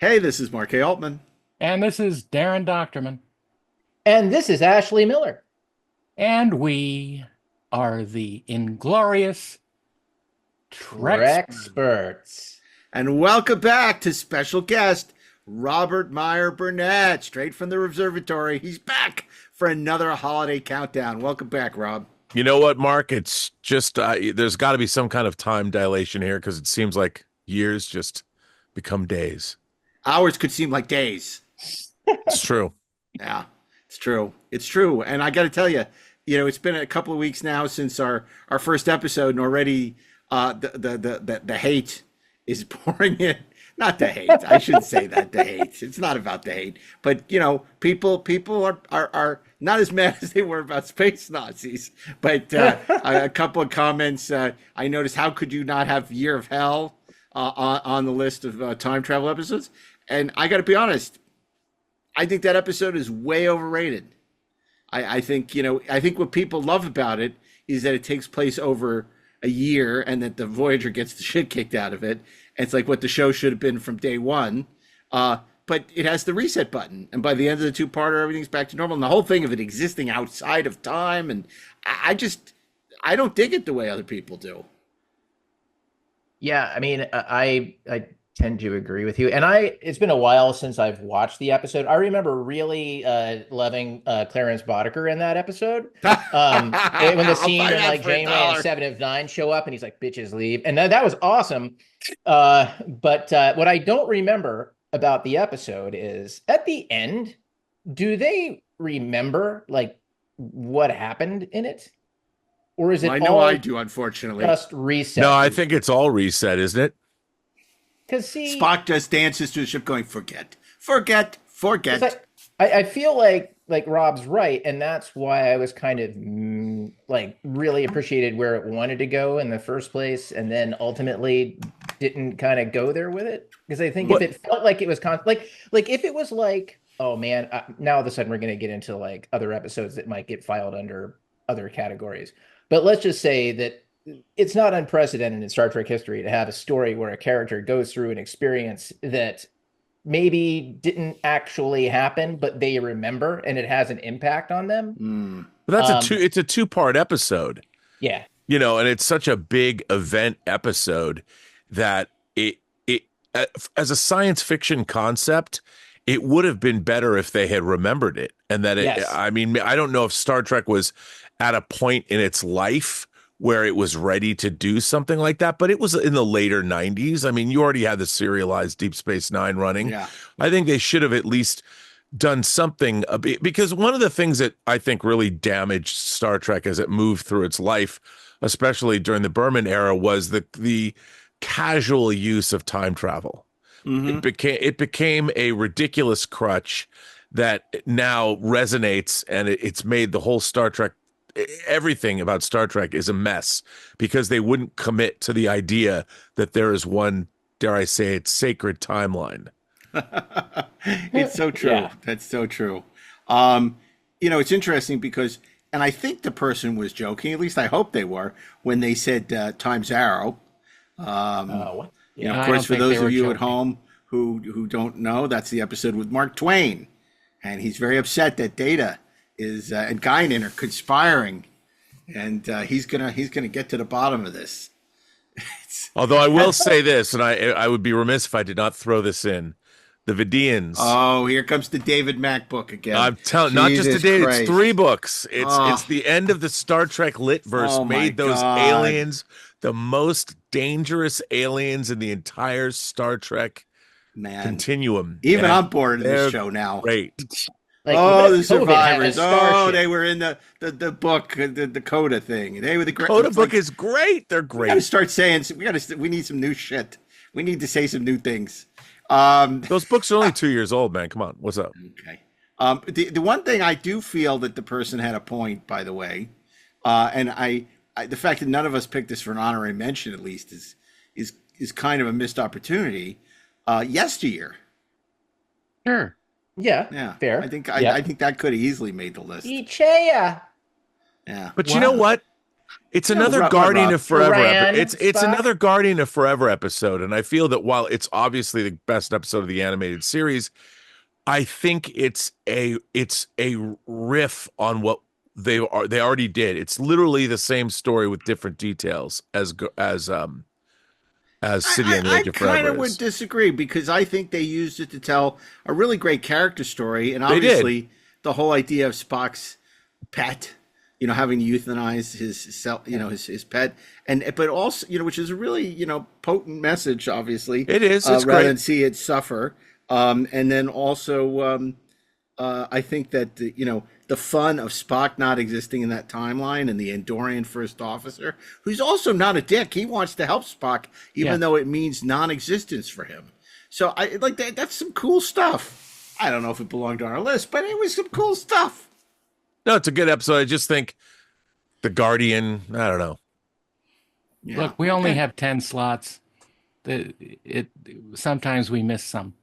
Hey, this is Mark A. Altman. And this is Daren DOCHTERMAN. And this is Ashley Miller. And we are the Inglorious Treksperts. Treksperts. And welcome back to special guest Robert Meyer Burnett, straight from the observatory. He's back for another holiday countdown. Welcome back, Rob. You know what, Mark? It's just there's got to be some kind of time dilation here because it seems like years just become days. Hours could seem like days. It's true. Yeah, it's true. It's true. And I got to tell you, it's been a couple of weeks now since our first episode, and already the hate is pouring in. Not the hate. I shouldn't say that. The hate. It's not about the hate. But people are not as mad as they were about space Nazis. But a couple of comments. I noticed, how could you not have Year of Hell on the list of time travel episodes? And I got to be honest, I think that episode is way overrated. I think what people love about it is that it takes place over a year and that the Voyager gets the shit kicked out of it. And it's like what the show should have been from day one. But it has the reset button. And by the end of the two-parter, everything's back to normal. And the whole thing of it existing outside of time. And I don't dig it the way other people do. Yeah, I mean, I tend to agree with you. And it's been a while since I've watched the episode. I remember really loving Clarence Boddicker in that episode. When the scene when like Janeway and Seven of Nine show up and he's like, bitches leave. And that was awesome. But what I don't remember about the episode is at the end, do they remember like what happened in it? Or is it I know I do, unfortunately. Just reset? No, I think it's all reset, isn't it? Because Spock just dances to the ship going, forget. I feel like Rob's right, and that's why I was kind of really appreciated where it wanted to go in the first place, and then ultimately didn't kind of go there with it. Because I think if it felt like it was like if it was like, oh man, now all of a sudden we're going to get into like other episodes that might get filed under other categories. But let's just say that it's not unprecedented in Star Trek history to have a story where a character goes through an experience that maybe didn't actually happen, but they remember, and it has an impact on them. But it's a two-part episode. Yeah. And it's such a big event episode that it as a science fiction concept, it would have been better if they had remembered it. And that I mean, I don't know if Star Trek was at a point in its life where it was ready to do something like that, but it was in the later 90s. I mean, you already had the serialized Deep Space Nine running. Yeah. I think they should have at least done something because one of the things that I think really damaged Star Trek as it moved through its life, especially during the Berman era, was the casual use of time travel. Mm-hmm. It became a ridiculous crutch that now resonates, and it's made the whole Star Trek, everything about Star Trek is a mess because they wouldn't commit to the idea that there is one, dare I say it, sacred timeline. It's so true. Yeah. That's so true. It's interesting because, and I think the person was joking, at least I hope they were, when they said Time's Arrow. Of course, for those of you at home who don't know, that's the episode with Mark Twain. And he's very upset that Data and Guinan are conspiring, and he's gonna get to the bottom of this. Although I will say this, and I would be remiss if I did not throw this in: the Vidians. Oh, here comes the David Mack book again. I'm telling, not just today. It's 3 books. It's the end of the Star Trek Litverse. Made those aliens the most dangerous aliens in the entire Star Trek continuum. Even I'm bored of this show now. Great. The survivors. They were in the book, the Dakota thing. They were the great. Dakota book is great. They're great. We got to start saying. We need some new shit. We need to say some new things. Those books are only 2 years old, man. Come on, what's up? Okay. The one thing I do feel that the person had a point, by the way, and I the fact that none of us picked this for an honorary mention, at least, is kind of a missed opportunity. Yesteryear. Sure. Yeah, fair. I think that could have easily made the list. Ichea. Yeah. But you know what? It's No, another Rob, Guardian Rob. of Forever. Ryan, It's Spock. another Guardian of Forever episode, and I feel that while it's obviously the best episode of the animated series, I think it's a riff on what they already did. It's literally the same story with different details as City on the I Edge of kind Forever of would is. disagree because I think they used it to tell a really great character story, and They did. obviously the whole idea of Spock's pet, having to euthanize his pet, and but also which is a really potent message, obviously. It is. It's rather great. than see it suffer, and then also I think that the fun of Spock not existing in that timeline and the Andorian first officer, who's also not a dick. He wants to help Spock, even Yeah. though it means non-existence for him. So I like that. That's some cool stuff. I don't know if it belonged on our list, but it was some cool stuff. No, it's a good episode. I just think the Guardian. I don't know. Yeah. Look, we only have 10 slots. Sometimes we miss some.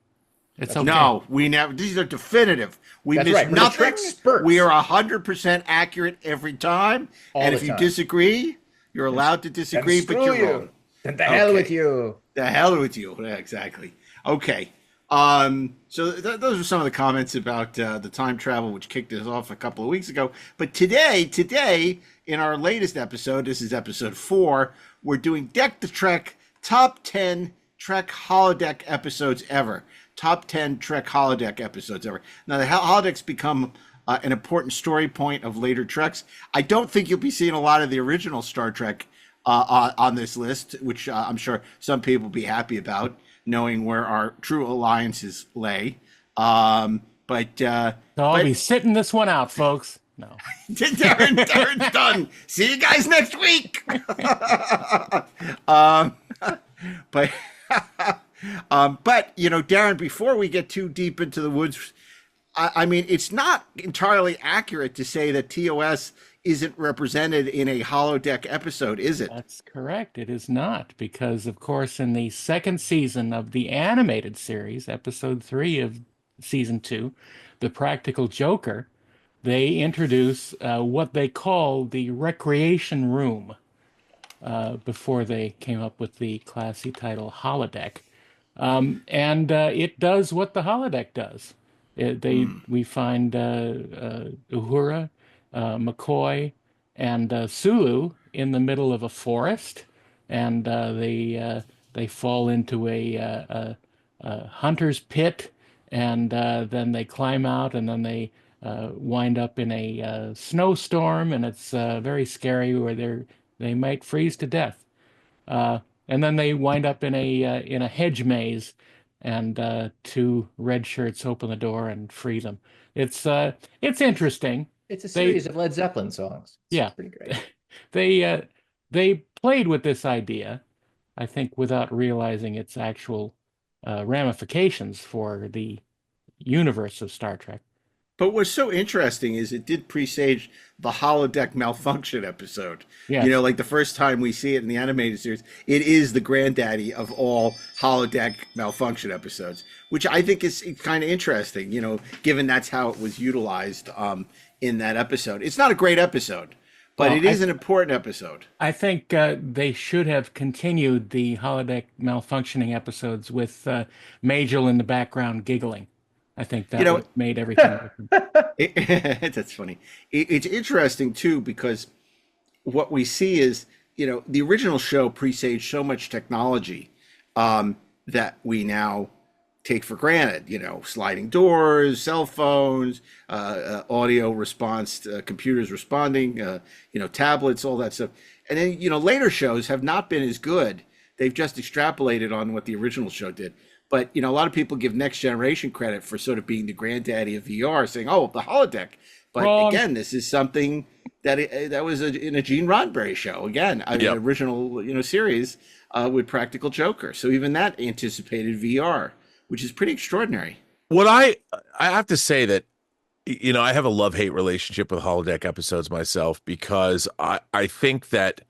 It's okay. No, we never. These are definitive. We That's miss right. We're the nothing. Treksperts. We are 100% accurate every time. All and the if you time. disagree, you're allowed to disagree, but you're wrong. And the hell Okay. with you. The hell with you. Yeah, exactly. Okay. So those are some of the comments about the time travel, which kicked us off a couple of weeks ago. But today, in our latest episode, this is episode 4, we're doing Deck the Trek top 10 Trek holodeck episodes ever. Top 10 Trek holodeck episodes ever. Now, the holodecks become an important story point of later Treks. I don't think you'll be seeing a lot of the original Star Trek on this list, which I'm sure some people will be happy about, knowing where our true alliances lay. But So I'll be sitting this one out, folks. No. Daren's done. See you guys next week. But Daren, before we get too deep into the woods, I mean, it's not entirely accurate to say that TOS isn't represented in a holodeck episode, is it? That's correct. It is not, because, of course, in the second season of the animated series, episode 3 of season 2, The Practical Joker, they introduce what they call the recreation room before they came up with the classy title holodeck. And it does what the holodeck does. We find Uhura, McCoy, and Sulu in the middle of a forest, and they fall into a hunter's pit, and then they climb out, and then they wind up in a snowstorm, and it's very scary, where they might freeze to death. And then they wind up in a hedge maze, and 2 red shirts open the door and free them. It's interesting. It's a series of Led Zeppelin songs. It's pretty great. They played with this idea, I think, without realizing its actual ramifications for the universe of Star Trek. But what's so interesting is it did presage the holodeck malfunction episode. Yes. Like the first time we see it in the animated series, it is the granddaddy of all holodeck malfunction episodes, which I think is kind of interesting, given that's how it was utilized in that episode. It's not a great episode, but Well, it is an important episode. I think they should have continued the holodeck malfunctioning episodes with Majel in the background giggling. I think that would have made everything different. That's funny. It's interesting, too, because what we see is, the original show presaged so much technology that we now take for granted, sliding doors, cell phones, audio response, computers responding, tablets, all that stuff. And then, later shows have not been as good. They've just extrapolated on what the original show did. But, a lot of people give Next Generation credit for sort of being the granddaddy of VR, saying, oh, the holodeck. But Wrong. again, this is something that was in a Gene Roddenberry show. Again, an original, series with Practical Joker. So even that anticipated VR, which is pretty extraordinary. What I have to say that, I have a love-hate relationship with holodeck episodes myself, because I think that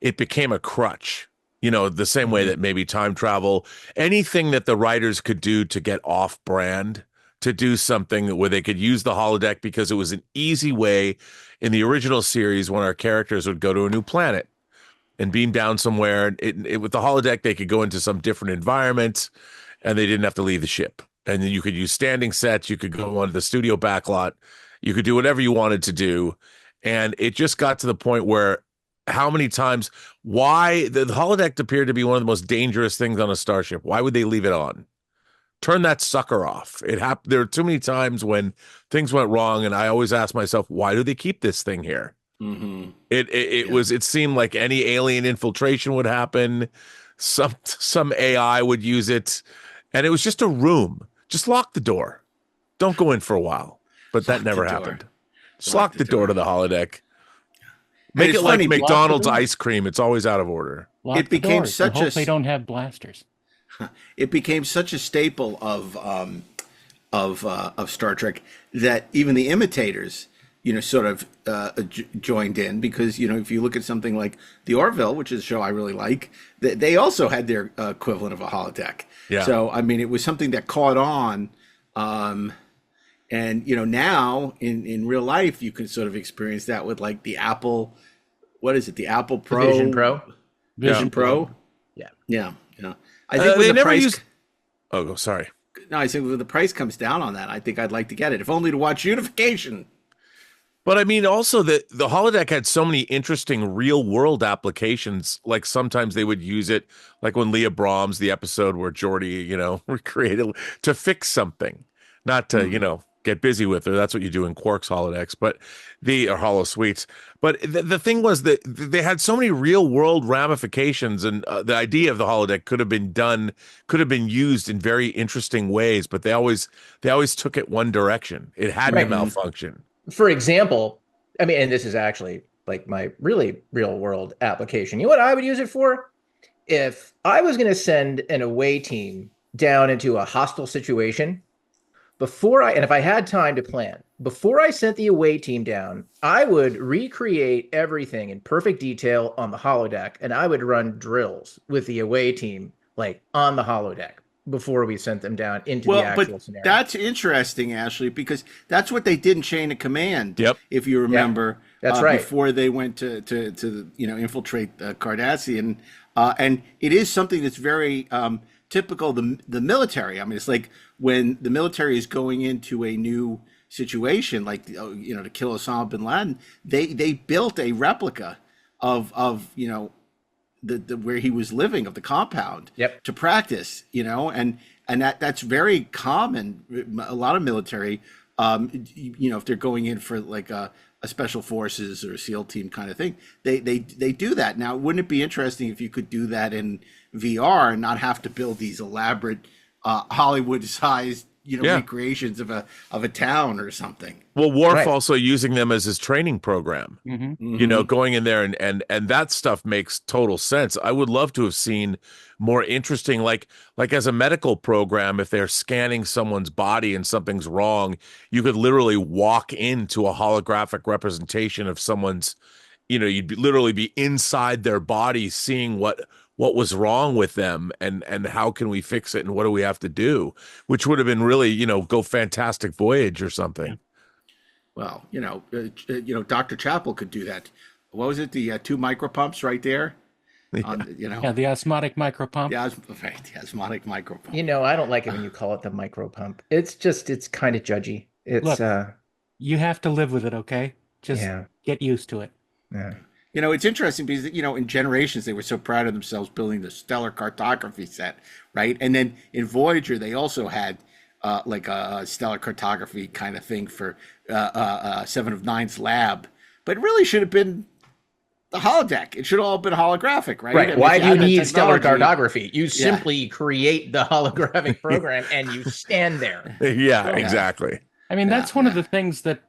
it became a crutch. The same way that maybe time travel, anything that the writers could do to get off brand to do something where they could use the holodeck, because it was an easy way in the original series when our characters would go to a new planet and beam down somewhere. With the holodeck, they could go into some different environment and they didn't have to leave the ship. And then you could use standing sets. You could go onto the studio backlot. You could do whatever you wanted to do. And it just got to the point where how many times, why the holodeck appeared to be one of the most dangerous things on a starship. Why would they leave it on? Turn that sucker off. It happened. There are too many times when things went wrong, and I always ask myself, why do they keep this thing here? Mm-hmm. It seemed like any alien infiltration would happen. Some AI would use it, and it was just a room. Just lock the door. Don't go in for a while. But that never happened. Just lock the door to the holodeck. Make it like McDonald's ice cream. It's always out of order. It became such a. Hope they don't have blasters. It became such a staple of Star Trek that even the imitators, sort of joined in, because if you look at something like The Orville, which is a show I really like, they also had their equivalent of a holodeck. Yeah. So I mean, it was something that caught on, and now in real life you can sort of experience that with like the Apple, what is it? The Apple Pro, Vision Pro. Vision Pro. Yeah. I think when they the never price. used. Oh, sorry. No, I think when the price comes down on that, I think I'd like to get it, if only to watch Unification. But I mean, also the holodeck had so many interesting real world applications. Like sometimes they would use it, like when Leah Brahms, the episode where Geordi, recreated to fix something, not to, get busy with her. That's what you do in Quark's holodecks, or holo suites. But the thing was that they had so many real world ramifications, and the idea of the holodeck could have been used in very interesting ways. But they always took it one direction. It had to malfunction. For example, I mean, and this is actually like my really real world application. You know what I would use it for? If I was going to send an away team down into a hostile situation, and if I had time to plan, before I sent the away team down, I would recreate everything in perfect detail on the holodeck, and I would run drills with the away team, like on the holodeck, before we sent them down into the actual scenario. That's interesting, Ashley, because that's what they did in Chain of Command. Yep. If you remember, that's right. Before they went to infiltrate Cardassian, and it is something that's very typical the military. I mean, it's like when the military is going into a new situation, like to kill Osama bin Laden, they built a replica of the where he was living, of the compound, to practice, and that's very common. A lot of military, if they're going in for like a special forces or a SEAL team kind of thing, they do that. Now, wouldn't it be interesting if you could do that in VR and not have to build these elaborate Hollywood-sized recreations of a town or something? Well, Worf also using them as his training program, going in there and that stuff makes total sense. I would love to have seen more interesting, like as a medical program, if they're scanning someone's body and something's wrong, you could literally walk into a holographic representation of someone's, you'd literally be inside their body seeing what was wrong with them and how can we fix it and what do we have to do, which would have been really, go Fantastic Voyage or something. Well, Dr. Chappell could do that. What was it? The 2 micropumps right there. The osmotic micropump. Yeah, right. The osmotic micropump. I don't like it when you call it the micropump. It's kind of judgy. It's you have to live with it, okay? Just get used to it. Yeah. It's interesting because, in Generations, they were so proud of themselves building the stellar cartography set, right? And then in Voyager, they also had like a stellar cartography kind of thing for Seven of Nine's lab. But it really should have been the holodeck. It should have all been holographic, right? Right. I mean, why do you need stellar technology, cartography? You simply create the holographic program and you stand there. Yeah, exactly. I mean, that's one of the things that,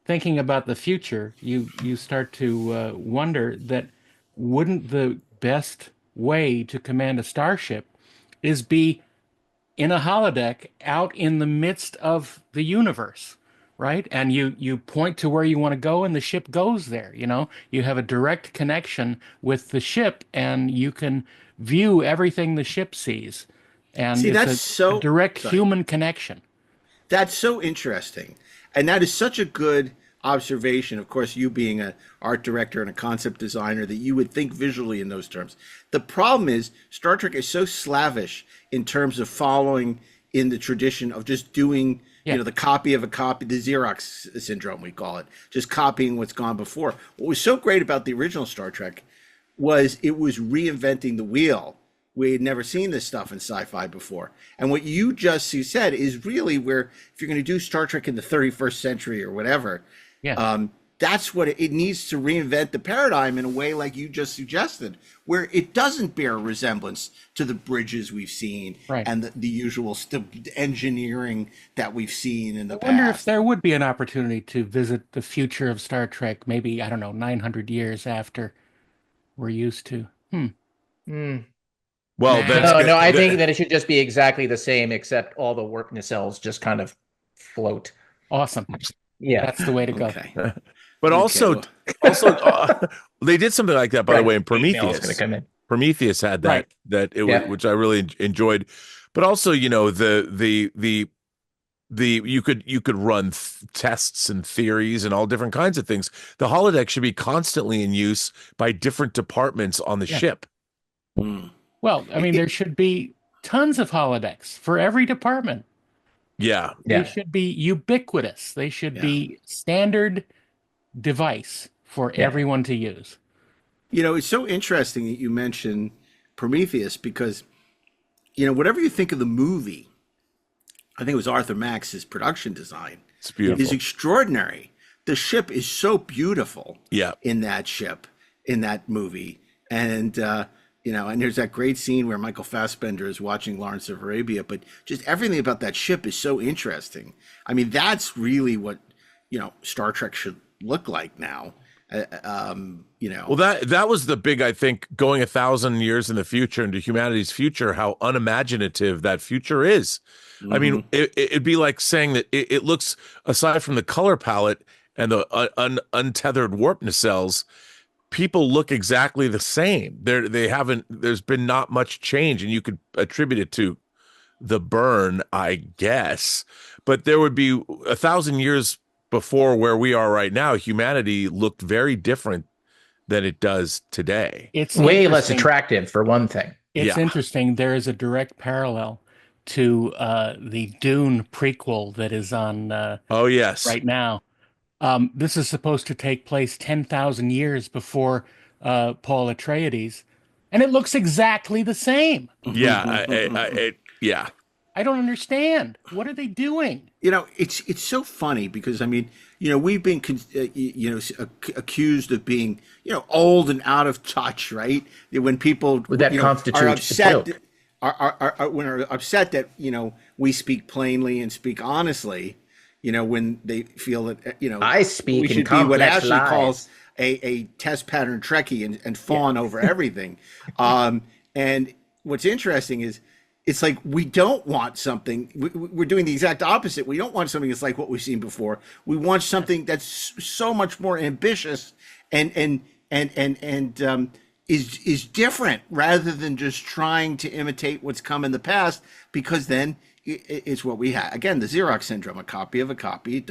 thinking about the future, you start to wonder that wouldn't the best way to command a starship is be in a holodeck out in the midst of the universe, right? And you point to where you want to go and the ship goes there, You have a direct connection with the ship and you can view everything the ship sees. And See, it's that's a so direct sorry. human connection. That's so interesting. And that is such a good observation. Of course, you being an art director and a concept designer, that you would think visually in those terms. The problem is Star Trek is so slavish in terms of following in the tradition of just doing, Yeah. the copy of a copy, the Xerox syndrome, we call it, just copying what's gone before. What was so great about the original Star Trek was it was reinventing the wheel. We had never seen this stuff in sci-fi before. And what you said is really where, if you're going to do Star Trek in the 31st century or whatever, Yeah. that's what it needs to reinvent the paradigm in a way like you just suggested, where it doesn't bear a resemblance to the bridges we've seen Right. and the usual engineering that we've seen in the I wonder if past. there would be an opportunity to visit the future of Star Trek, maybe, I don't know, 900 years after we're used to. Well, Nah. that's No, good. no, I think that it should just be exactly the same, except all the work nacelles just kind of float. Awesome. Yeah. That's the way to go. Okay. But Okay, also, they did something like that, by the way, in Email's gonna Prometheus. come in. Prometheus had that Right. Yeah. which I really enjoyed. But also, the you could run tests and theories and all different kinds of things. The holodeck should be constantly in use by different departments on the Yeah. ship. Hmm. Well, I mean, there should be tons of holodecks for every department. Yeah. Yeah. They should be ubiquitous. They should Yeah. be standard device for Yeah. everyone to use. It's so interesting that you mentioned Prometheus because, whatever you think of the movie, I think it was Arthur Max's production design, It's beautiful. is extraordinary. The ship is so beautiful Yeah. in that movie. And, and there's that great scene where Michael Fassbender is watching Lawrence of Arabia, but just everything about that ship is so interesting. I mean, that's really what, Star Trek should look like now. Well, that was the big, I think, going 1,000 years in the future into humanity's future, how unimaginative that future is. I mean, it'd be like saying that it looks, aside from the color palette and the untethered warp nacelles, people look exactly the same. There's been not much change, and you could attribute it to the burn, I guess. But there would be 1,000 years before where we are right now, humanity looked very different than it does today. It's Way less interesting. attractive, for one thing. It's Yeah. interesting. There is a direct parallel to the Dune prequel that is on Oh, yes. right now. This is supposed to take place 10,000 years before Paul Atreides, and it looks exactly the same. Yeah. Yeah. I don't understand. What are they doing? It's so funny because I mean, we've been accused of being old and out of touch, right? When people Would that are constitute a upset, joke? are upset that we speak plainly and speak honestly, when they feel that I speak we in should be what complex Ashley lies. calls a test pattern Trekkie and fawn over everything. And what's interesting is, it's like we don't want something. We're doing the exact opposite. We don't want something that's like what we've seen before. We want something that's so much more ambitious and is different, rather than just trying to imitate what's come in the past. Because then it's what we have. Again, the Xerox syndrome: a copy of a copy.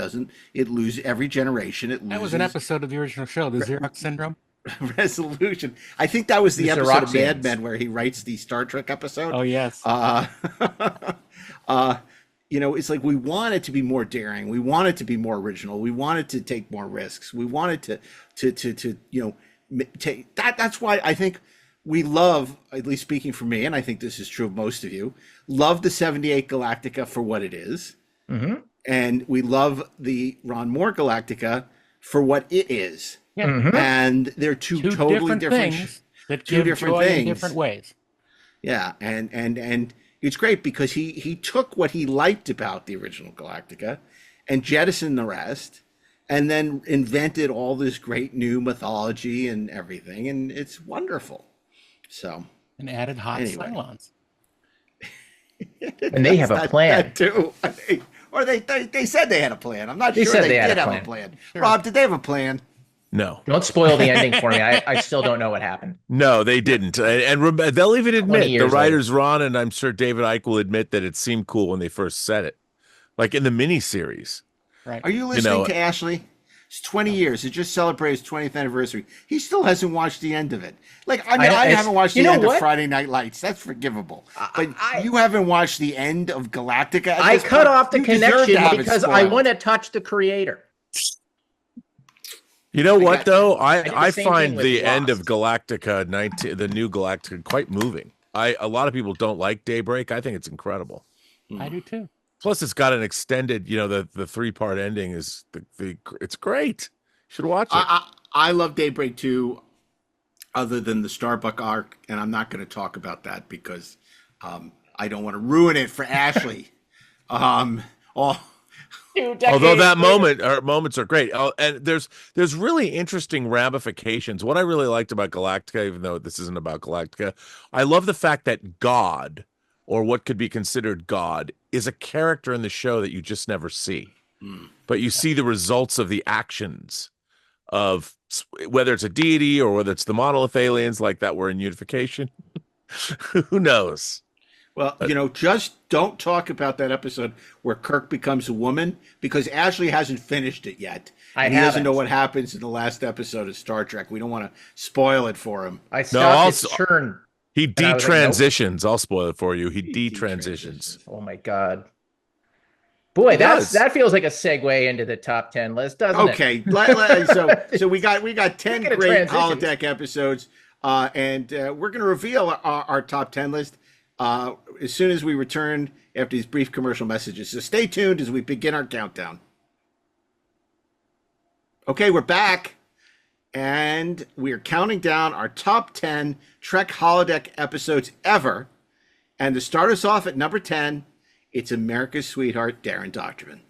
It loses every generation. It loses. That was an episode of the original show, the Xerox Syndrome. Resolution. I think that was the The episode of Mad Xeroxians. Men where he writes the Star Trek episode. Oh, yes. It's like we want it to be more daring. We want it to be more original. We want it to take more risks. We want it to take that. That's why I think we love, at least speaking for me, and I think this is true of most of you, love the 78 Galactica for what it is. Mhm. And we love the Ron Moore Galactica for what it is. Yeah. Mhm. And they're two totally different things that two give different joy in things. different ways. Yeah, and it's great because he took what he liked about the original Galactica and jettisoned the rest, and then invented all this great new mythology and everything, and it's wonderful. So, And added hot Anyway. Cylons. And they have a plan. that too. Or they said they had a plan. I'm not They sure said they they had did a have plan. a plan. Sure. Rob, did they have a plan? No. Don't spoil the ending for me. I still don't know what happened. No, they didn't. And they'll even 20 admit, the years writers, Ron, and I'm sure David Icke will admit that it seemed cool when they first said it. Like in the miniseries. Right. Are you listening to Ashley? It's 20 years. It just celebrated its 20th anniversary. He still hasn't watched the end of it. Like, I mean, I haven't watched the end of Friday Night Lights. That's forgivable. But you haven't watched the end of Galactica? I cut off the connection because I want to touch the creator. You know what, though? I find the end of Galactica, the new Galactica, quite moving. A lot of people don't like Daybreak. I think it's incredible. I do, too. Plus, it's got an extended, the 3-part ending is it's great. You should watch it. I love Daybreak too, other than the Starbuck arc, and I'm not going to talk about that because I don't want to ruin it for Ashley. Although that moments are great. And there's really interesting ramifications. What I really liked about Galactica, even though this isn't about Galactica, I love the fact that God, or what could be considered God, is a character in the show that you just never see. But you see the results of the actions of whether it's a deity or whether it's the monolith aliens like that were in Unification. Who knows? Well, just don't talk about that episode where Kirk becomes a woman, because Ashley hasn't finished it yet. He doesn't know what happens in the last episode of Star Trek. We don't want to spoil it for him. I stopped his churn. He detransitions. I'll spoil it for you. He detransitions. Oh my God. Boy, that feels like a segue into the top 10 list, doesn't it? Okay. So we got 10 great holodeck episodes, and we're going to reveal our top 10 list as soon as we return after these brief commercial messages. So stay tuned as we begin our countdown. Okay, we're back. And we're counting down our top 10 Trek holodeck episodes ever. And to start us off at number 10, it's America's Sweetheart, Daren Dochterman.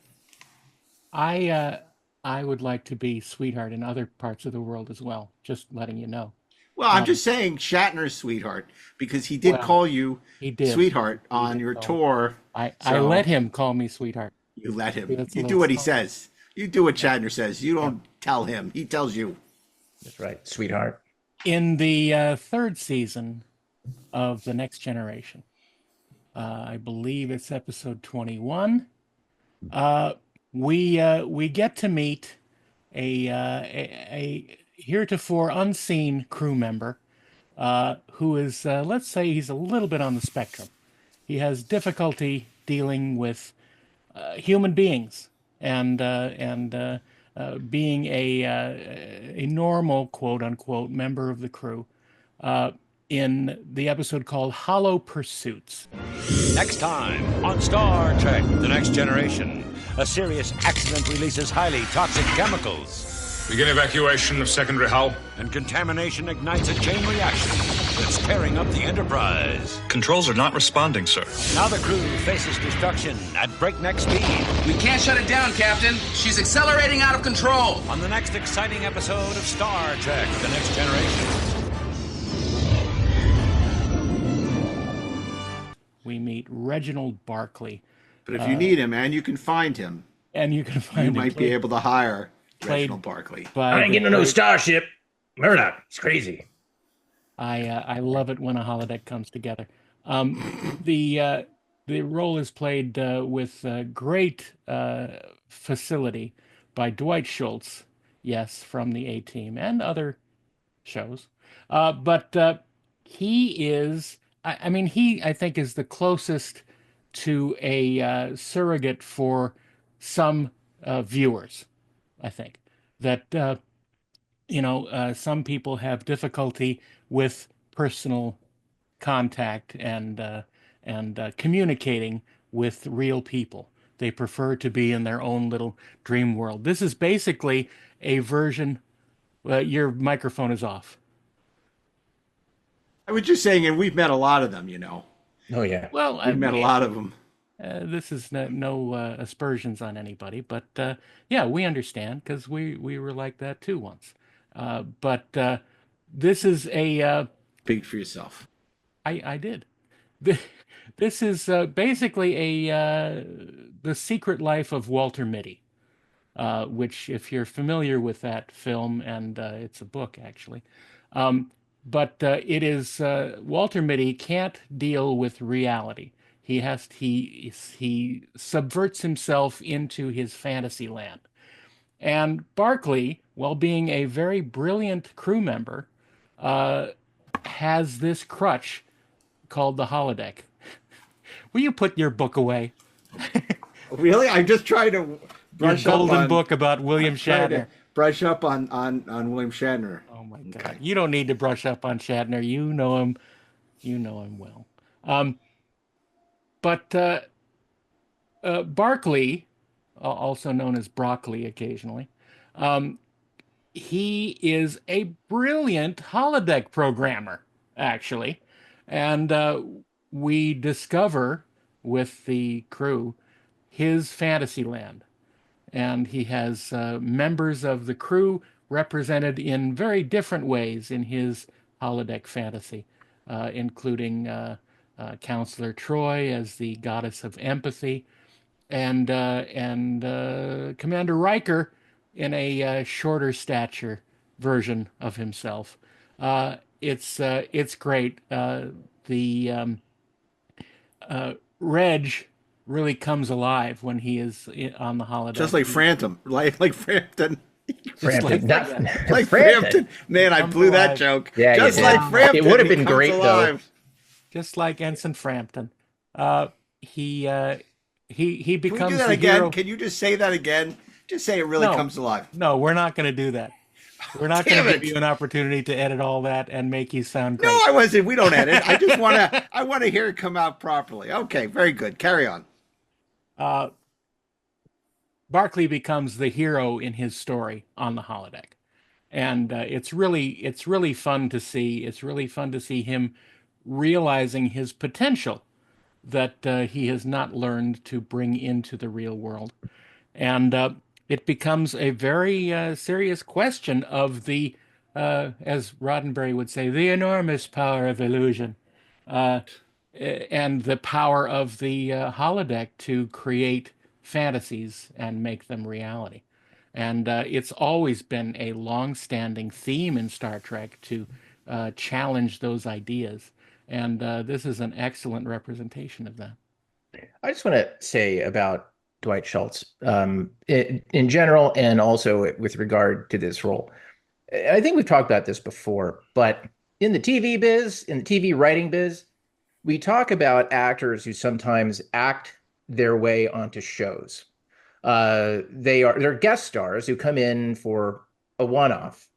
I would like to be sweetheart in other parts of the world as well. Just letting you know. Well, I'm just saying Shatner's sweetheart, because he did call you sweetheart on your tour. I let him call me sweetheart. You let him. You do what he says. You do what Shatner says. You don't tell him. He tells you. That's right, sweetheart. In the third season of The Next Generation, I believe it's episode 21, we get to meet a heretofore unseen crew member who is, let's say, he's a little bit on the spectrum. He has difficulty dealing with human beings and being a normal, quote unquote, member of the crew in the episode called Hollow Pursuits. Next time on Star Trek The Next Generation, a serious accident releases highly toxic chemicals. Begin evacuation of secondary hull. And contamination ignites a chain reaction that's tearing up the Enterprise. Controls are not responding, sir. Now the crew faces destruction at breakneck speed. We can't shut it down, Captain. She's accelerating out of control. On the next exciting episode of Star Trek The Next Generation. We meet Reginald Barclay. But if you need him, and you can find him. And you can find him. You might be able to hire Reginald Barclay. I ain't getting no Starship. Murdoch, it's crazy. I love it when a holodeck comes together. The role is played with great facility by Dwight Schultz, yes, from the A-Team and other shows. But he is, I think, is the closest to a surrogate for some viewers. I think that, some people have difficulty with personal contact and communicating with real people. They prefer to be in their own little dream world. This is basically a version. Your microphone is off. I was just saying, and we've met a lot of them, Oh, yeah. Well, we've met a lot of them. This is no aspersions on anybody, but yeah, we understand because we were like that too once. But this is a speak for yourself. I did. This is basically the secret life of Walter Mitty. which, if you're familiar with that film, and it's a book actually, but it is Walter Mitty can't deal with reality. He subverts himself into his fantasy land. And Barclay, while being a very brilliant crew member, has this crutch called the holodeck. Will you put your book away? Really? I'm just trying to Your brush up golden on book about William trying to Shatner. brush up on William Shatner. Oh my God! You don't need to brush up on Shatner. You know him. You know him well. But Barclay, also known as Broccoli occasionally, he is a brilliant holodeck programmer, actually. And we discover with the crew his fantasy land. And he has members of the crew represented in very different ways in his holodeck fantasy, including Counselor Troy as the goddess of empathy, and Commander Riker in a shorter stature version of himself. It's great. The Reg really comes alive when he is on the holodeck. Just like Frampton, like Frampton. Frampton, Like Frampton. Frampton. Man, I blew that joke. Yeah, just you like did. Frampton. It would have he been comes great, though. alive. Just like Ensign Frampton. He Can becomes we do that the again? hero. Can you just say that again? Just say it really No. comes alive. No, we're not going to do that. We're not going Damn to it. give you an opportunity to edit all that and make you sound great. No, I wasn't. We don't edit. I just want to. I want to hear it come out properly. Okay, very good. Carry on. Barclay becomes the hero in his story on the holodeck, and it's really fun to see. It's really fun to see him realizing his potential that he has not learned to bring into the real world, and it becomes a very serious question of the, as Roddenberry would say, the enormous power of illusion, and the power of the holodeck to create fantasies and make them reality. And it's always been a long-standing theme in Star Trek to challenge those ideas. And this is an excellent representation of that. I just want to say about Dwight Schultz in general, and also with regard to this role. I think we've talked about this before, but in the TV biz, in the TV writing biz, we talk about actors who sometimes act their way onto shows. They're guest stars who come in for a one-off,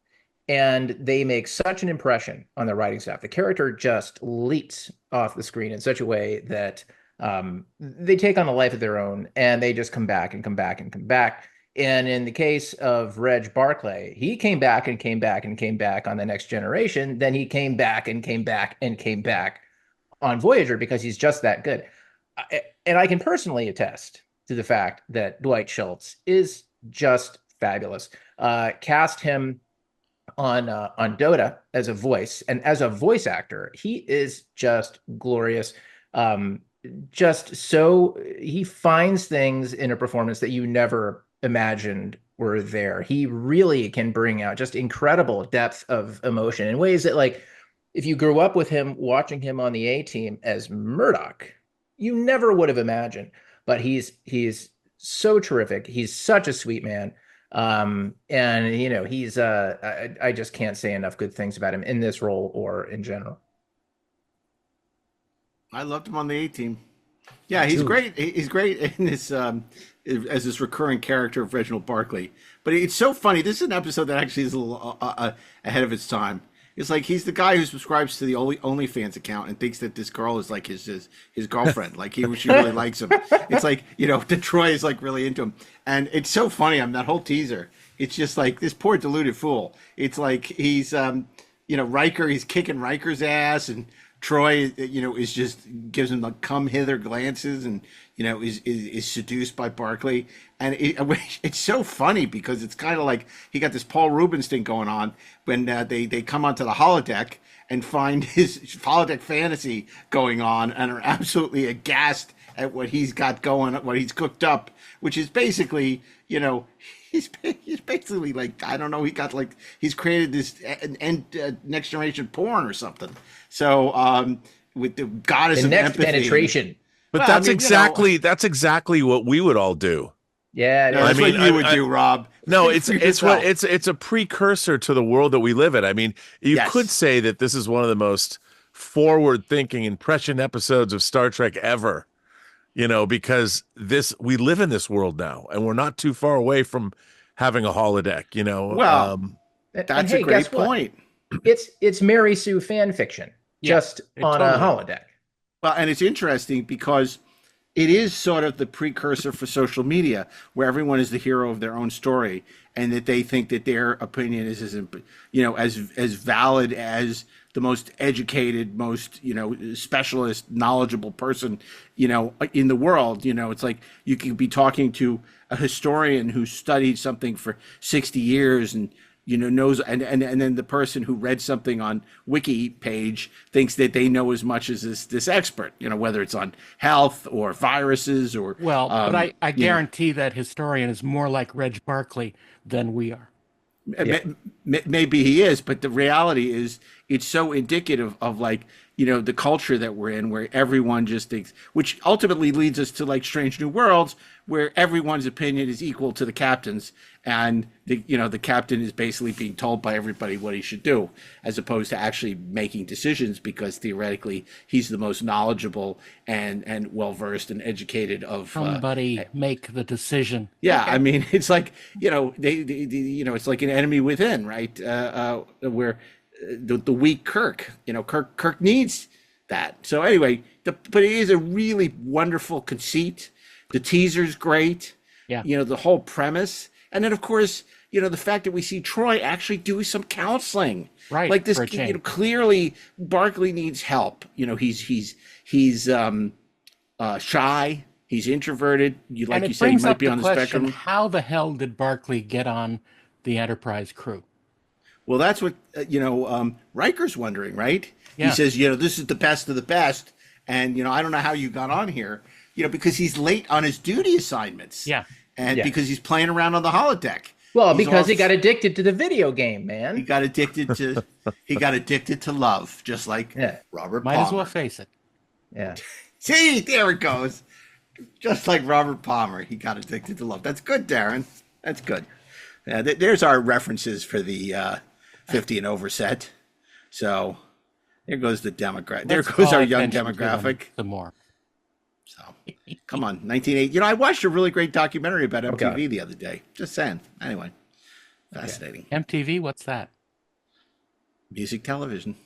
and they make such an impression on the writing staff. The character just leaps off the screen in such a way that they take on a life of their own, and they just come back and come back and come back. And in the case of Reg Barclay, he came back and came back and came back on The Next Generation. Then he came back and came back and came back on Voyager because he's just that good. And I can personally attest to the fact that Dwight Schultz is just fabulous. Cast him on DOTA as a voice, and as a voice actor, he is just glorious. Just so he finds things in a performance that you never imagined were there. He really can bring out just incredible depth of emotion in ways that, like, if you grew up with him, watching him on the A-Team as Murdoch, you never would have imagined. But he's so terrific. He's such a sweet man. And you know, he's I just can't say enough good things about him in this role or in general. I loved him on the A-Team. Yeah, he's great. He's great in this as this recurring character of Reginald Barclay. But it's so funny. This is an episode that actually is a little ahead of its time. It's like he's the guy who subscribes to the OnlyFans account and thinks that this girl is like his girlfriend. Like she really likes him. It's like, you know, Troy is like really into him. And it's so funny. That whole teaser. It's just like this poor deluded fool. It's like he's, you know, Riker, he's kicking Riker's ass, and Troy, you know, is just gives him the come hither glances, and you know is seduced by Barclay, and it's so funny because it's kind of like he got this Paul Rubens thing going on when they come onto the holodeck and find his holodeck fantasy going on and are absolutely aghast at what he's got going, what he's cooked up, which is basically, he's basically like, I don't know, he's created this next generation porn or something. So with the goddess The of next empathy. penetration. But Well, that's I mean, that's exactly what we would all do. Yeah. That's what you would do, Rob. No, Speak for yourself. it's a precursor to the world that we live in. I mean, you Yes. could say that this is one of the most forward-thinking impression episodes of Star Trek ever. Because we live in this world now, and we're not too far away from having a holodeck. Well, that's hey, a great guess what? point. It's Mary Sue fan fiction, just on a holodeck. Well, and it's interesting because it is sort of the precursor for social media, where everyone is the hero of their own story, and that they think that their opinion is as valid as the most educated, most specialist, knowledgeable person in the world. It's like you could be talking to a historian who studied something for 60 years and knows, and then the person who read something on wiki page thinks that they know as much as this expert, whether it's on health or viruses or but I guarantee that historian is more like Reg Barkley than we are. Maybe he is, but the reality is it's so indicative of the culture that we're in, where everyone just thinks, which ultimately leads us to like Strange New Worlds, where everyone's opinion is equal to the captain's, and the captain is basically being told by everybody what he should do, as opposed to actually making decisions, because theoretically he's the most knowledgeable and well versed and educated of Somebody make the decision. Yeah, okay. I mean, it's like it's like an enemy within, right? Where the weak Kirk, Kirk needs that. So anyway, but it is a really wonderful conceit. The teaser's great. Yeah. The whole premise, and then of course, the fact that we see Troy actually do some counseling. Right. Like this, clearly Barkley needs help. He's shy. He's introverted. Like you say, he might be on the spectrum. How the hell did Barkley get on the Enterprise crew? Well, that's what Riker's wondering, right? Yeah. He says, this is the best of the best, and I don't know how you got on here, because he's late on his duty assignments. Yeah. And because he's playing around on the holodeck. Well, because he got addicted to the video game, man. He got addicted to love, just like Robert Might Palmer. as well face it. Yeah. See, there it goes. Just like Robert Palmer, he got addicted to love. That's good, Daren. That's good. There's our references for the 50 and over set. So there goes the demographic. There goes our young demographic. The more. So come on, 1980. I watched a really great documentary about MTV the other day. Just saying. Anyway, fascinating. MTV, what's that? Music television.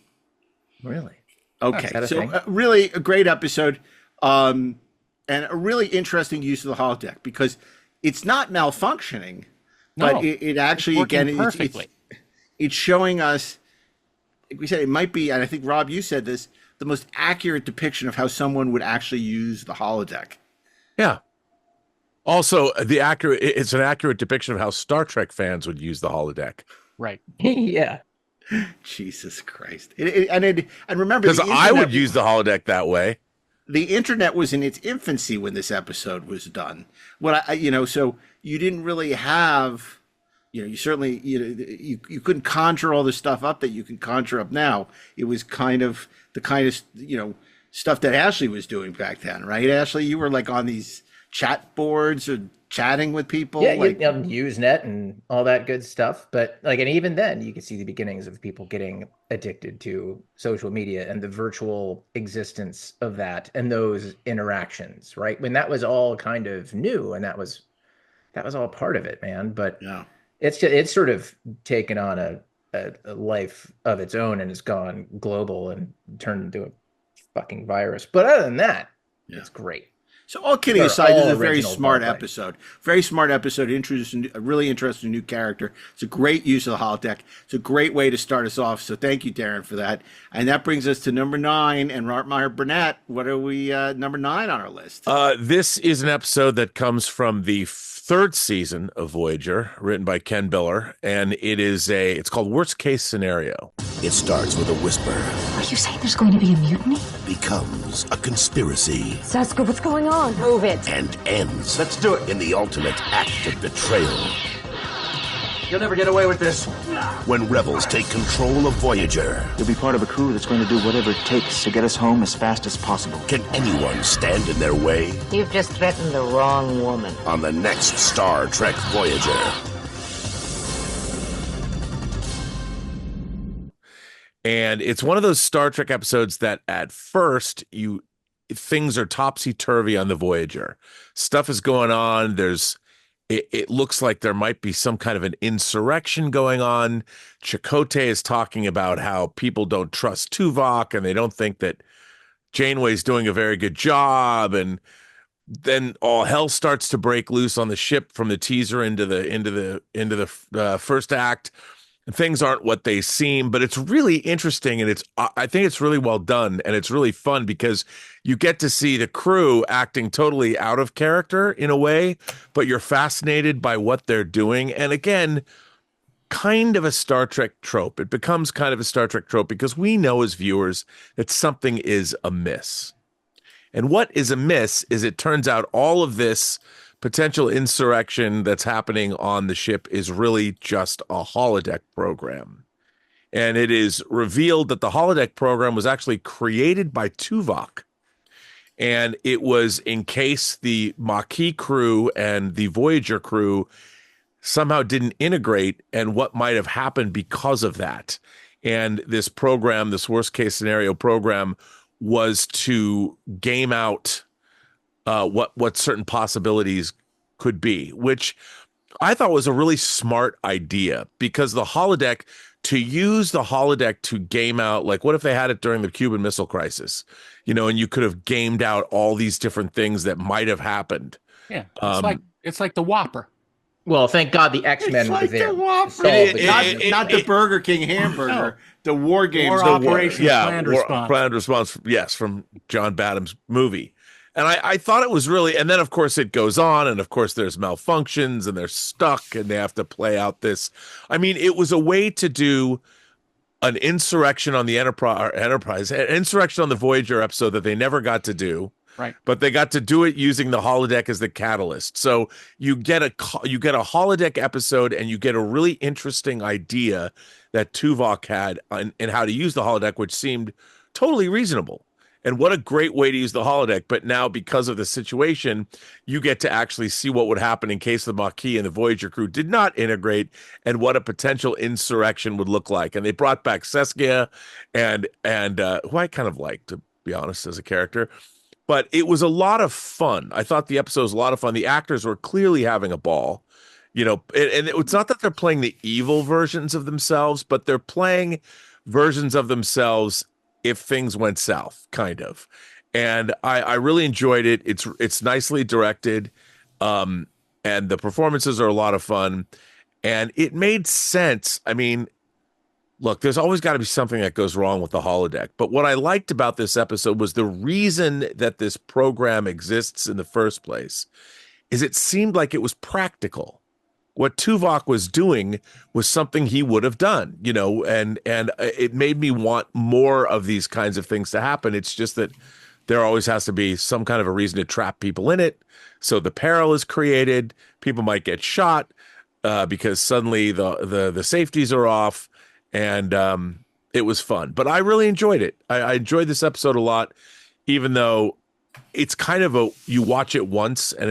Really? Okay, so really a great episode, and a really interesting use of the holodeck, because it's not malfunctioning, but it actually, again, it's showing us, like we said, it might be, and I think, Rob, you said this, the most accurate depiction of how someone would actually use the holodeck. Yeah. Also, it's an accurate depiction of how Star Trek fans would use the holodeck. Right. Yeah. Jesus Christ. And remember, because I would use the holodeck that way. The internet was in its infancy when this episode was done. So you didn't really have, you certainly, you couldn't conjure all the stuff up that you can conjure up now. It was kind of the kind of, stuff that Ashley was doing back then, right? Ashley, you were like on these chat boards or chatting with people. Yeah, Usenet and all that good stuff. But and even then you could see the beginnings of people getting addicted to social media and the virtual existence of that and those interactions, right? When that was all kind of new, and that was all part of it, man. But yeah, it's sort of taken on a life of its own and has gone global and turned into a fucking virus. But other than that, it's great. So all kidding aside, this is a very smart episode. Very smart episode. Introduced a really interesting new character. It's a great use of the holodeck. It's a great way to start us off. So thank you, Daren, for that. And that brings us to number 9. And Rartmeyer Burnett, what are we number 9 on our list? This is an episode that comes from the 3rd season of Voyager, written by Ken Biller, and it's called Worst Case Scenario. It starts with a whisper, Are you saying there's going to be a mutiny? becomes a conspiracy, Saska, what's going on? Move it. and ends. Let's do it in the ultimate act of betrayal. You'll never get away with this. When rebels take control of Voyager, You'll be part of a crew that's going to do whatever it takes to get us home as fast as possible. can anyone stand in their way? You've just threatened the wrong woman. On the next Star Trek Voyager. And it's one of those Star Trek episodes that at first things are topsy-turvy on the Voyager. Stuff is going on. It looks like there might be some kind of an insurrection going on. Chakotay is talking about how people don't trust Tuvok and they don't think that Janeway's doing a very good job. And then all hell starts to break loose on the ship from the teaser into the first act. Things aren't what they seem, but it's really interesting, and I think it's really well done, and it's really fun because you get to see the crew acting totally out of character in a way, but you're fascinated by what they're doing. And again, kind of a Star Trek trope. It becomes kind of a Star Trek trope because we know as viewers that something is amiss. And what is amiss is it turns out all of this potential insurrection that's happening on the ship is really just a holodeck program. And it is revealed that the holodeck program was actually created by Tuvok. And it was in case the Maquis crew and the Voyager crew somehow didn't integrate and what might have happened because of that. And this program, this worst case scenario program, was to game out what certain possibilities could be, which I thought was a really smart idea because to use the holodeck to game out, like what if they had it during the Cuban Missile Crisis, and you could have gamed out all these different things that might have happened. Yeah, it's like the Whopper. Well, thank God the X-Men were there. The Whopper. Not the Burger King hamburger. No. The War Games. War Operation Planned Response. Planned Response, yes, from John Badham's movie. And I thought it was really, and then of course it goes on, and of course there's malfunctions, and they're stuck, and they have to play out this. I mean, it was a way to do an insurrection on the Enterprise, an insurrection on the Voyager episode that they never got to do. Right. But they got to do it using the holodeck as the catalyst. So you get a holodeck episode, and you get a really interesting idea that Tuvok had in how to use the holodeck, which seemed totally reasonable. And what a great way to use the holodeck. But now, because of the situation, you get to actually see what would happen in case the Maquis and the Voyager crew did not integrate and what a potential insurrection would look like. And they brought back Saskia and who I kind of liked, to be honest, as a character. But it was a lot of fun. I thought the episode was a lot of fun. The actors were clearly having a ball. And it's not that they're playing the evil versions of themselves, but they're playing versions of themselves if things went south, kind of. And I really enjoyed it. It's nicely directed, and the performances are a lot of fun, and it made sense. I mean, look, there's always got to be something that goes wrong with the holodeck. But what I liked about this episode was the reason that this program exists in the first place is it seemed like it was practical. What Tuvok was doing was something he would have done, and it made me want more of these kinds of things to happen. It's just that there always has to be some kind of a reason to trap people in it. So the peril is created. People might get shot because suddenly the safeties are off, and it was fun. But I really enjoyed it. I enjoyed this episode a lot, even though it's kind of you watch it once, and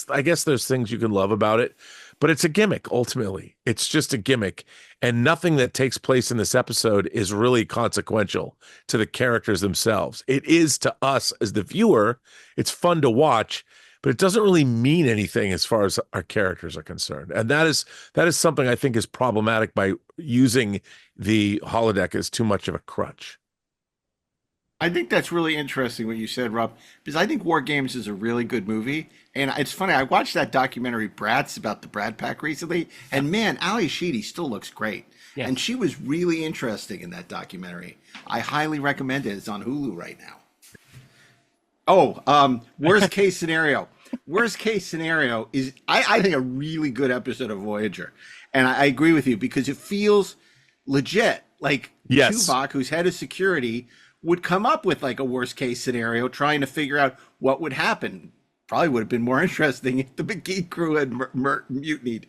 I guess there's things you can love about it. But it's a gimmick, ultimately. It's just a gimmick. And nothing that takes place in this episode is really consequential to the characters themselves. It is to us as the viewer. It's fun to watch, but it doesn't really mean anything as far as our characters are concerned. And that is something I think is problematic by using the holodeck as too much of a crutch. I think that's really interesting what you said, Rob, because I think War Games is a really good movie. And it's funny, I watched that documentary Bratz about the Brad Pack recently, and man, Ali Sheedy still looks great. Yes. And she was really interesting in that documentary. I highly recommend it. It's on Hulu right now. Worst case scenario. Worst case scenario is, I think, a really good episode of Voyager. And I agree with you because it feels legit. like Yes. Tuvok, who's head of security, would come up with like a worst case scenario, trying to figure out what would happen. Probably would have been more interesting if the McGee crew had mutinied.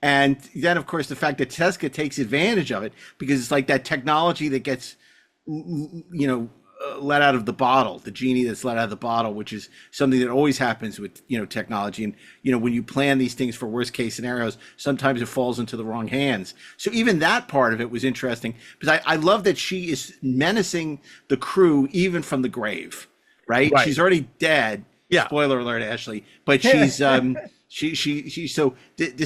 And then, of course, the fact that Seska takes advantage of it, because it's like that technology that gets, let out of the bottle, the genie that's let out of the bottle, which is something that always happens with, technology. And, when you plan these things for worst case scenarios, sometimes it falls into the wrong hands. So even that part of it was interesting, because I love that she is menacing the crew even from the grave, right? She's already dead. Yeah. Spoiler alert, Ashley. But she's, this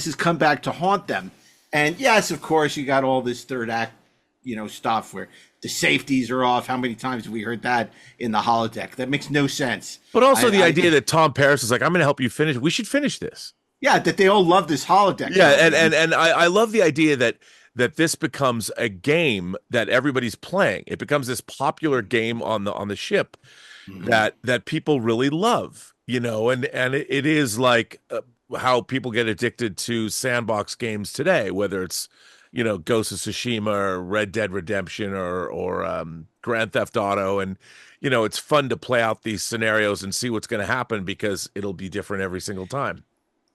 has come back to haunt them. And yes, of course, you got all this third act, stuff where the safeties are off. How many times have we heard that in the holodeck? That makes no sense. But also the idea that Tom Paris is like, I'm going to help you finish. We should finish this. Yeah, that they all love this holodeck. Yeah, and I love the idea that this becomes a game that everybody's playing. It becomes this popular game on the ship that people really love, and it is like how people get addicted to sandbox games today, whether it's Ghost of Tsushima or Red Dead Redemption or Grand Theft Auto. And, it's fun to play out these scenarios and see what's going to happen because it'll be different every single time.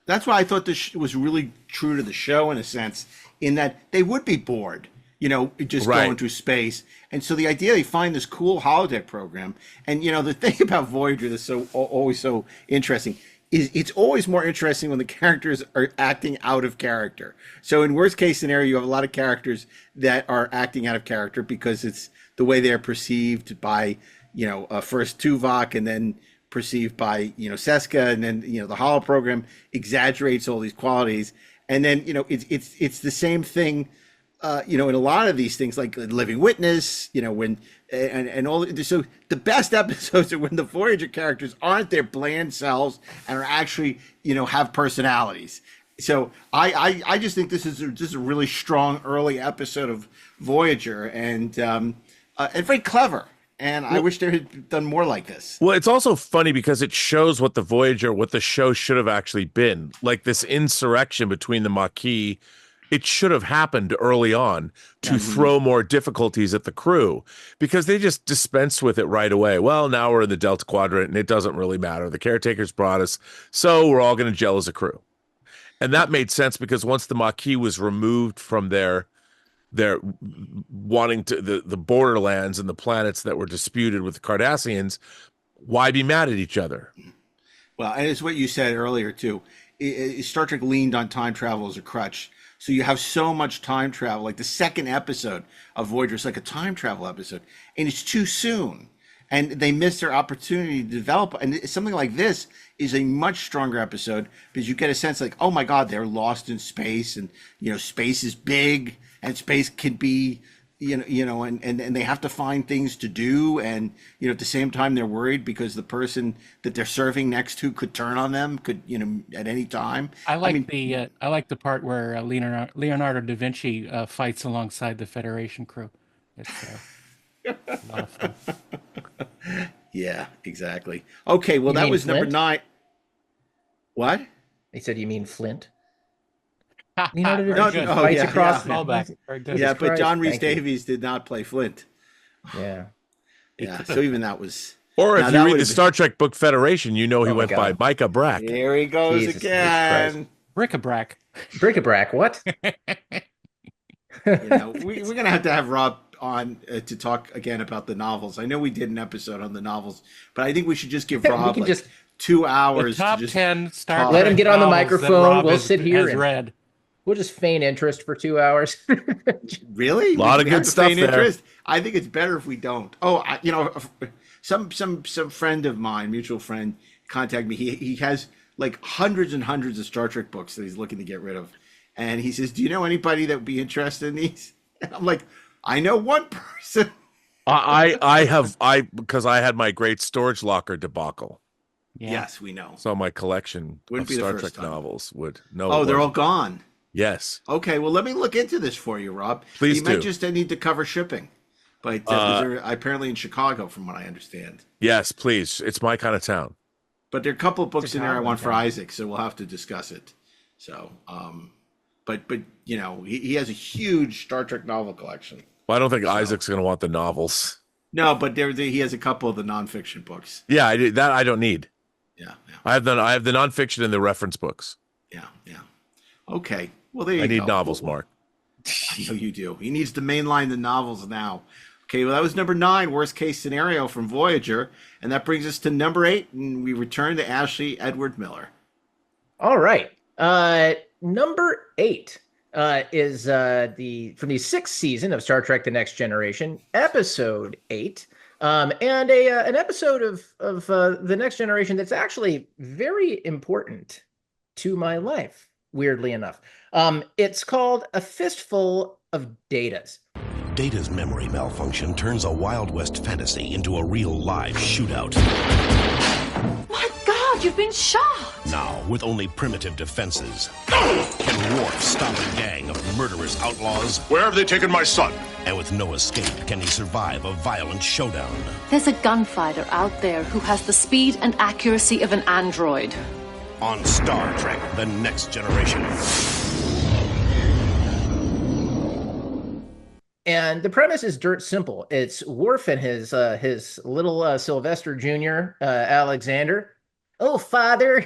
That's why I thought this was really true to the show in a sense, in that they would be bored, just going through space. And so the idea they find this cool holodeck program, and, the thing about Voyager that's always so interesting is it's always more interesting when the characters are acting out of character. So in worst case scenario, you have a lot of characters that are acting out of character because it's the way they're perceived by, first Tuvok and then perceived by, Seska, and then, the holo program exaggerates all these qualities. And then, it's the same thing, in a lot of these things, like Living Witness, when and all. So the best episodes are when the Voyager characters aren't their bland selves and are actually, have personalities. So I just think this is just a really strong early episode of Voyager, and very clever. And I wish they had done more like this. Well, it's also funny because it shows what the show should have actually been. Like this insurrection between the Maquis, it should have happened early on to throw more difficulties at the crew, because they just dispensed with it right away. Well, now we're in the Delta Quadrant and it doesn't really matter. The caretakers brought us, so we're all going to gel as a crew. And that made sense because once the Maquis was removed from their wanting to the borderlands and the planets that were disputed with the Cardassians, why be mad at each other? Well, and it's what you said earlier too. Star Trek leaned on time travel as a crutch. So you have so much time travel, like the second episode of Voyager is like a time travel episode, and it's too soon. And they missed their opportunity to develop. And something like this is a much stronger episode because you get a sense like, oh my God, they're lost in space, and space is big, and space can be, and they have to find things to do, and at the same time they're worried because the person that they're serving next to could turn on them, could at any time. I like the part where Leonardo da Vinci fights alongside the Federation crew. It's a lot of fun. Yeah, exactly. Okay, well, You that mean was number Flint? 9. What? They said, you mean Flint? Very no, good. oh, Fights yeah, across yeah. Callback. Very good. Yeah, but Christ, John Rhys thank you. Davies did not play Flint. Yeah. Yeah, so even that was. Or Now, if that you read would've the been- Star Trek book Federation, he Oh my went by God. Micah Brack. Here he goes Jesus again. Bric-a-brac. Bric-a-brac, what? We're going to have Rob on to talk again about the novels. I know we did an episode on the novels, but I think we should just give We Rob can like just- 2 The hours top to just 10 Star talk. Trek Let him get on the novels that microphone. Rob We'll has- sit here has and- read. We'll just feign interest for 2 hours. Really? A lot of We good have to stuff feign there. interest? I think it's better if we don't. Oh, some friend of mine, mutual friend, contacted me. He has like hundreds and hundreds of Star Trek books that he's looking to get rid of, and he says, "Do you know anybody that would be interested in these?" And I'm like, "I know one person." Because I had my great storage locker debacle. Yeah. Yes, we know. So my collection Wouldn't of be the Star first Trek time. novels would no. Oh, it they're all wasn't. gone. Yes. Okay, well, let me look into this for you, Rob. Please you might do. just need to cover shipping, but they're apparently in Chicago, from what I understand. Yes, please. It's my kind of town. But there are a couple of books in there I Chicago, want for yeah. Isaac, so we'll have to discuss it. So, but you know, he has a huge Star Trek novel collection. Well, I don't think Isaac's going to want the novels. No, but he has a couple of the nonfiction books. Yeah, I don't need. Yeah. I have the nonfiction and the reference books. Yeah. Okay. Well, there you go. I need novels, Mark. I know you do. He needs to mainline the novels now. Okay, well, that was number 9, worst case scenario from Voyager. And that brings us to number 8, and we return to Ashley Edward Miller. All right. Number 8 is from the 6th season of Star Trek The Next Generation, episode 8. And an episode of The Next Generation that's actually very important to my life, weirdly enough. It's called A Fistful of Datas. Data's memory malfunction turns a Wild West fantasy into a real live shootout. My God, you've been shot! Now, with only primitive defenses, can Worf stop a gang of murderous outlaws? Where have they taken my son? And with no escape, can he survive a violent showdown? There's a gunfighter out there who has the speed and accuracy of an android. On Star Trek, The Next Generation. And the premise is dirt simple. It's Worf and his little Sylvester Jr., Alexander. Oh, father,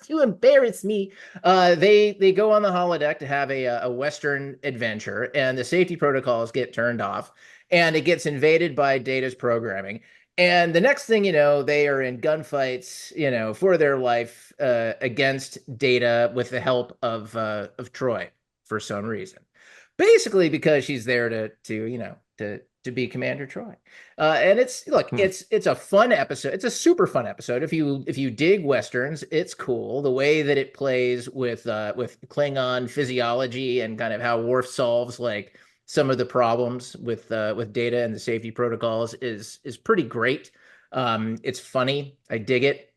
you embarrass me. They go on the holodeck to have a Western adventure, and the safety protocols get turned off, and it gets invaded by Data's programming. And the next thing you know, they are in gunfights, you know, for their life against Data with the help of Troy for some reason. Basically, because she's there to be Commander Troy, and it's a fun episode. It's a super fun episode. If you dig westerns, it's cool. The way that it plays with Klingon physiology and kind of how Worf solves like some of the problems with Data and the safety protocols is pretty great. It's funny. I dig it,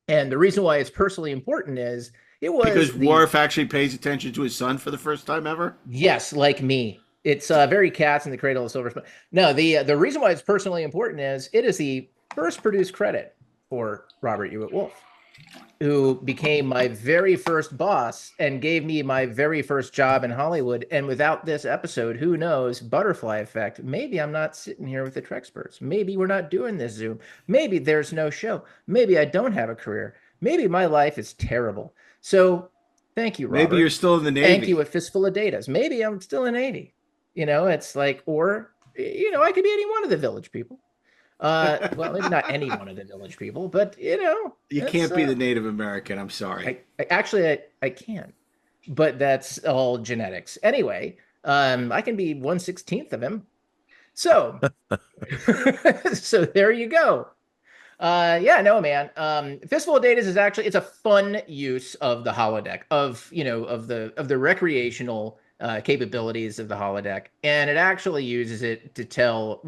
and the reason why it's personally important is. Because Worf actually pays attention to his son for the first time ever? Yes, like me. It's very Cats in the Cradle of Silver Spoon. No, the reason why it's personally important is it is the first produced credit for Robert Hewitt Wolf, who became my very first boss and gave me my very first job in Hollywood. And without this episode, who knows, butterfly effect, maybe I'm not sitting here with the Treksperts. Maybe we're not doing this Zoom. Maybe there's no show. Maybe I don't have a career. Maybe my life is terrible. So thank you, Robert. Maybe you're still in the Navy. Thank you, A Fistful of Datas. Maybe I'm still in Navy. You know, it's like, or, you know, I could be any one of the village people. Well, maybe not any one of the village people, but, you know. You can't be the Native American. I'm sorry. I can. But that's all genetics. Anyway, I can be 1/16 of him. So, so there you go. Yeah, no, man. Fistful of Datas is actually, it's a fun use of the holodeck, of the recreational capabilities of the holodeck, and it actually uses it to tell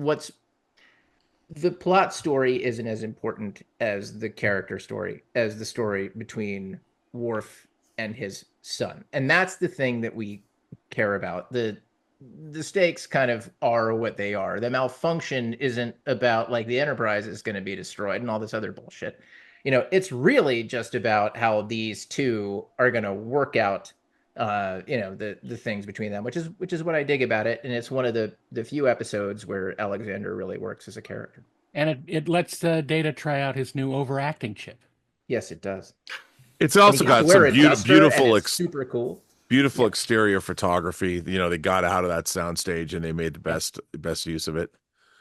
the plot story isn't as important as the character story, as the story between Worf and his son, and that's the thing that we care about. The stakes kind of are what they are. The malfunction isn't about like the Enterprise is going to be destroyed and all this other bullshit. You know, it's really just about how these two are going to work out, the things between them, which is what I dig about it. And it's one of the few episodes where Alexander really works as a character. And it lets Data try out his new overacting chip. Yes, it does. It's also got some beautiful, super cool. Beautiful exterior photography. You know, they got out of that soundstage and they made the best use of it.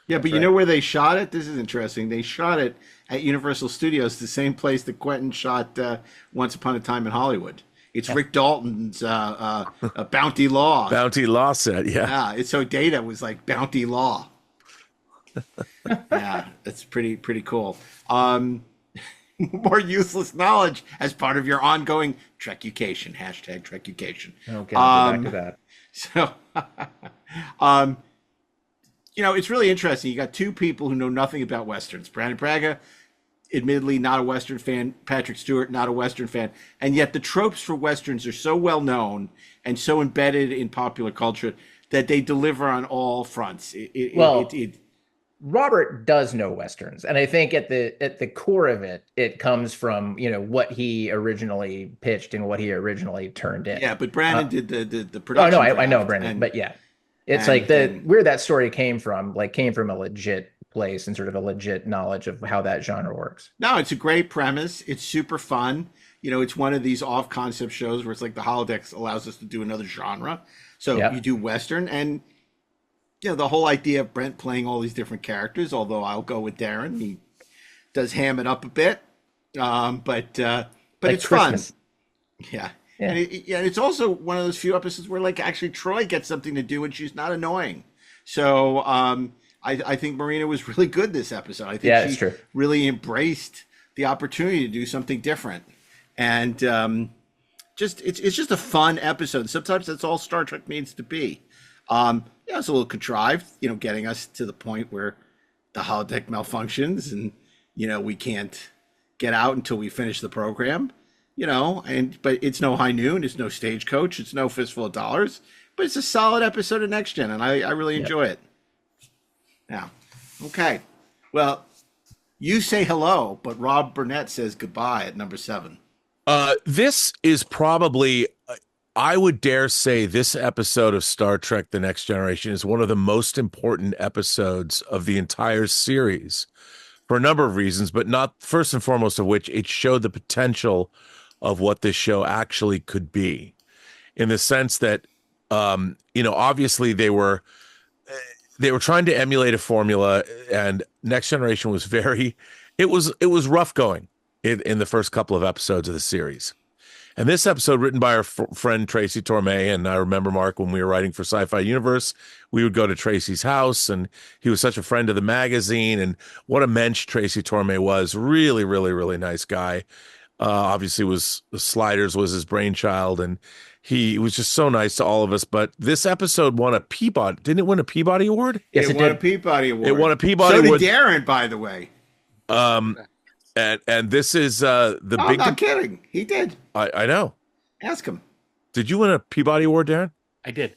Yeah, but you know where they shot it? This is interesting. They shot it at Universal Studios, the same place that Quentin shot Once Upon a Time in Hollywood. It's Rick Dalton's Bounty Law. Bounty Law set, yeah. Yeah, so Data was like Bounty Law. Yeah, that's pretty cool. More useless knowledge as part of your ongoing Trekucation, hashtag Trekucation. Okay, I'll go back to that. So, you know, it's really interesting. You got two people who know nothing about Westerns. Brandon Braga, admittedly not a Western fan. Patrick Stewart, not a Western fan. And yet the tropes for Westerns are so well known and so embedded in popular culture that they deliver on all fronts. Robert does know Westerns, and I think at the core of it, it comes from, you know, what he originally pitched and what he originally turned in. Yeah, but Brandon did the Oh production. no, I know draft, Brendan, and- but yeah, it's and- like and- where that story came from a legit place and sort of a legit knowledge of how that genre works. No, it's a great premise. It's super fun. You know, it's one of these off concept shows where it's like the holodeck allows us to do another genre. So Yep. you do Western, and you know, the whole idea of Brent playing all these different characters, although I'll go with Daren. He does ham it up a bit. But like it's Christmas. fun. Yeah. And it's also one of those few episodes where like actually Troy gets something to do and she's not annoying. So I think Marina was really good this episode. I think that's she true. really embraced the opportunity to do something different. And it's just a fun episode. Sometimes that's all Star Trek needs to be. Yeah, it's a little contrived, you know, getting us to the point where the holodeck malfunctions and, you know, we can't get out until we finish the program, you know, but it's no High Noon, it's no Stagecoach, it's no Fistful of Dollars, but it's a solid episode of Next Gen, and I really enjoy it. Now, okay. Well, you say hello, but Rob Burnett says goodbye at number 7. This is probably, I would dare say, this episode of Star Trek: The Next Generation is one of the most important episodes of the entire series for a number of reasons, but not first and foremost of which it showed the potential of what this show actually could be, in the sense that, you know, obviously they were trying to emulate a formula, and Next Generation was it was rough going in the first couple of episodes of the series. And this episode, written by our friend Tracy Torme, and I remember, Mark, when we were writing for Sci-Fi Universe, we would go to Tracy's house, and he was such a friend of the magazine, and what a mensch Tracy Torme was. Really, really, really nice guy. Obviously, the Sliders was his brainchild, and he was just so nice to all of us. But this episode won a Peabody. Didn't it win a Peabody Award? Yes, it won a Peabody Award. It won a Peabody Award. So Award. did Daren, by the way. And this is the I'm big. not kidding. He did. I know. Ask him. Did you win a Peabody Award, Daren? I did.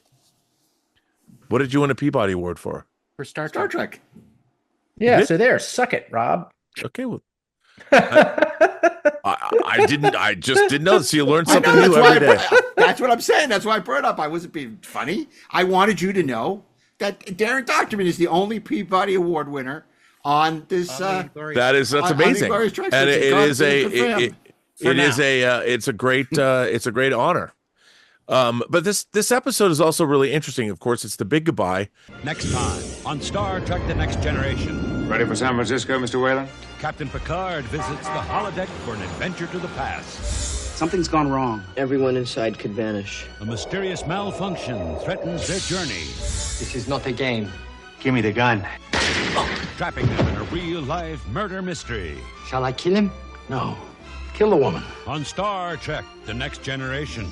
What did you win a Peabody Award for? For Star Trek. Yeah, did? so there, suck it, Rob. Okay, well, I didn't. I just didn't know. So you learn something I know, new every day. That's what I'm saying. That's why I brought it up. I wasn't being funny. I wanted you to know that Daren Dochterman is the only Peabody Award winner on this. That's amazing, Treksperts. and it's a great honor. But this episode is also really interesting. Of course, it's the big goodbye. Next time on Star Trek: The Next Generation. Ready for San Francisco, Mr. Whalen? Captain Picard visits the holodeck for an adventure to the past. Something's gone wrong. Everyone inside could vanish. A mysterious malfunction threatens their journey. This is not a game. Give me the gun. Trapping them in a real-life murder mystery. Shall I kill him? No. Kill the woman. On Star Trek: The Next Generation.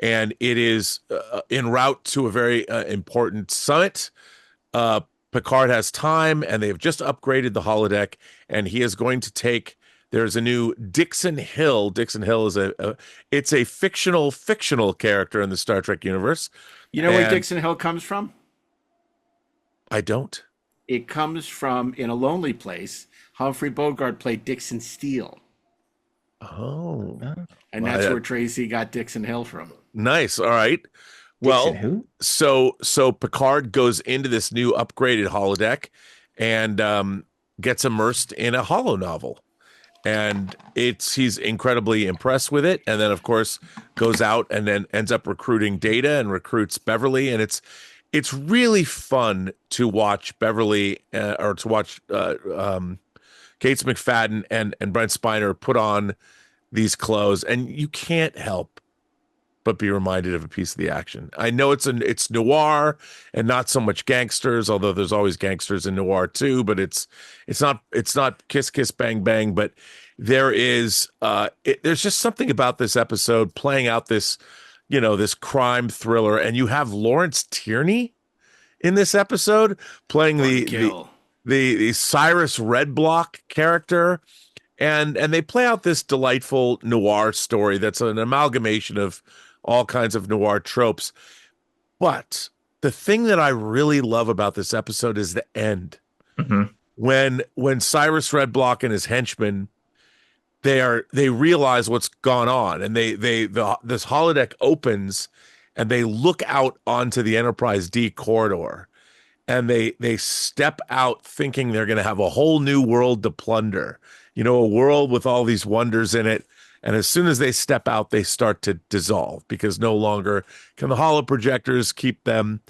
And it is en route to a very important summit. Picard has time, and they've just upgraded the holodeck, and he is going to take. There's a new Dixon Hill. Dixon Hill is it's a fictional character in the Star Trek universe. You know where Dixon Hill comes from? I don't. It comes from In a Lonely Place. Humphrey Bogart played Dixon Steele. Oh. And that's where Tracy got Dixon Hill from. Nice. All right. Well, so Picard goes into this new upgraded holodeck and gets immersed in a holo novel. And he's incredibly impressed with it. And then, of course, goes out and then ends up recruiting Data and recruits Beverly. And it's really fun to watch Beverly or to watch Gates McFadden and Brent Spiner put on these clothes. And you can't help but be reminded of a piece of the action. I know it's noir and not so much gangsters, although there's always gangsters in noir too, but it's not kiss kiss bang bang, but there's just something about this episode playing out this crime thriller, and you have Lawrence Tierney in this episode playing the Cyrus Redblock character, and they play out this delightful noir story that's an amalgamation of all kinds of noir tropes. But the thing that I really love about this episode is the end. When Cyrus Redblock and his henchmen, they realize what's gone on, and this holodeck opens, and they look out onto the Enterprise D corridor, and they step out thinking they're going to have a whole new world to plunder, a world with all these wonders in it. And as soon as they step out, they start to dissolve, because no longer can the holoprojectors keep them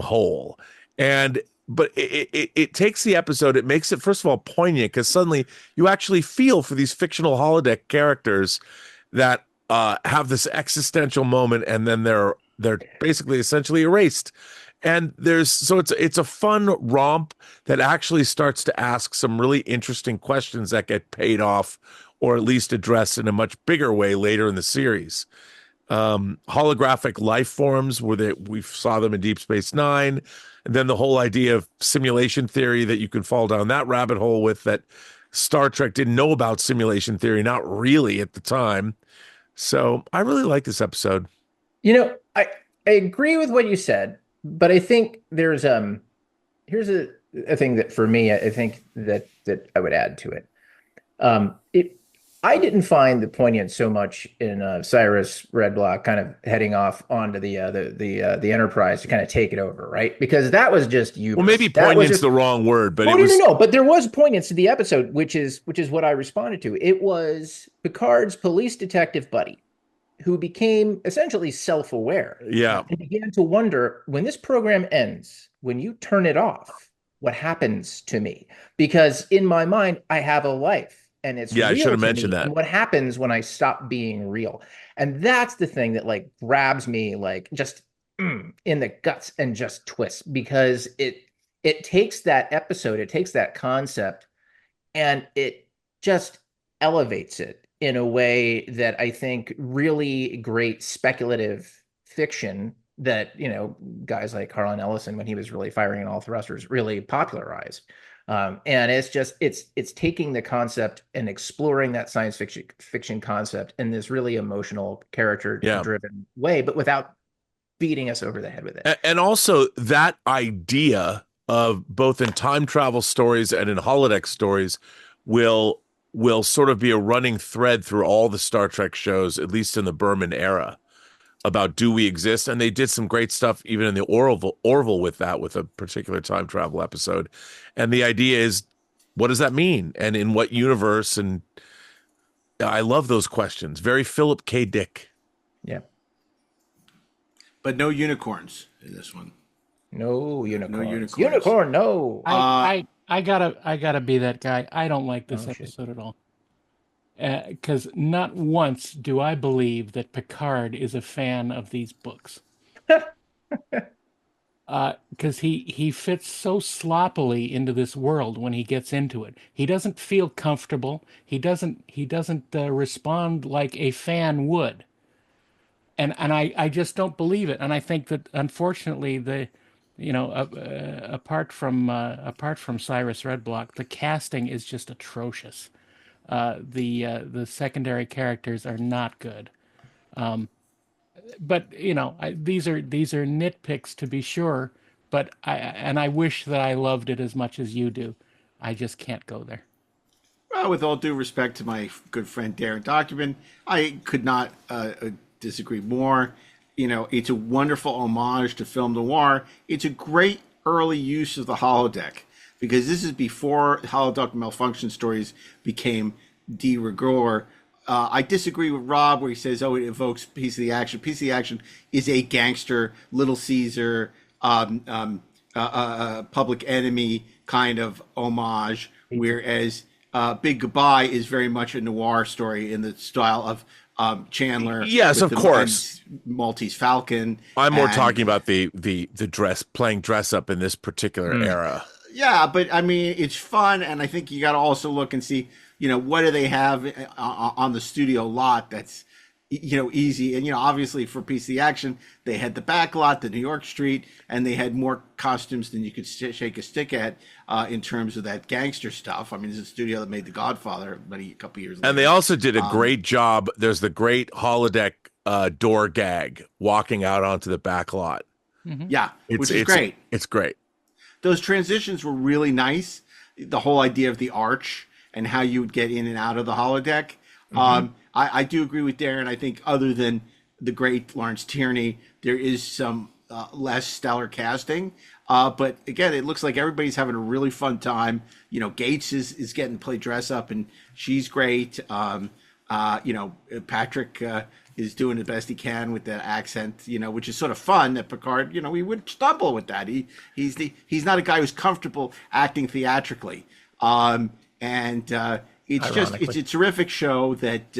whole. But it takes the episode, it makes it, first of all, poignant, because suddenly you actually feel for these fictional holodeck characters that have this existential moment, and then they're basically essentially erased. And it's a fun romp that actually starts to ask some really interesting questions that get paid off, or at least addressed in a much bigger way later in the series. Holographic life forms, we saw them in Deep Space Nine, and then the whole idea of simulation theory that you can fall down that rabbit hole with, that Star Trek didn't know about simulation theory, not really at the time. So I really like this episode. I agree with what you said, but I think there's here's a thing that for me, I think that I would add to it. I didn't find the poignance so much in Cyrus Redblock kind of heading off onto the Enterprise to kind of take it over, right? Because that was just you. Well, maybe poignant's the wrong word, but no. But there was poignance to the episode, which is what I responded to. It was Picard's police detective buddy, who became essentially self-aware. Yeah, and began to wonder, when this program ends, when you turn it off, what happens to me? Because in my mind, I have a life. And it's I should have mentioned that. And what happens when I stop being real? And that's the thing that grabs me just in the guts and just twists, because it takes that episode, it takes that concept, and it just elevates it in a way that I think really great speculative fiction that guys like Harlan Ellison, when he was really firing on all thrusters, really popularized. And it's taking the concept and exploring that science fiction concept in this really emotional, character-driven way, but without beating us over the head with it. And also that idea of both in time travel stories and in holodeck stories will sort of be a running thread through all the Star Trek shows, at least in the Berman era, about do we exist? And they did some great stuff even in the Orville with that, with a particular time travel episode. And the idea is, what does that mean? And in what universe? And I love those questions. Very Philip K. Dick. Yeah. But no unicorns in this one. No unicorns. No unicorns. Unicorn, no. I gotta be that guy. I don't like this episode at all. Because not once do I believe that Picard is a fan of these books. Because he fits so sloppily into this world when he gets into it. He doesn't feel comfortable. He doesn't respond like a fan would. And I just don't believe it. And I think that unfortunately apart from Cyrus Redblock, the casting is just atrocious. The secondary characters are not good. But these are nitpicks, to be sure, but I wish that I loved it as much as you do. I just can't go there. Well, with all due respect to my good friend Daren Dochterman, I could not disagree more. It's a wonderful homage to film noir. It's a great early use of the holodeck, because this is before holodeck malfunction stories became de rigueur. I disagree with Rob where he says, it evokes Piece of the Action. Piece of the Action is a gangster, Little Caesar, Public Enemy kind of homage, whereas Big Goodbye is very much a noir story in the style of Chandler. Yes, of course. Maltese Falcon. I'm more talking about the playing dress up in this particular era. Yeah, but I mean, it's fun, and I think you got to also look and see, what do they have on the studio lot that's, easy. And, obviously for Piece of the Action, they had the back lot, the New York Street, and they had more costumes than you could shake a stick at in terms of that gangster stuff. I mean, it's a studio that made The Godfather a couple years later. And they also did a great job. There's the great holodeck door gag walking out onto the back lot. Yeah, which is great. It's great. Those transitions were really nice. The whole idea of the arch and how you would get in and out of the holodeck. I do agree with Daren. I think other than the great Lawrence Tierney, there is some less stellar casting. But again, it looks like everybody's having a really fun time. You know, Gates is getting to play dress up, and she's great. You know, Patrick is doing the best he can with that accent, you know, which is sort of fun that Picard, you know, he would stumble with that. He's not a guy who's comfortable acting theatrically. It's just, it's a terrific show that,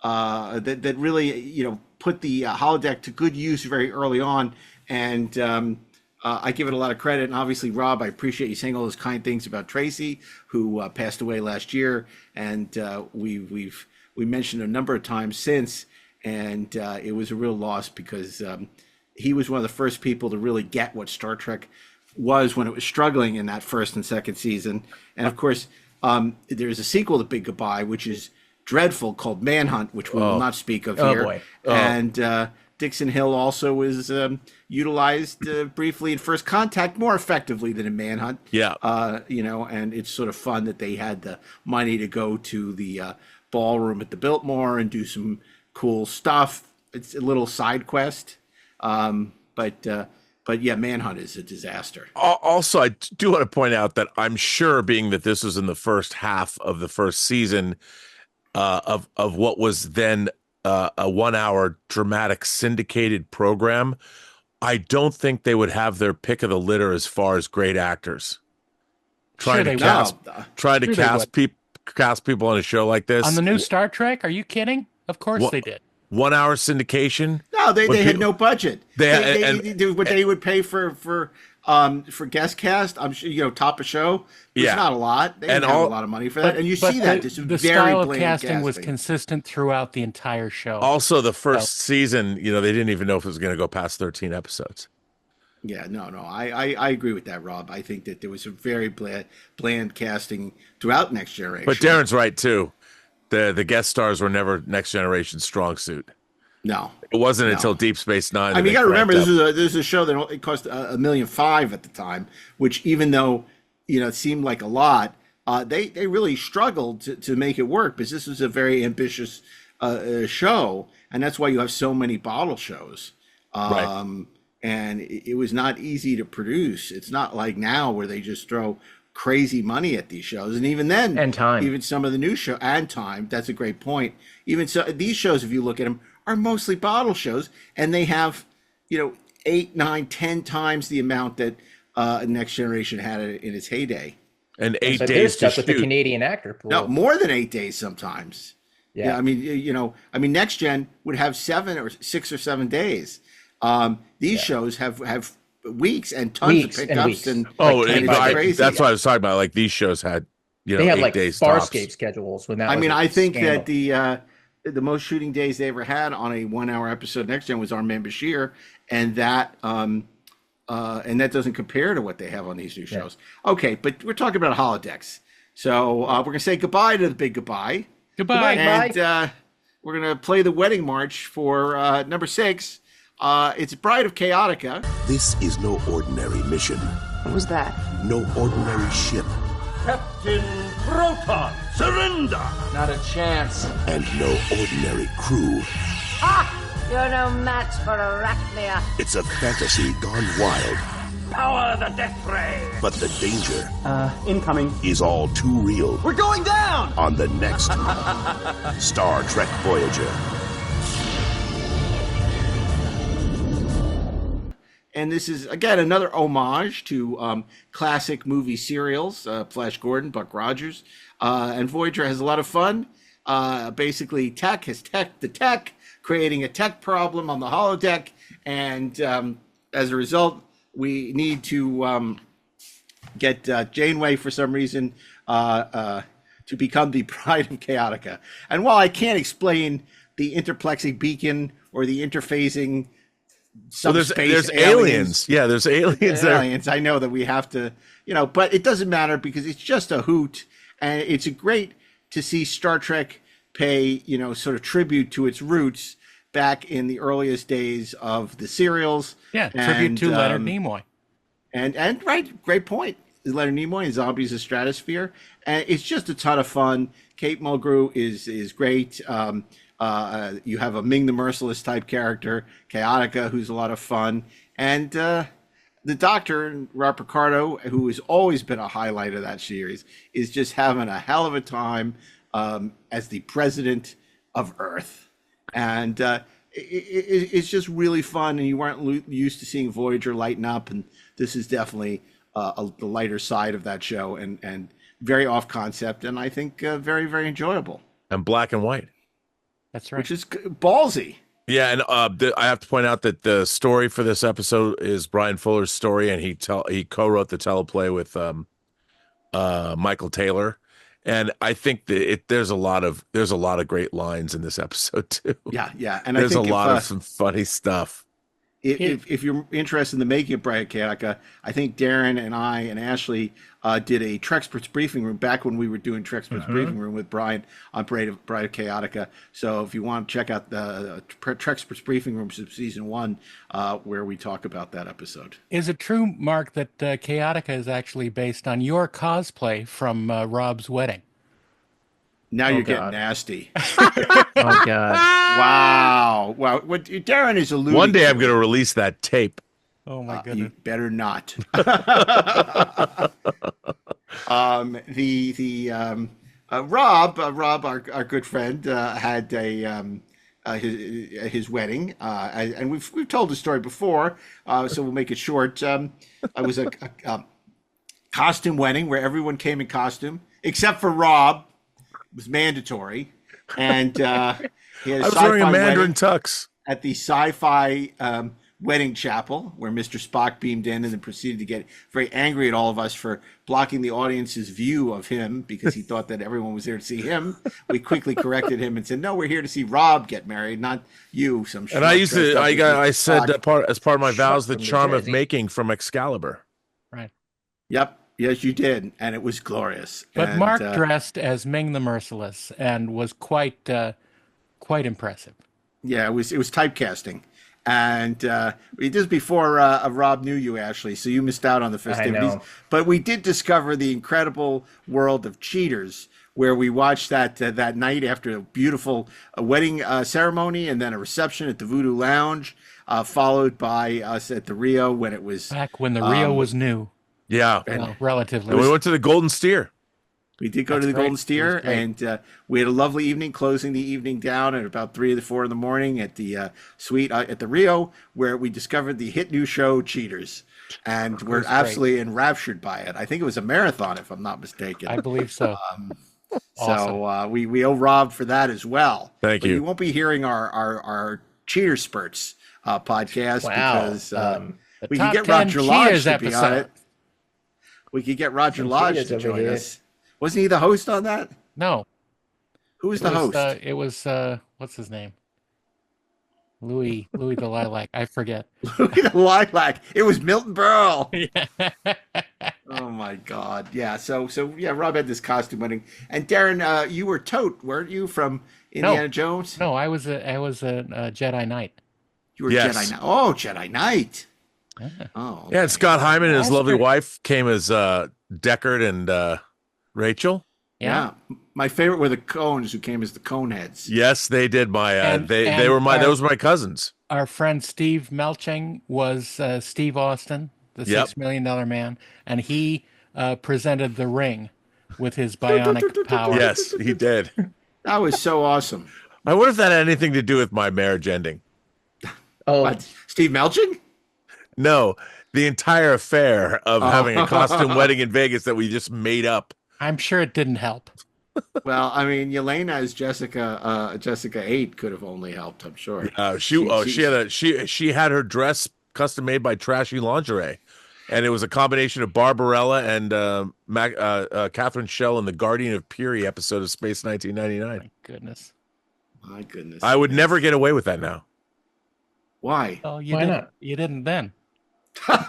that really, you know, put the holodeck to good use very early on. And I give it a lot of credit. And obviously, Rob, I appreciate you saying all those kind things about Tracy, who passed away last year. And we mentioned a number of times since, and it was a real loss because he was one of the first people to really get what Star Trek was when it was struggling in that first and second season. And of course, there's a sequel to Big Goodbye, which is dreadful, called Manhunt, which we will not speak of here. Boy. And Dixon Hill also was utilized briefly in First Contact more effectively than in Manhunt. Yeah. You know, and it's sort of fun that they had the money to go to the ballroom at the Biltmore and do some cool stuff. It's a little side quest. But yeah, Manhunt is a disaster. Also, I do want to point out that I'm sure, being that this was in the first half of the first season of what was then a 1 hour dramatic syndicated program, I don't think they would have their pick of the litter as far as great actors. Trying to cast people on a show like this. On the new Star Trek? Are you kidding? Of course they did. 1 hour syndication. No, they had no budget. They would pay for guest cast. I'm sure, you know, top a show. It's not a lot. They didn't have a lot of money for that. And you see that the very style of blatant casting was consistent throughout the entire show. Also, the first season, you know, they didn't even know if it was going to go past 13 episodes. Yeah, no, I agree with that, Rob. I think that there was a very bland casting throughout Next Generation. But Darren's right too. The guest stars were never Next Generation's strong suit. No, it wasn't until Deep Space Nine. I mean, you got to remember this is a show that it cost $1.5 million at the time, which, even though, you know, it seemed like a lot, they really struggled to make it work, because this was a very ambitious show, and that's why you have so many bottle shows. Right. And it was not easy to produce. It's not like now where they just throw crazy money at these shows, and even then, and time, even some of the new show and time. That's a great point. Even so, these shows, if you look at them, are mostly bottle shows, and they have, you know, 8, 9, 10 times the amount that Next Generation had in its heyday. And 8 days to shoot. With the Canadian actor pool. No, more than 8 days sometimes. Yeah, I mean, you know, Next Gen would have 7 or 6 or 7 days. These shows have weeks and tons of pickups and that's what I was talking about. Like, these shows had, you know, they had 8 like days Farscape tops. schedules when that. I mean, I think that the most shooting days they ever had on a 1 hour episode Next Gen was Armand Bashir, and that doesn't compare to what they have on these new shows. Okay, but we're talking about holodecks, so we're gonna say goodbye to the Big Goodbye. Goodbye. And we're gonna play the wedding march for number 6. It's Bride of Chaotica. This is no ordinary mission. What was that? No ordinary ship. Captain Proton, surrender! Not a chance. And no ordinary crew. Ha! You're no match for Arachnia. It's a fantasy gone wild. Power the death ray! But the danger Incoming. is all too real. We're going down! On the next Star Trek Voyager. And this is, again, another homage to classic movie serials, Flash Gordon, Buck Rogers. And Voyager has a lot of fun. Basically, tech has the tech, creating a tech problem on the holodeck. And as a result, we need to get Janeway, for some reason, to become the Bride of Chaotica. And while I can't explain the interplexing beacon or the interphasing there's aliens. Yeah, there's aliens there. Aliens. I know that we have to, you know, but it doesn't matter because it's just a hoot, and it's great to see Star Trek pay, you know, sort of tribute to its roots back in the earliest days of the serials. Yeah, tribute to Leonard Nimoy. And right, great point. Leonard Nimoy and Zombies of Stratosphere, and it's just a ton of fun. Kate Mulgrew is great. You have a Ming the Merciless type character, Chaotica, who's a lot of fun, and the Doctor, Rob Picardo, who has always been a highlight of that series, is just having a hell of a time as the president of Earth, and it's just really fun. And you weren't used to seeing Voyager lighten up, and this is definitely the lighter side of that show, and very off concept, and I think very, very enjoyable. And black and white. That's right. Which is ballsy. Yeah, and I have to point out that the story for this episode is Brian Fuller's story, and he co-wrote the teleplay with Michael Taylor. And I think that there's a lot of great lines in this episode too. Yeah, and there's I think a lot of some funny stuff. If you're interested in the making of Bride of Chaotica, I think Daren and I and Ashley did a Treksperts briefing room back when we were doing Treksperts briefing room with Brian on Bride of Chaotica. So if you want to check out the Treksperts briefing rooms of season 1, where we talk about that episode. Is it true, Mark, that Chaotica is actually based on your cosplay from Rob's wedding? Now you're getting nasty. Oh God! Wow! What Daren is alluding. One day I'm going to release that tape. Oh my goodness! You better not. Rob, our good friend, had his wedding, and we've told the story before, so we'll make it short. It was a costume wedding where everyone came in costume except for Rob. It was mandatory, and he had I was wearing a Mandarin tux at the sci-fi wedding chapel, where Mr. Spock beamed in and then proceeded to get very angry at all of us for blocking the audience's view of him because he thought that everyone was there to see him. We quickly corrected him and said, "No, we're here to see Rob get married, not you." And I said as part of my vows, the charm of making from Excalibur. Right. Yep. Yes, you did, and it was glorious. But Mark dressed as Ming the Merciless and was quite impressive. Yeah, it was typecasting, and this is before Rob knew you, Ashley, so you missed out on the festivities. But we did discover the incredible world of Cheaters, where we watched that night after a beautiful wedding ceremony and then a reception at the Voodoo Lounge, followed by us at the Rio when it was back when the Rio was new. Yeah, relatively. And we went to the Golden Steer. We did go to the Golden Steer, and we had a lovely evening, closing the evening down at about 3 or 4 in the morning at the suite at the Rio, where we discovered the hit new show Cheaters, and we're absolutely enraptured by it. I think it was a marathon, if I'm not mistaken. I believe so. So we owe Rob for that as well. Thank you. You won't be hearing our Treksperts podcast because we can get Roger Lodge to be on it. We could get Roger Lodge to join us. Wasn't he the host on that? No. Who was the host? It was what's his name? Louis the Lilac. I forget. Louis the Lilac. It was Milton Berle. Oh my God. Yeah. So yeah, Rob had this costume wedding, and Daren, you were Tote, weren't you, from Indiana Jones? No, I was a Jedi Knight. You were Jedi Knight. Oh, Jedi Knight. Oh, okay. Yeah, and Scott Hyman and his lovely wife came as Deckard and Rachel. Yeah. My favorite were the Cones, who came as the Coneheads. Yes, they did. Those were my cousins. Our friend Steve Melching was Steve Austin, the $6 Million Man, and he presented the ring with his bionic power. Yes, he did. That was so awesome. I wonder if that had anything to do with my marriage ending. Oh, what? Steve Melching? No, the entire affair of having a costume wedding in Vegas that we just made up. I'm sure it didn't help. Well, I mean, Yelena as Jessica 8 could have only helped, I'm sure. She had her dress custom made by Trashy Lingerie, and it was a combination of Barbarella and Catherine Schell in the Guardian of Puri episode of Space 1999. My goodness. I would never get away with that now. Why? Oh, Why not? You didn't then. But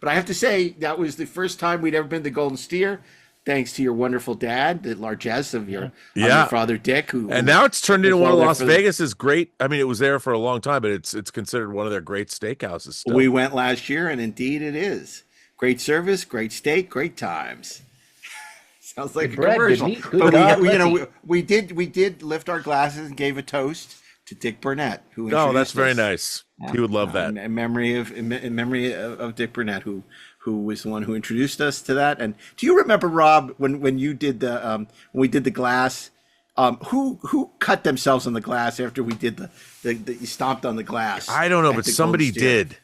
I have to say, that was the first time we'd ever been to Golden Steer. thanks to your wonderful dad, the largesse of your, Yeah. your father Dick, who And now it's turned into was one of there Las for Vegas's great. I mean, it was there for a long time, but it's considered one of their great steakhouses still. We went last year, and indeed it is. Great service, great steak, great times. Sounds like Good a bread, good commercial. meat, good But God, we, you let's know, eat. we did lift our glasses and gave a toast to Dick Burnett, who Oh, introduced that's very us. nice. Yeah. He would love that. In memory of Dick Burnett, who was the one who introduced us to that. And do you remember, Rob, when you did the when we did the glass? Who cut themselves on the glass after we did the you stomped on the glass? I don't know, at but the somebody Gold Stair? did.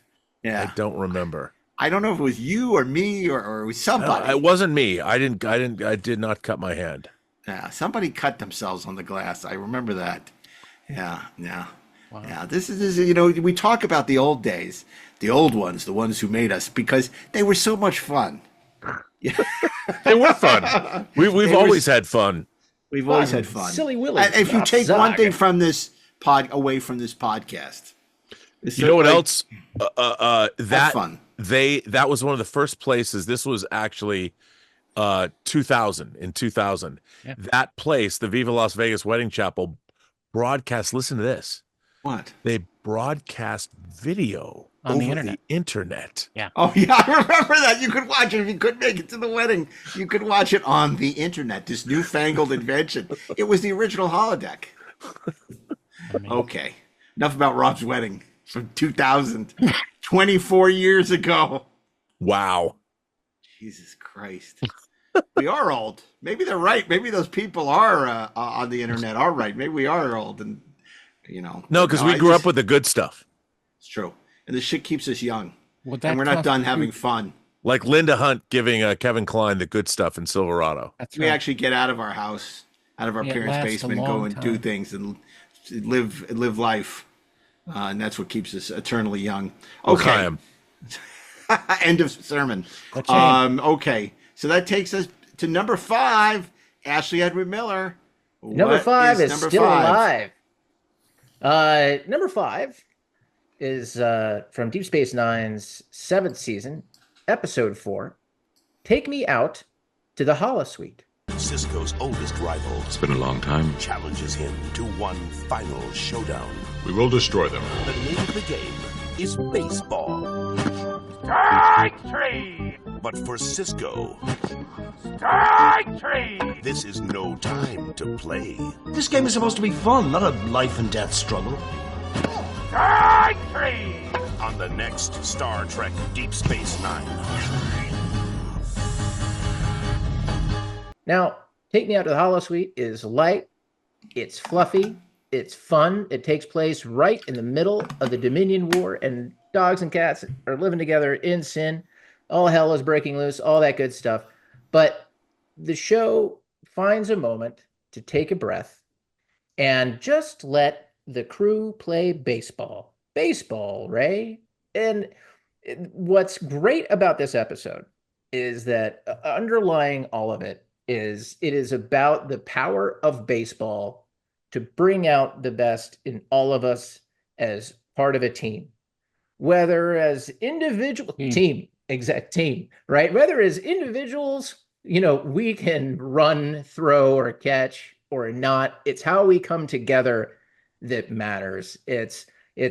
Yeah, I don't remember. I don't know if it was you or me or it was somebody. It wasn't me. I did not cut my hand. Yeah, somebody cut themselves on the glass. I remember that. Yeah. Wow. Yeah, this is we talk about the old days, the old ones, the ones who made us, because they were so much fun. Yeah. They were fun. We've always had fun. We've always had fun. Silly Willy. And if you take one thing from this away from this podcast, You know what else? That fun. That was one of the first places. This was actually 2000. In 2000, Yeah. that place, the Viva Las Vegas Wedding Chapel, broadcast. Listen to this. What? They broadcast video On the over internet. internet. Yeah. Oh yeah, I remember that. You could watch it if you couldn't make it to the wedding. You could watch it on the internet. This newfangled invention. It was the original holodeck. Okay, enough about Rob's wedding from 2000, 24 years ago. Wow. Jesus Christ. We are old. Maybe they're right. Maybe those people are on the internet are right. Maybe we are old, and No, because we grew up with the good stuff. It's true, and this shit keeps us young, Would that and we're not done constitute- having fun. Like Linda Hunt giving Kevin Kline the good stuff in Silverado. That's We right. actually get out of our house, out of our Yeah, it parents' lasts a basement, and go long and do time. things and live life, and that's what keeps us eternally young. Okay, L'chaim. end of sermon. L'chaim. Okay, so that takes us to number 5. Ashley Edward Miller. Number What 5 is number still 5? alive. Number 5 is from Deep Space Nine's 7th season, episode 4. Take me out to the holosuite. Cisco's oldest rival It's been a long time. challenges him to one final showdown. We will destroy them. The name of the game is baseball. Strike three! But for Cisco, Strike three! this is no time to play. This game is supposed to be fun, not a life and death struggle. Strike three! On the next Star Trek Deep Space Nine. Now, Take Me Out to the Holosuite is light, it's fluffy, it's fun. It takes place right in the middle of the Dominion War, and dogs and cats are living together in sin. All hell is breaking loose, all that good stuff. But the show finds a moment to take a breath and just let the crew play baseball. Baseball, Ray. And what's great about this episode is that underlying all of it is about the power of baseball to bring out the best in all of us as part of a team, whether as individual team, right? Whether as individuals, we can run, throw, or catch or not. It's how we come together that matters. It's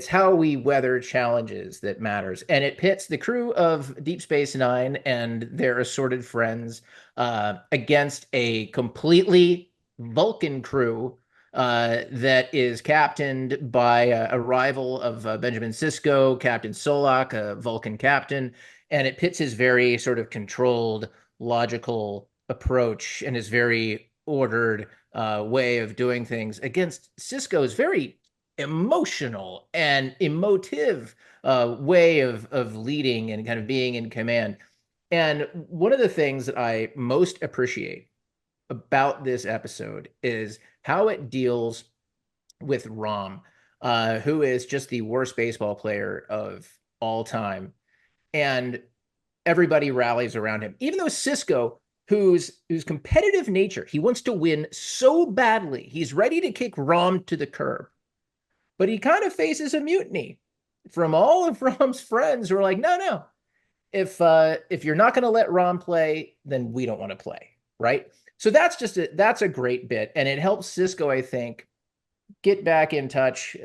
how we weather challenges that matters. And it pits the crew of Deep Space Nine and their assorted friends against a completely Vulcan crew that is captained by a rival of Benjamin Sisko, Captain Solak, a Vulcan captain. And it pits his very sort of controlled, logical approach and his very ordered way of doing things against Sisko's very emotional and emotive way of leading and kind of being in command. And one of the things that I most appreciate about this episode is how it deals with Rom, who is just the worst baseball player of all time. And everybody rallies around him, even though Sisko, whose competitive nature, he wants to win so badly, he's ready to kick Rom to the curb. But he kind of faces a mutiny from all of Rom's friends who are like, no. If you're not going to let Rom play, then we don't want to play, right? So that's a great bit, and it helps Cisco, I think, get back in touch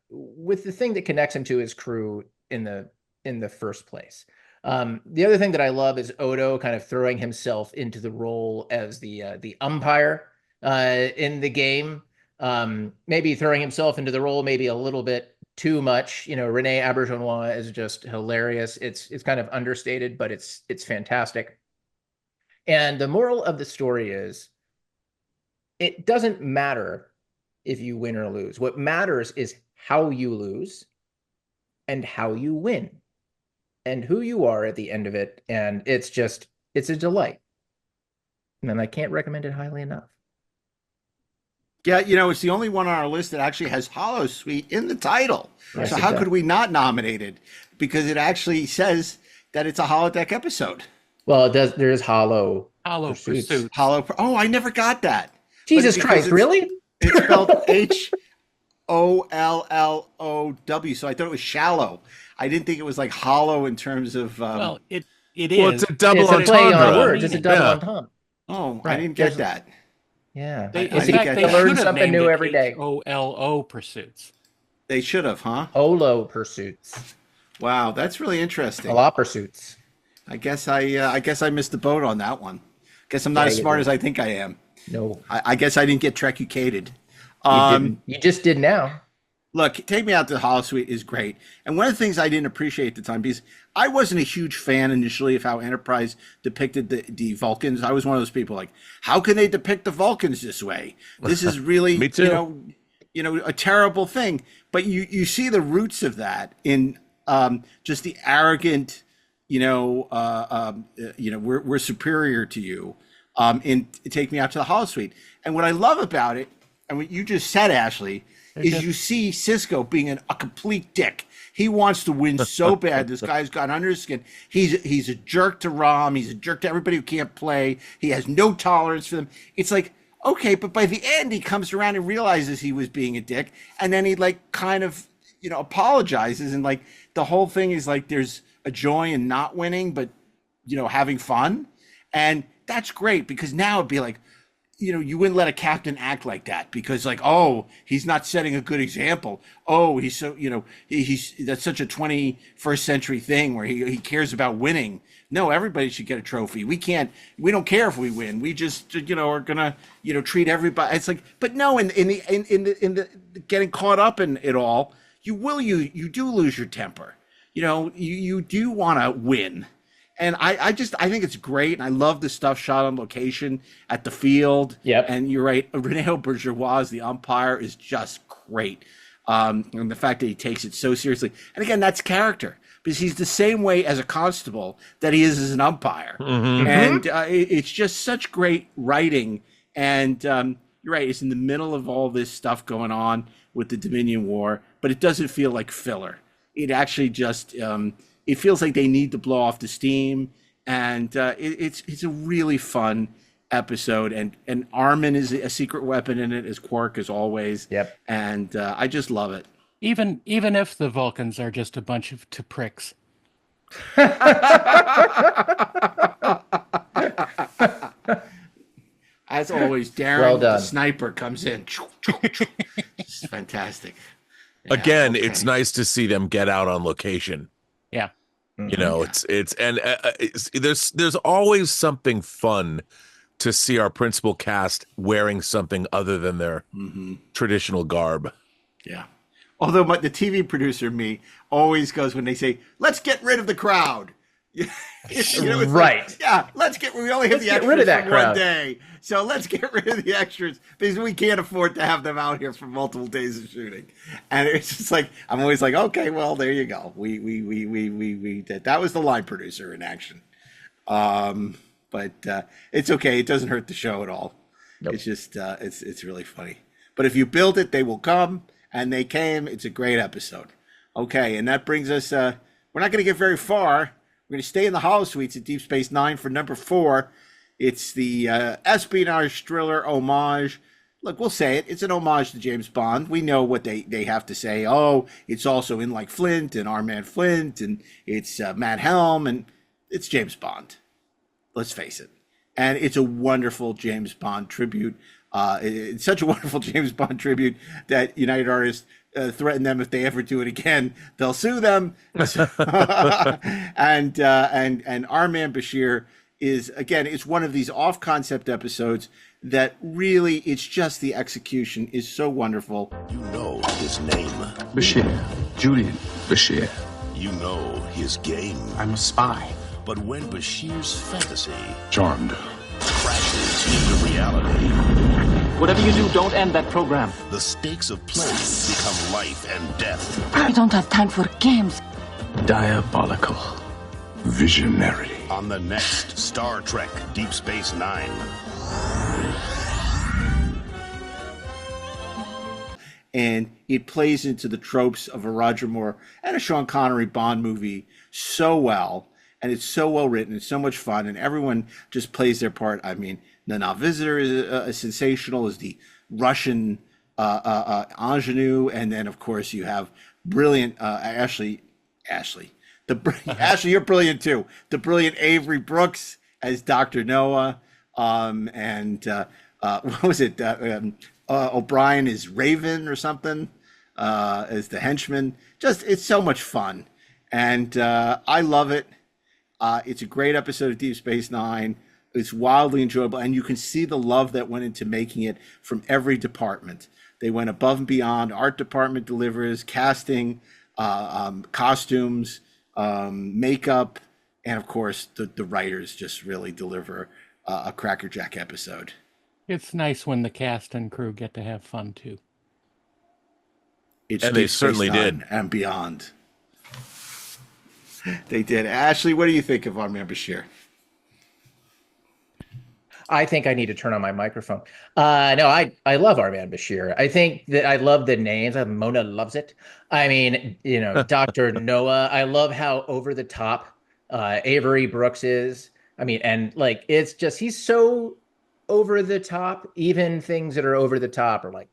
with the thing that connects him to his crew in the first place. The other thing that I love is Odo kind of throwing himself into the role as the umpire in the game. Maybe throwing himself into the role maybe a little bit too much. Renee Auberjonois is just hilarious. It's kind of understated, but it's fantastic. And the moral of the story is, it doesn't matter if you win or lose. What matters is how you lose and how you win and who you are at the end of it. And it's a delight. And I can't recommend it highly enough. Yeah, it's the only one on our list that actually has Holosuite in the title. Yes, so how could we not nominate it? Because it actually says that it's a holodeck episode. Well, it does. There is Hollow Pursuits. Oh, I never got that. Jesus Christ, really? It's spelled HOLLOW. So I thought it was shallow. I didn't think it was like hollow in terms of. Well, it is. Well, it's a double It's a play entendre. on words. It's a double entendre. Oh, Right. I didn't get that. Yeah. In I fact, think they learn should have something named new it every day. HOLO Pursuits. They should have, huh? Holo Pursuits. Wow, that's really interesting. Law Pursuits. I guess I missed the boat on that one. Guess I'm not as smart as I think I am. No. I guess I didn't get Trecucated. You just did now. Look, Take Me Out to the Holosuite is great. And one of the things I didn't appreciate at the time, because I wasn't a huge fan initially of how Enterprise depicted the Vulcans. I was one of those people like, how can they depict the Vulcans this way? This is really, Me too. a terrible thing. But you see the roots of that in just the arrogant, we're superior to you in Take Me Out to the Holosuite. And what I love about it, and what you just said, Ashley, is you see Cisco being a complete dick. He wants to win so bad. This guy's got under his skin. He's a jerk to Rom. He's a jerk to everybody who can't play. He has no tolerance for them. It's like, okay, but by the end, he comes around and realizes he was being a dick. And then he kind of, apologizes. And the whole thing is there's a joy in not winning, but, having fun. And that's great, because now it'd be like, you wouldn't let a captain act like that, because oh, he's not setting a good example. Oh, he's so, that's such a 21st century thing where he cares about winning. No, everybody should get a trophy. We don't care if we win. We just, are gonna, treat everybody. It's but no, in the getting caught up in it all, you do lose your temper. You do want to win. And I think it's great. And I love the stuff shot on location at the field. Yep. And you're right. Rene Auberjonois, the umpire, is just great. And the fact that he takes it so seriously. And again, that's character, because he's the same way as a constable that he is as an umpire. Mm-hmm. And it's just such great writing. And you're right. It's in the middle of all this stuff going on with the Dominion War, but it doesn't feel like filler. It actually just... it feels like they need to blow off the steam, and it's a really fun episode. And Armin is a secret weapon in it, as Quark as always. Yep. And I just love it. Even if the Vulcans are just a bunch of pricks. As always, Daren, Well done. the sniper, comes in. It's fantastic. Yeah, Again, okay. it's nice to see them get out on location. Yeah. There's always something fun to see our principal cast wearing something other than their traditional garb. Yeah. Although the TV producer me always goes when they say, "Let's get rid of the crowd." It's right. We only have the get extras rid of that for crowd. 1 day. So let's get rid of the extras, because we can't afford to have them out here for multiple days of shooting. And it's just I'm always okay, well, there you go. We that was the line producer in action. But it's okay. It doesn't hurt the show at all. Nope. It's just it's really funny. But if you build it, they will come, and they came. It's a great episode. Okay, and that brings us. We're not going to get very far. We're going to stay in the Holosuites at Deep Space Nine for number 4. It's the espionage thriller homage. Look, we'll say it. It's an homage to James Bond. We know what they have to say. Oh, it's also in Flint and Our Man Flint, and it's Matt Helm, and it's James Bond. Let's face it. and it's a wonderful James Bond tribute. It's such a wonderful James Bond tribute that United Artists threatened them if they ever do it again, they'll sue them. And Our Man Bashir is, again, it's one of these off-concept episodes that really, it's just the execution is so wonderful. You know his name. Bashir. Julian Bashir. You know his game. I'm a spy. But when Bashir's fantasy Charmed crashes into reality, whatever you do, don't end that program. The stakes of play become life and death. I don't have time for games. Diabolical. Visionary. On the next Star Trek Deep Space Nine. And it plays into the tropes of a Roger Moore and a Sean Connery Bond movie so well. And it's so well written. It's so much fun. And everyone just plays their part. I mean, the Now Visitor is sensational as the Russian ingenue. And then, of course, you have brilliant Ashley. Ashley, you're brilliant, too. The brilliant Avery Brooks as Dr. Noah. What was it? O'Brien is Raven or something as the henchman. Just, it's so much fun. And I love it. It's a great episode of Deep Space Nine. It's wildly enjoyable. And you can see the love that went into making it from every department. They went above and beyond. Art department delivers, casting, costumes, makeup. And of course, the writers just really deliver a crackerjack episode. It's nice when the cast and crew get to have fun too. It's and they certainly did. And beyond. They did. Ashley, what do you think of Our Man Bashir? I think I need to turn on my microphone. No, I love Our Man Bashir. I think that I love the names. Mona loves it. I mean, Dr. Noah. I love how over the top Avery Brooks is. I mean, and like, it's just, he's so over the top. Even things that are over the top are like,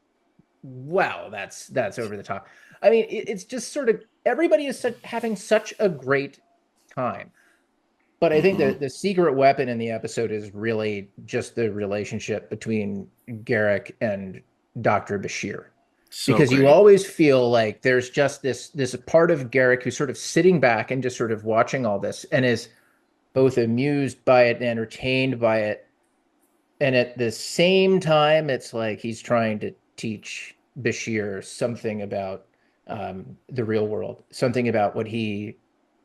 wow, that's over the top. I mean, it's just sort of, everybody is having such a great time. But I think the secret weapon in the episode is really just the relationship between Garak and Dr. Bashir. Because you always feel like there's just this part of Garak who's sort of sitting back and just sort of watching all this and is both amused by it and entertained by it. And at the same time, it's like he's trying to teach Bashir something about the real world, something about what he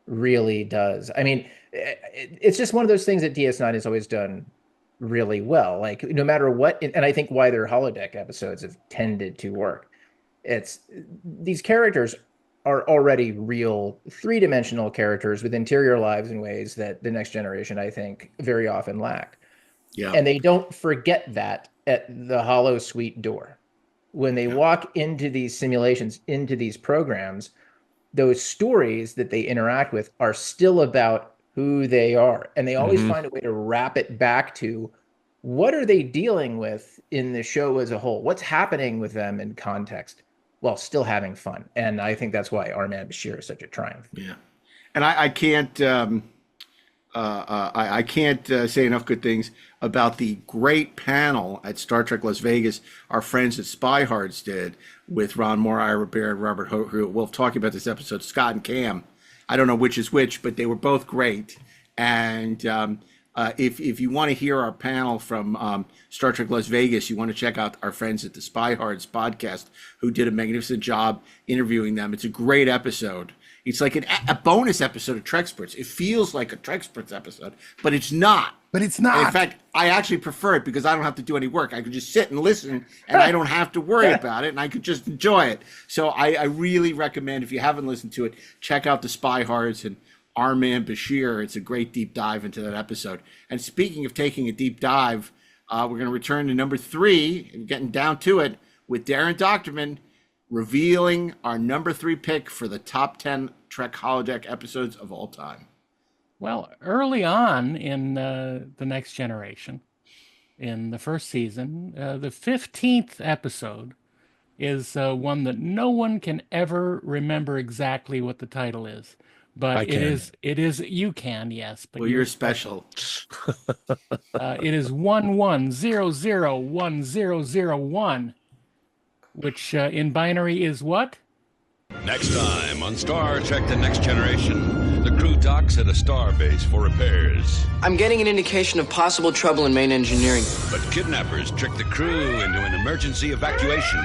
really does. I mean, it's just one of those things that DS9 has always done really well. Like, no matter what, and I think why their holodeck episodes have tended to work. It's these characters are already real three-dimensional characters with interior lives in ways that the Next Generation, I think, very often lacked. Yeah. And they don't forget that at the Hollow Suite door. When they walk into these simulations, into these programs, those stories that they interact with are still about who they are. And they always find a way to wrap it back to what are they dealing with in the show as a whole? What's happening with them in context while still having fun? And I think that's why Our Man Bashir is such a triumph. Yeah. And I can't I can't say enough good things about the great panel at Star Trek Las Vegas our friends at Spy Hards did with Ron Moore, Ira Bear, and Robert Wolf talking about this episode, Scott and Cam. I don't know which is which, but they were both great. And if you want to hear our panel from Star Trek Las Vegas, you want to check out our friends at the Spy Hards podcast who did a magnificent job interviewing them. It's a great episode. It's like a bonus episode of Treksperts. It feels like a Treksperts episode, but it's not. But it's not. And in fact, I actually prefer it because I don't have to do any work. I could just sit and listen, and I don't have to worry about it, and I could just enjoy it. So I really recommend, if you haven't listened to it, check out the Spy Hards and Our Man Bashir. It's a great deep dive into that episode. And speaking of taking a deep dive, we're going to return to number 3, getting down to it, with Daren Dochterman revealing our number 3 pick for the top 10 Trek holodeck episodes of all time. Well, early on in the Next Generation, in the first season, the 15th episode is one that no one can ever remember exactly what the title is. but I can. it is you can, yes, but Well, you're special. It is 11001001, which in binary is what? Next time on Star Trek The Next Generation, the crew docks at a star base for repairs. I'm getting an indication of possible trouble in main engineering. But kidnappers trick the crew into an emergency evacuation.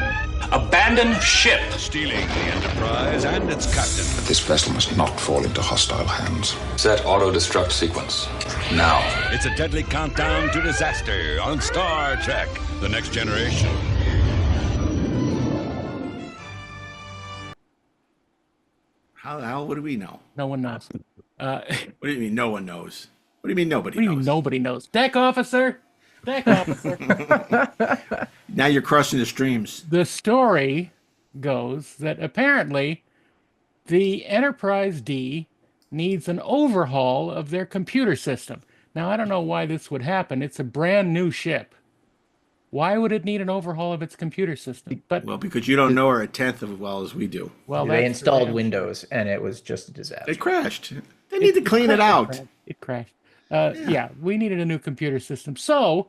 Abandon ship. Stealing the Enterprise and its captain. This vessel must not fall into hostile hands. Set auto-destruct sequence. Now. It's a deadly countdown to disaster on Star Trek The Next Generation. How what do we know? No one knows. What do you mean no one knows? What do you mean nobody knows? Nobody knows. Deck officer! Deck officer! Now you're crushing the streams. The story goes that apparently the Enterprise D needs an overhaul of their computer system. Now, I don't know why this would happen. It's a brand new ship. Why would it need an overhaul of its computer system? But well, because you don't know her a tenth as well as we do. Well, they installed Windows, and it was just a disaster. It crashed. They need to clean it out. It crashed. Yeah, we needed a new computer system. So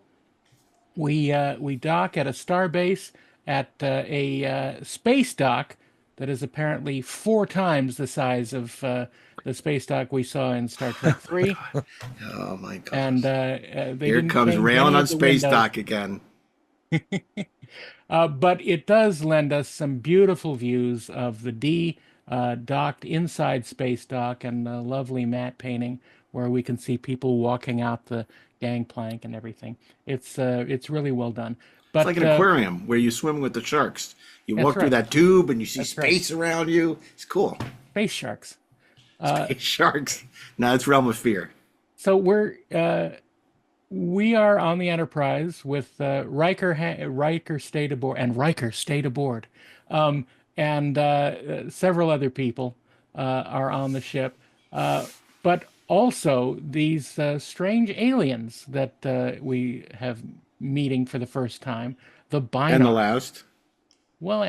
we dock at a star base at a space dock that is apparently 4 times the size of the space dock we saw in Star Trek 3. Oh, my God. And they here didn't comes change railing any on of the space windows. dock again. But it does lend us some beautiful views of the D docked inside space dock and a lovely matte painting where we can see people walking out the gangplank and everything. It's really well done. But, It's like an aquarium where you're swimming with the sharks. You walk through right. that tube and you see That's space around you. It's cool. Space sharks. Space sharks. No, it's Realm of Fear. So we are on the Enterprise with Riker stayed aboard, and Riker stayed aboard, and several other people are on the ship, but also these strange aliens that we have meeting for the first time, the Binars. And the last. Well,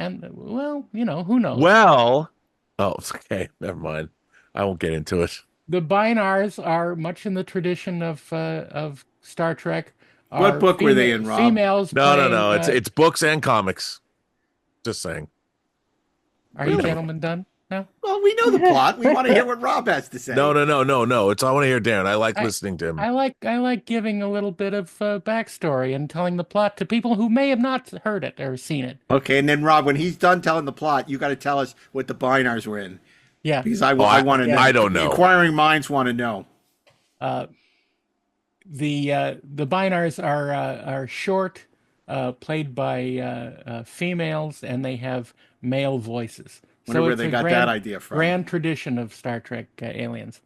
you know, who knows? Well, okay, never mind. I won't get into it. The Binars are much in the tradition of Star Trek. What book were they in, Rob? Females. No. It's books and comics. Just saying. Are you gentlemen done? No. Well, we know the plot. We want to hear what Rob has to say. No. It's I want to hear Daren. I like listening to him. I like giving a little bit of backstory and telling the plot to people who may have not heard it or seen it. Okay, and then Rob, when he's done telling the plot, you got to tell us what the Binars were in. Yeah, because I want to know. I don't know. Inquiring minds want to know. The Binars are short, played by females, and they have male voices. Wonder where they got that idea from. Grand tradition of Star Trek aliens.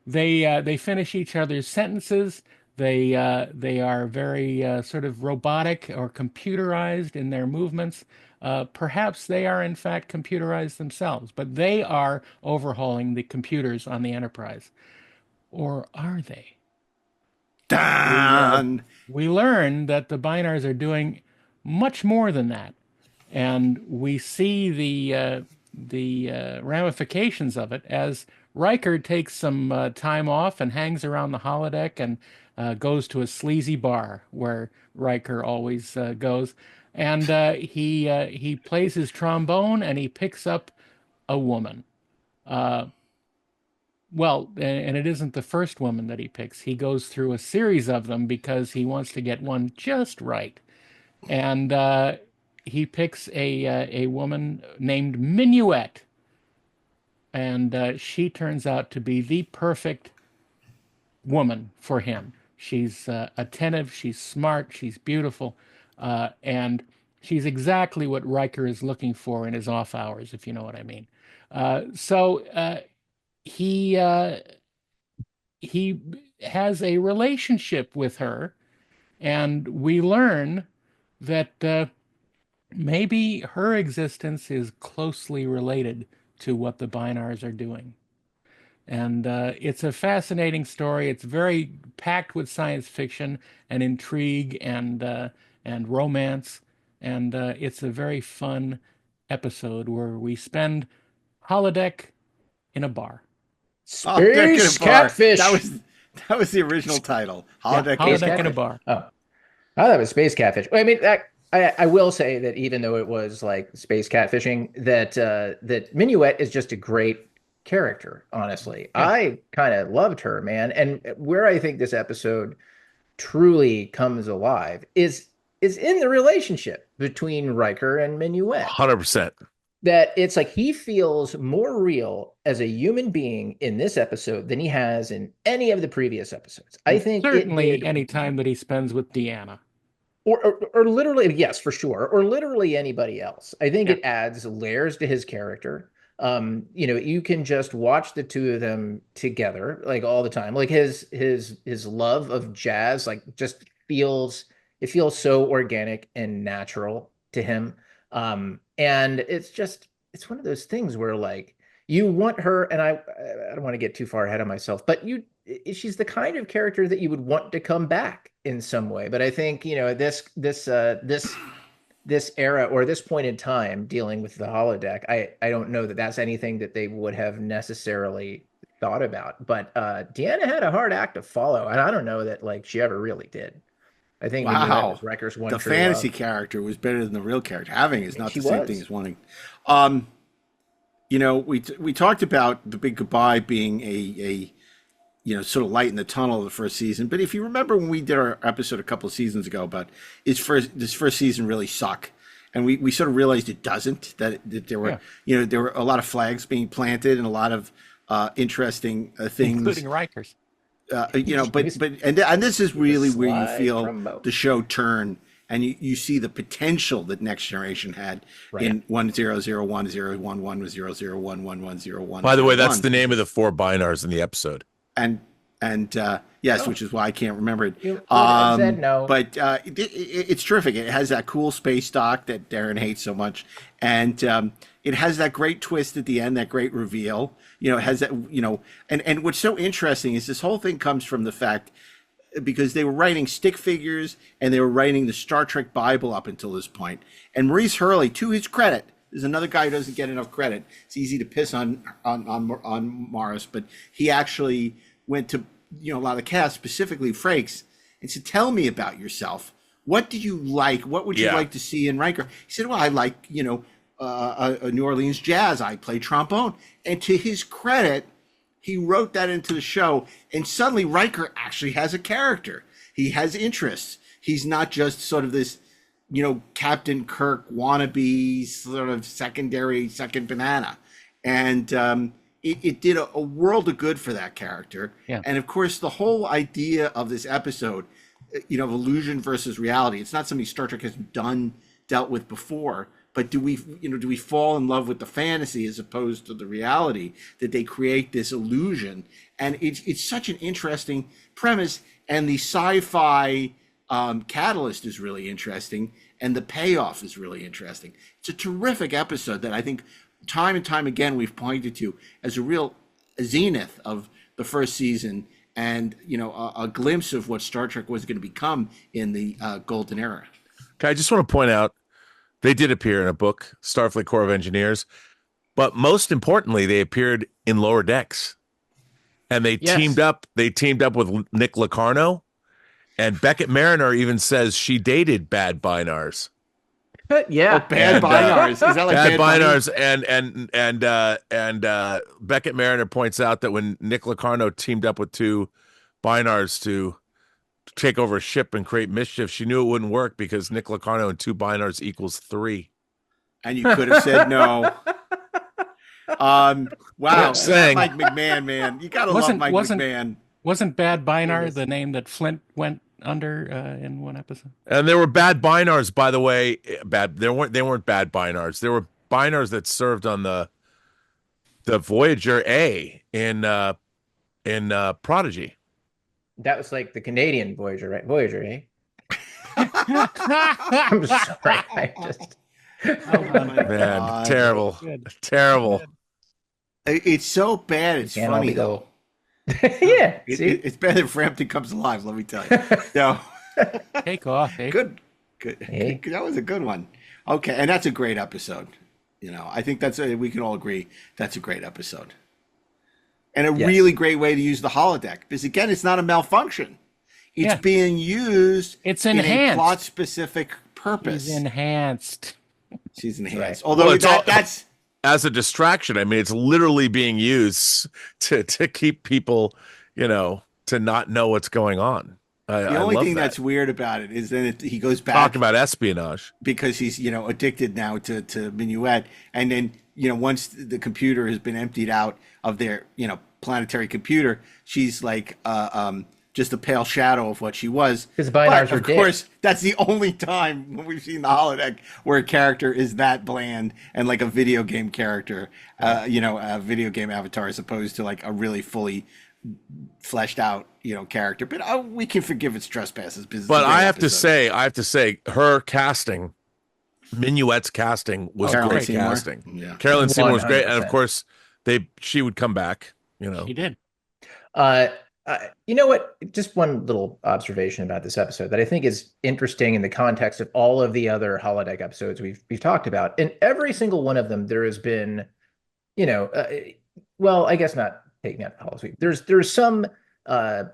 They finish each other's sentences. They are very sort of robotic or computerized in their movements. Perhaps they are in fact computerized themselves, but they are overhauling the computers on the Enterprise. Or are they? Done. We learn that the Binars are doing much more than that. And we see the ramifications of it as Riker takes some time off and hangs around the holodeck and goes to a sleazy bar where Riker always goes. And he plays his trombone and he picks up a woman. Well, and it isn't the first woman that he picks. He goes through a series of them because he wants to get one just right. And he picks a woman named Minuet. And she turns out to be the perfect woman for him. She's attentive, she's smart, she's beautiful, and she's exactly what Riker is looking for in his off hours, if you know what I mean. So he has a relationship with her, and we learn that maybe her existence is closely related to what the Binars are doing. And it's a fascinating story. It's very packed with science fiction and intrigue and romance. And it's a very fun episode where we spend holodeck in a bar. Space Catfish. That was the original title. Holodeck in a Bar. Oh, I thought it was Space Catfish. I mean, I will say that even though it was like space catfishing, that Minuet is just a great character. Honestly, Yeah. I kind of loved her, man. And where I think this episode truly comes alive is in the relationship between Riker and Minuet. 100%. That it's like he feels more real as a human being in this episode than he has in any of the previous episodes. I think Certainly any time that he spends with Deanna. Or literally, yes, for sure, or literally anybody else. I think it adds layers to his character. You can just watch the two of them together like all the time. Like his love of jazz, like just feels so organic and natural to him. And it's one of those things where like you want her, and I don't want to get too far ahead of myself, but she's the kind of character that you would want to come back in some way. But I think, this era or this point in time dealing with the holodeck, I don't know that that's anything that they would have necessarily thought about. But Deanna had a hard act to follow, and I don't know that like she ever really did. I think wow, was Riker's one. The true fantasy love. character was better than the real character. Having is not the same thing as wanting. We talked about the big goodbye being a sort of light in the tunnel of the first season. But if you remember when we did our episode a couple of seasons ago about this first season really suck, and we sort of realized it doesn't. That there were there were a lot of flags being planted and a lot of interesting things, including Riker's. But this is really where you feel the show turn, and you see the potential that Next Generation had in 1001, 011, 0011, By the way, that's the name of the 4 binars in the episode. And yes, which is why I can't remember it. You said no. But it's terrific. It has that cool space dock that Daren hates so much, and it has that great twist at the end, that great reveal. It has that, and what's so interesting is this whole thing comes from the fact because they were writing stick figures and they were writing the Star Trek Bible up until this point. And Maurice Hurley, to his credit, is another guy who doesn't get enough credit. It's easy to piss on Morris, but he actually went to a lot of the cast, specifically Frakes, and said, "Tell me about yourself. What do you like? What would you like to see in Riker?" He said, "Well, I like New Orleans jazz. I play trombone." And to his credit, he wrote that into the show, and suddenly Riker actually has a character. He has interests. He's not just sort of this, Captain Kirk wannabe sort of second banana. And it did a world of good for that character. Yeah. And of course, the whole idea of this episode, illusion versus reality, it's not something Star Trek has dealt with before. But do we fall in love with the fantasy as opposed to the reality that they create this illusion? And it's such an interesting premise, and the sci-fi catalyst is really interesting, and the payoff is really interesting. It's a terrific episode that I think time and time again we've pointed to as a real zenith of the first season, and a glimpse of what Star Trek was going to become in the golden era. Okay, I just want to point out, they did appear in a book, Starfleet Corps of Engineers, but most importantly, they appeared in Lower Decks, and they teamed up. They teamed up with Nick Locarno, and Beckett Mariner even says she dated Bad Binars. Yeah, Bad Binars. Is that like Bad Binars? And Beckett Mariner points out that when Nick Locarno teamed up with 2 Binars to take over a ship and create mischief, she knew it wouldn't work because Nick Locarno and 2 binars equals 3. And you could have said no. Wow, Mike McMahon, man, you gotta love Mike McMahon. Wasn't Bad Binar the name that Flint went under in one episode? And there were Bad Binars, by the way. They weren't Bad Binars. There were Binars that served on the Voyager A in Prodigy. That was like the Canadian Voyager, right? Voyager, eh? I'm sorry. Man, terrible. Terrible. It's so bad. It's funny, though. Yeah. It's better than Frampton Comes Alive, let me tell you. No. Take off, eh? Good. Hey. That was a good one. Okay, and that's a great episode. I think we can all agree that's a great episode. and a really great way to use the holodeck, because again, it's not a malfunction. It's being used. It's in enhanced. a plot specific purpose. She's enhanced. Right. Although that's as a distraction. I mean, it's literally being used to keep people, to not know what's going on. The only thing that's weird about it is then he goes back. Talk about espionage. Because he's, addicted now to Minuet. And then, once the computer has been emptied out of their, planetary computer, she's like just a pale shadow of what she was. Because Bynar's of course, that's the only time when we've seen the holodeck where a character is that bland and like a video game character, a video game avatar, as opposed to like a really fully fleshed out character. But we can forgive its trespasses. But I have to say her casting, Minuet's casting was great casting. Yeah. Carolyn Seymour was great, and of course she would come back. She did. You know what? Just one little observation about this episode that I think is interesting in the context of all of the other holodeck episodes we've talked about. In every single one of them, there has been, well, I guess not taking out the policy. There's some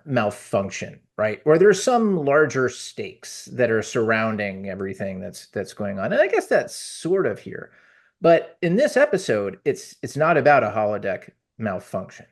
malfunction, right? Or there's some larger stakes that are surrounding everything that's going on. And I guess that's sort of here. But in this episode, it's not about a holodeck malfunction.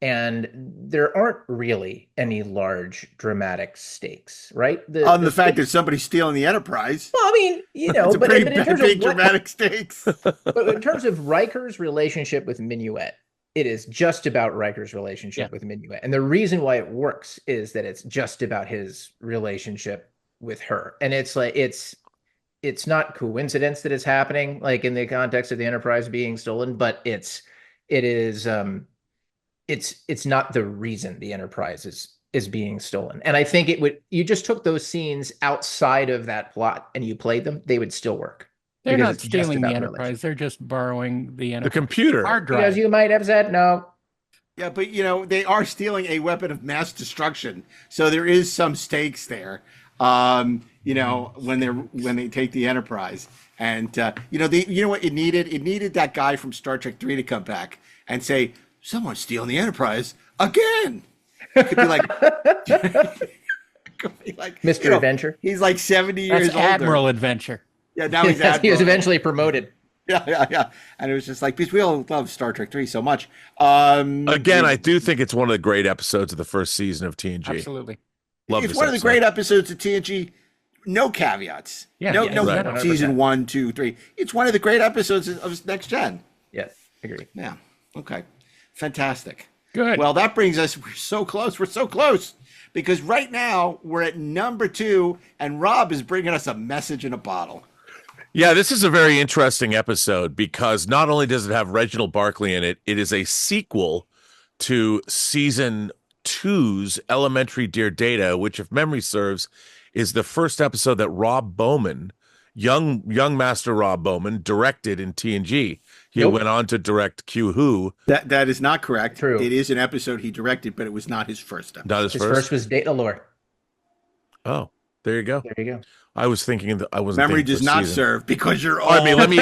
And there aren't really any large dramatic stakes, right? The fact that somebody's stealing the Enterprise. Well, I mean, it's but pretty in terms big of dramatic stakes. But in terms of Riker's relationship with Minuet, it is just about Riker's relationship with Minuet. And the reason why it works is that it's just about his relationship with her. And it's like, it's not coincidence that it's happening, like in the context of the Enterprise being stolen, but it's not the reason the Enterprise is being stolen. And I think you just took those scenes outside of that plot and you played them, they would still work. They're not stealing the Enterprise. They're just borrowing the Enterprise. The computer. Hard drive. Because you might have said no. Yeah, but they are stealing a weapon of mass destruction. So there is some stakes there. When they take the Enterprise. And you know what it needed? It needed that guy from Star Trek 3 to come back and say, someone's stealing the Enterprise again. It could be like Mr. Adventure. He's like 70 years older. Admiral Adventure. Yeah, now he's Admiral. He was eventually promoted. Yeah. And it was just like, because we all love Star Trek 3 so much. Again, I do think it's one of the great episodes of the first season of TNG. Absolutely. It's one of the great episodes of TNG. No caveats. No season 1, 2, 3. It's one of the great episodes of Next Gen. Yes, agree. Yeah. Okay. Fantastic. Good. Well, that brings us, we're so close. Because right now we're at number 2 and Rob is bringing us a message in a bottle. Yeah, this is a very interesting episode because not only does it have Reginald Barclay in it, it is a sequel to season 2's Elementary Dear Data, which, if memory serves, is the first episode that Rob Bowman, young Master Rob Bowman, directed in TNG. He went on to direct Q Who. That is not correct. True. It is an episode he directed, but it was not his first episode. Not his first? First was Data Lore. Oh, there you go. There you go. I was thinking that I wasn't. Memory does not serve because you're all. I mean, let me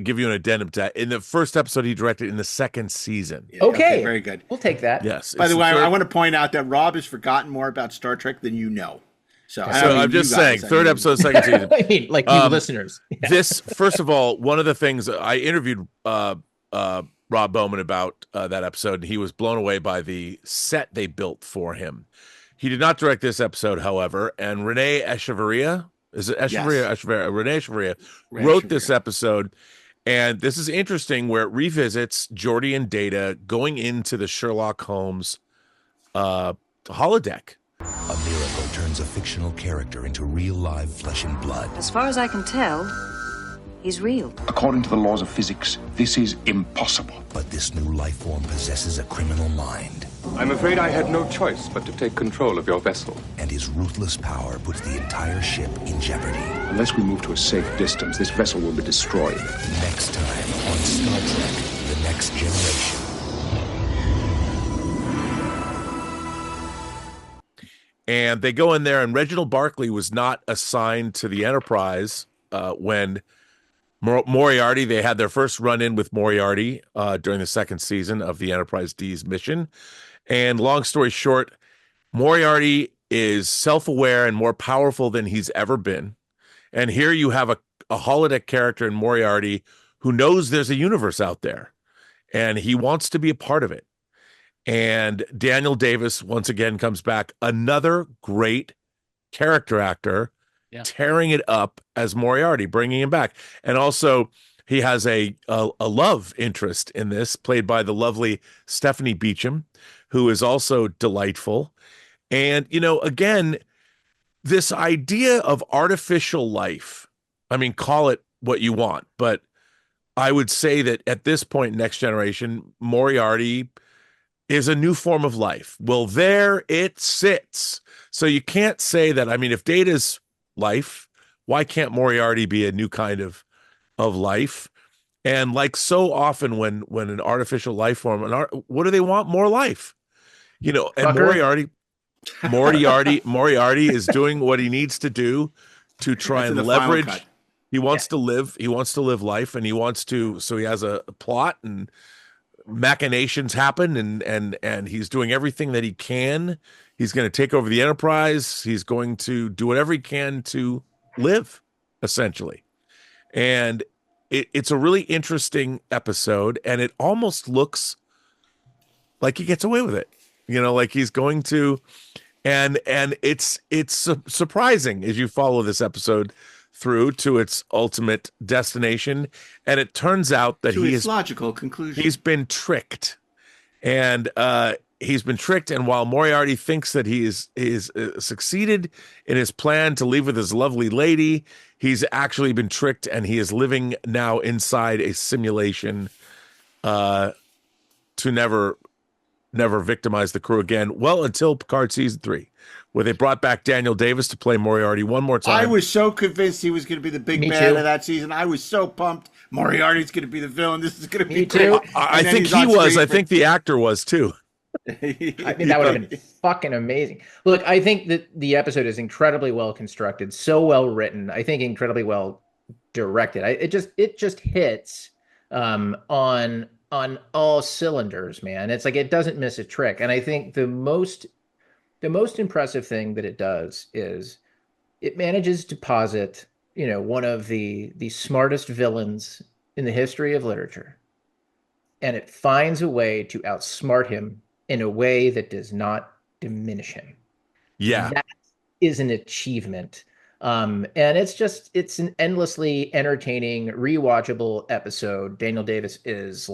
give you an addendum to that. In the first episode, he directed in the second season. Yeah, okay, very good. We'll take that. Yes. By the way, I want to point out that Rob has forgotten more about Star Trek than you know. So I'm just saying, third episode, second season. I mean, like you listeners. Yeah. This, first of all, one of the things I interviewed Rob Bowman about that episode, and he was blown away by the set they built for him. He did not direct this episode, however, and Renee Echevarria, is it Echevarria? Yes. Renee Echevarria wrote this episode, and this is interesting where it revisits Geordi and Data going into the Sherlock Holmes holodeck. A miracle turns a fictional character into real live flesh and blood. As far as I can tell, he's real. According to the laws of physics, this is impossible. But this new life form possesses a criminal mind. I'm afraid I had no choice but to take control of your vessel. And his ruthless power puts the entire ship in jeopardy. Unless we move to a safe distance, this vessel will be destroyed. Next time on Star Trek, The Next Generation. And they go in there, and Reginald Barclay was not assigned to the Enterprise when Moriarty. They had their first run-in with Moriarty during the second season of the Enterprise D's mission. And long story short, Moriarty is self-aware and more powerful than he's ever been. And here you have a holodeck character in Moriarty who knows there's a universe out there, and he wants to be a part of it. And Daniel Davis, once again, comes back. Another great character actor, tearing it up as Moriarty, bringing him back. And also, he has a love interest in this, played by the lovely Stephanie Beacham, who is also delightful. And, again, this idea of artificial life, I mean, call it what you want, but I would say that at this point, Next Generation, Moriarty is a new form of life. Well, there it sits. So you can't say that. I mean, if Data's life, why can't Moriarty be a new kind of life? And like so often when an artificial life form, what do they want? More life, and Moriarty is doing what he needs to do to try and leverage. He wants to live. He wants to live life, and he wants to. So he has a plot, and machinations happen, and he's doing everything that he can. He's going to take over the Enterprise. He's going to do whatever he can to live, essentially. And it's a really interesting episode, and it almost looks like he gets away with it. Like he's going to, and it's surprising as you follow this episode through to its ultimate destination, and it turns out that its logical conclusion. He's been tricked, and and while Moriarty thinks that he is succeeded in his plan to leave with his lovely lady, he's actually been tricked, and he is living now inside a simulation to never victimize the crew again. Well, until Picard season 3, where they brought back Daniel Davis to play Moriarty one more time. I was so convinced he was going to be the big man of that season. I was so pumped. Moriarty's going to be the villain. This is going to be great. I think he was. I think the actor was too. I mean, that would have been fucking amazing. Look, I think that the episode is incredibly well constructed, so well written. I think incredibly well directed. It just hits on all cylinders, man. It's like it doesn't miss a trick. And I think the most impressive thing that it does is it manages to posit, one of the smartest villains in the history of literature, and it finds a way to outsmart him in a way that does not diminish him. Yeah, that is an achievement. And it's an endlessly entertaining, rewatchable episode. Daniel Davis is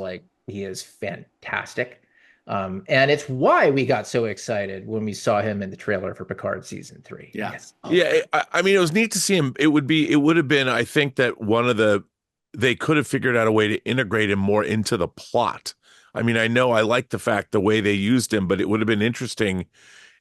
he is fantastic. And it's why we got so excited when we saw him in the trailer for Picard season 3. Yeah. Yes. Yeah. I mean, it was neat to see him. It would have been, I think that they could have figured out a way to integrate him more into the plot. I mean, I know I like the way they used him, but it would have been interesting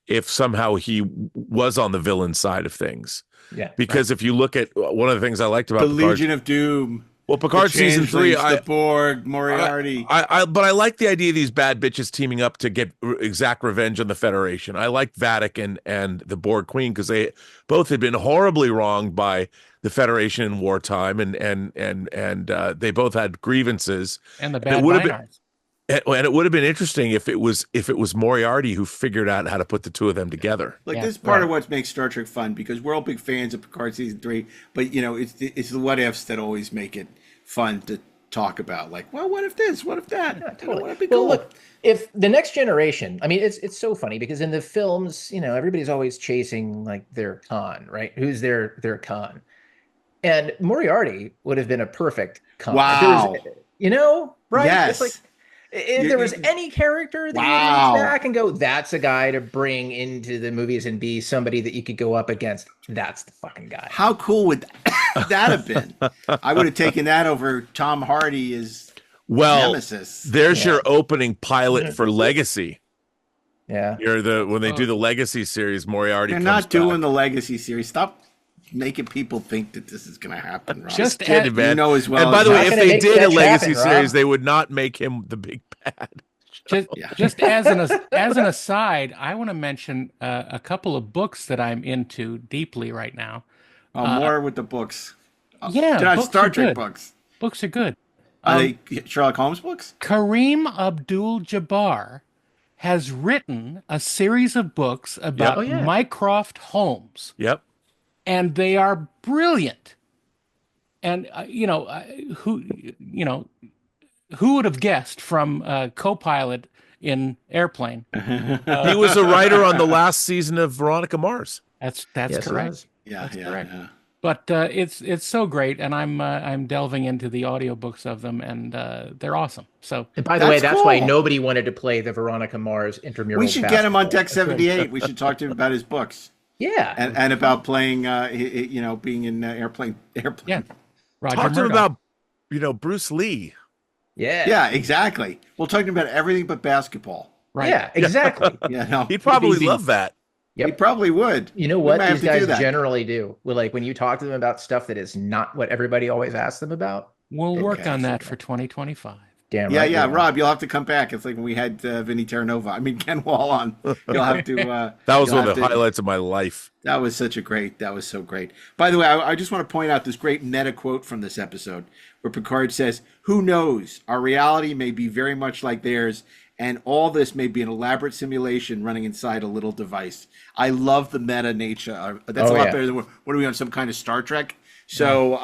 if somehow he was on the villain side of things. Yeah. Because if you look at one of the things I liked about the Picard, Legion of Doom. Well, Picard season 3, the Borg, Moriarty. But I like the idea of these bad bitches teaming up to get exact revenge on the Federation. I like Vatican and the Borg Queen because they both had been horribly wronged by the Federation in wartime, and they both had grievances. And the bad Minars. And it would have been interesting if it was Moriarty who figured out how to put the two of them together. This is part of what makes Star Trek fun, because we're all big fans of Picard season 3, but it's the what ifs that always make it fun to talk about. Like, well, what if this? What if that? Yeah, totally. That'd be cool. Well, look, if the Next Generation, I mean, it's so funny because in the films, everybody's always chasing their Khan, right? Who's their Khan? And Moriarty would have been a perfect Khan. Wow. Right? Yes. It's if there was any character that you would reach back and go, that's a guy to bring into the movies and be somebody that you could go up against, that's the fucking guy. How cool would that have been? I would have taken that over Tom Hardy as Nemesis. There's your opening pilot for Legacy. Yeah. When they do the Legacy series, Moriarty They're comes not doing back. the Legacy series. Stop making people think that this is going to happen, Rob. Just kidding, man. You know as well. And by the way, if they did a Legacy happen, series, Rob. they would not make him the big bad. Just as an aside, I want to mention a couple of books that I'm into deeply right now. More with the books. Yeah, Star Trek books. Books are good. Are they Sherlock Holmes books? Kareem Abdul-Jabbar has written a series of books about Mycroft Holmes. Yep. And they are brilliant. And who would have guessed from co-pilot in Airplane? He was a writer on the last season of Veronica Mars. That's correct. That's correct. But it's so great, and I'm delving into the audiobooks of them, and they're awesome. So, and by the way, that's why nobody wanted to play the Veronica Mars intramural. We should get him on Deck 78. We should talk to him about his books. Yeah, and about playing, being in airplane. Yeah, Roger talk to him Murdoch. about, Bruce Lee. Yeah, exactly. We'll talk to him about everything but basketball. Right. Yeah, exactly. He'd probably love that. Yep. He probably would. You know what these guys generally do? Well, like when you talk to them about stuff that is not what everybody always asks them about. We'll work on that for 2025. Damn right. Yeah. Rob, you'll have to come back. It's like when we had Vinny Ken Wall on. You'll have to. That was one of the highlights of my life. That was so great. By the way, I just want to point out this great meta quote from this episode where Picard says, "Who knows? Our reality may be very much like theirs, and all this may be an elaborate simulation running inside a little device." I love the meta nature. That's a lot better than what are we on, some kind of Star Trek? So,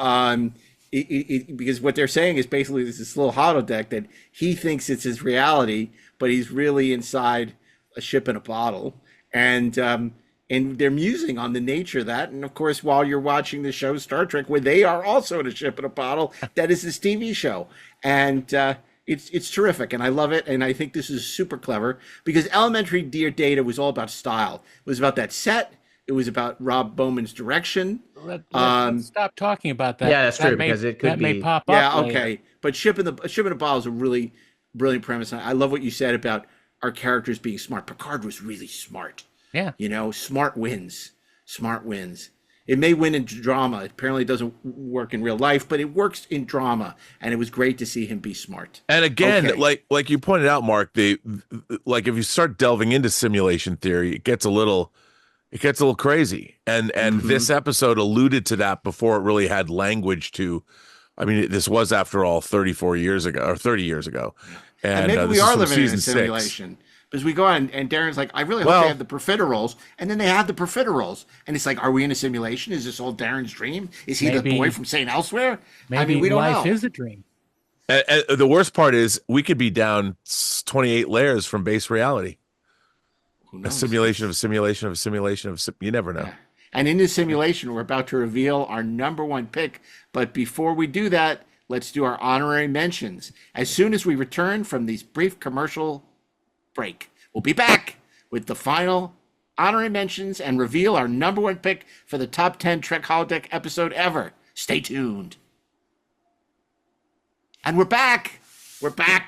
because what they're saying is basically this little holodeck that he thinks it's his reality, but he's really inside a ship in a bottle, and they're musing on the nature of that. And of course, while you're watching the show Star Trek, where they are also in a ship in a bottle, that is this TV show, and it's terrific, and I love it, and I think this is super clever because Elementary Dear Data was all about style. It was about that set. It was about Rob Bowman's direction. Let's stop talking about that. Yeah, that's true, because it could may pop up. Yeah, later. okay. But Ship in a Bottle is a really brilliant premise. I love what you said about our characters being smart. Picard was really smart. Yeah. Smart wins. It may win in drama. It apparently doesn't work in real life, but it works in drama, and it was great to see him be smart. And again, like you pointed out, Mark, if you start delving into simulation theory, it gets a little crazy. And this episode alluded to that before it really had language to. I mean, this was after all 34 years ago or 30 years ago, and maybe we are living in a 6. simulation. Because we go on, and Darren's like, I really hope they have the profiteroles. And then they have the profiteroles. And it's like, are we in a simulation? Is this all Darren's dream? Is he the boy from St. Elsewhere? Maybe we don't life know. is a dream. And the worst part is we could be down 28 layers from base reality. A simulation of a simulation of a simulation of you never know. Yeah. And in this simulation, we're about to reveal our number one pick. But before we do that, let's do our honorary mentions. As soon as we return from these brief commercial break, we'll be back with the final honorary mentions and reveal our number one pick for the top 10 Trek holodeck episode ever. Stay tuned. And we're back,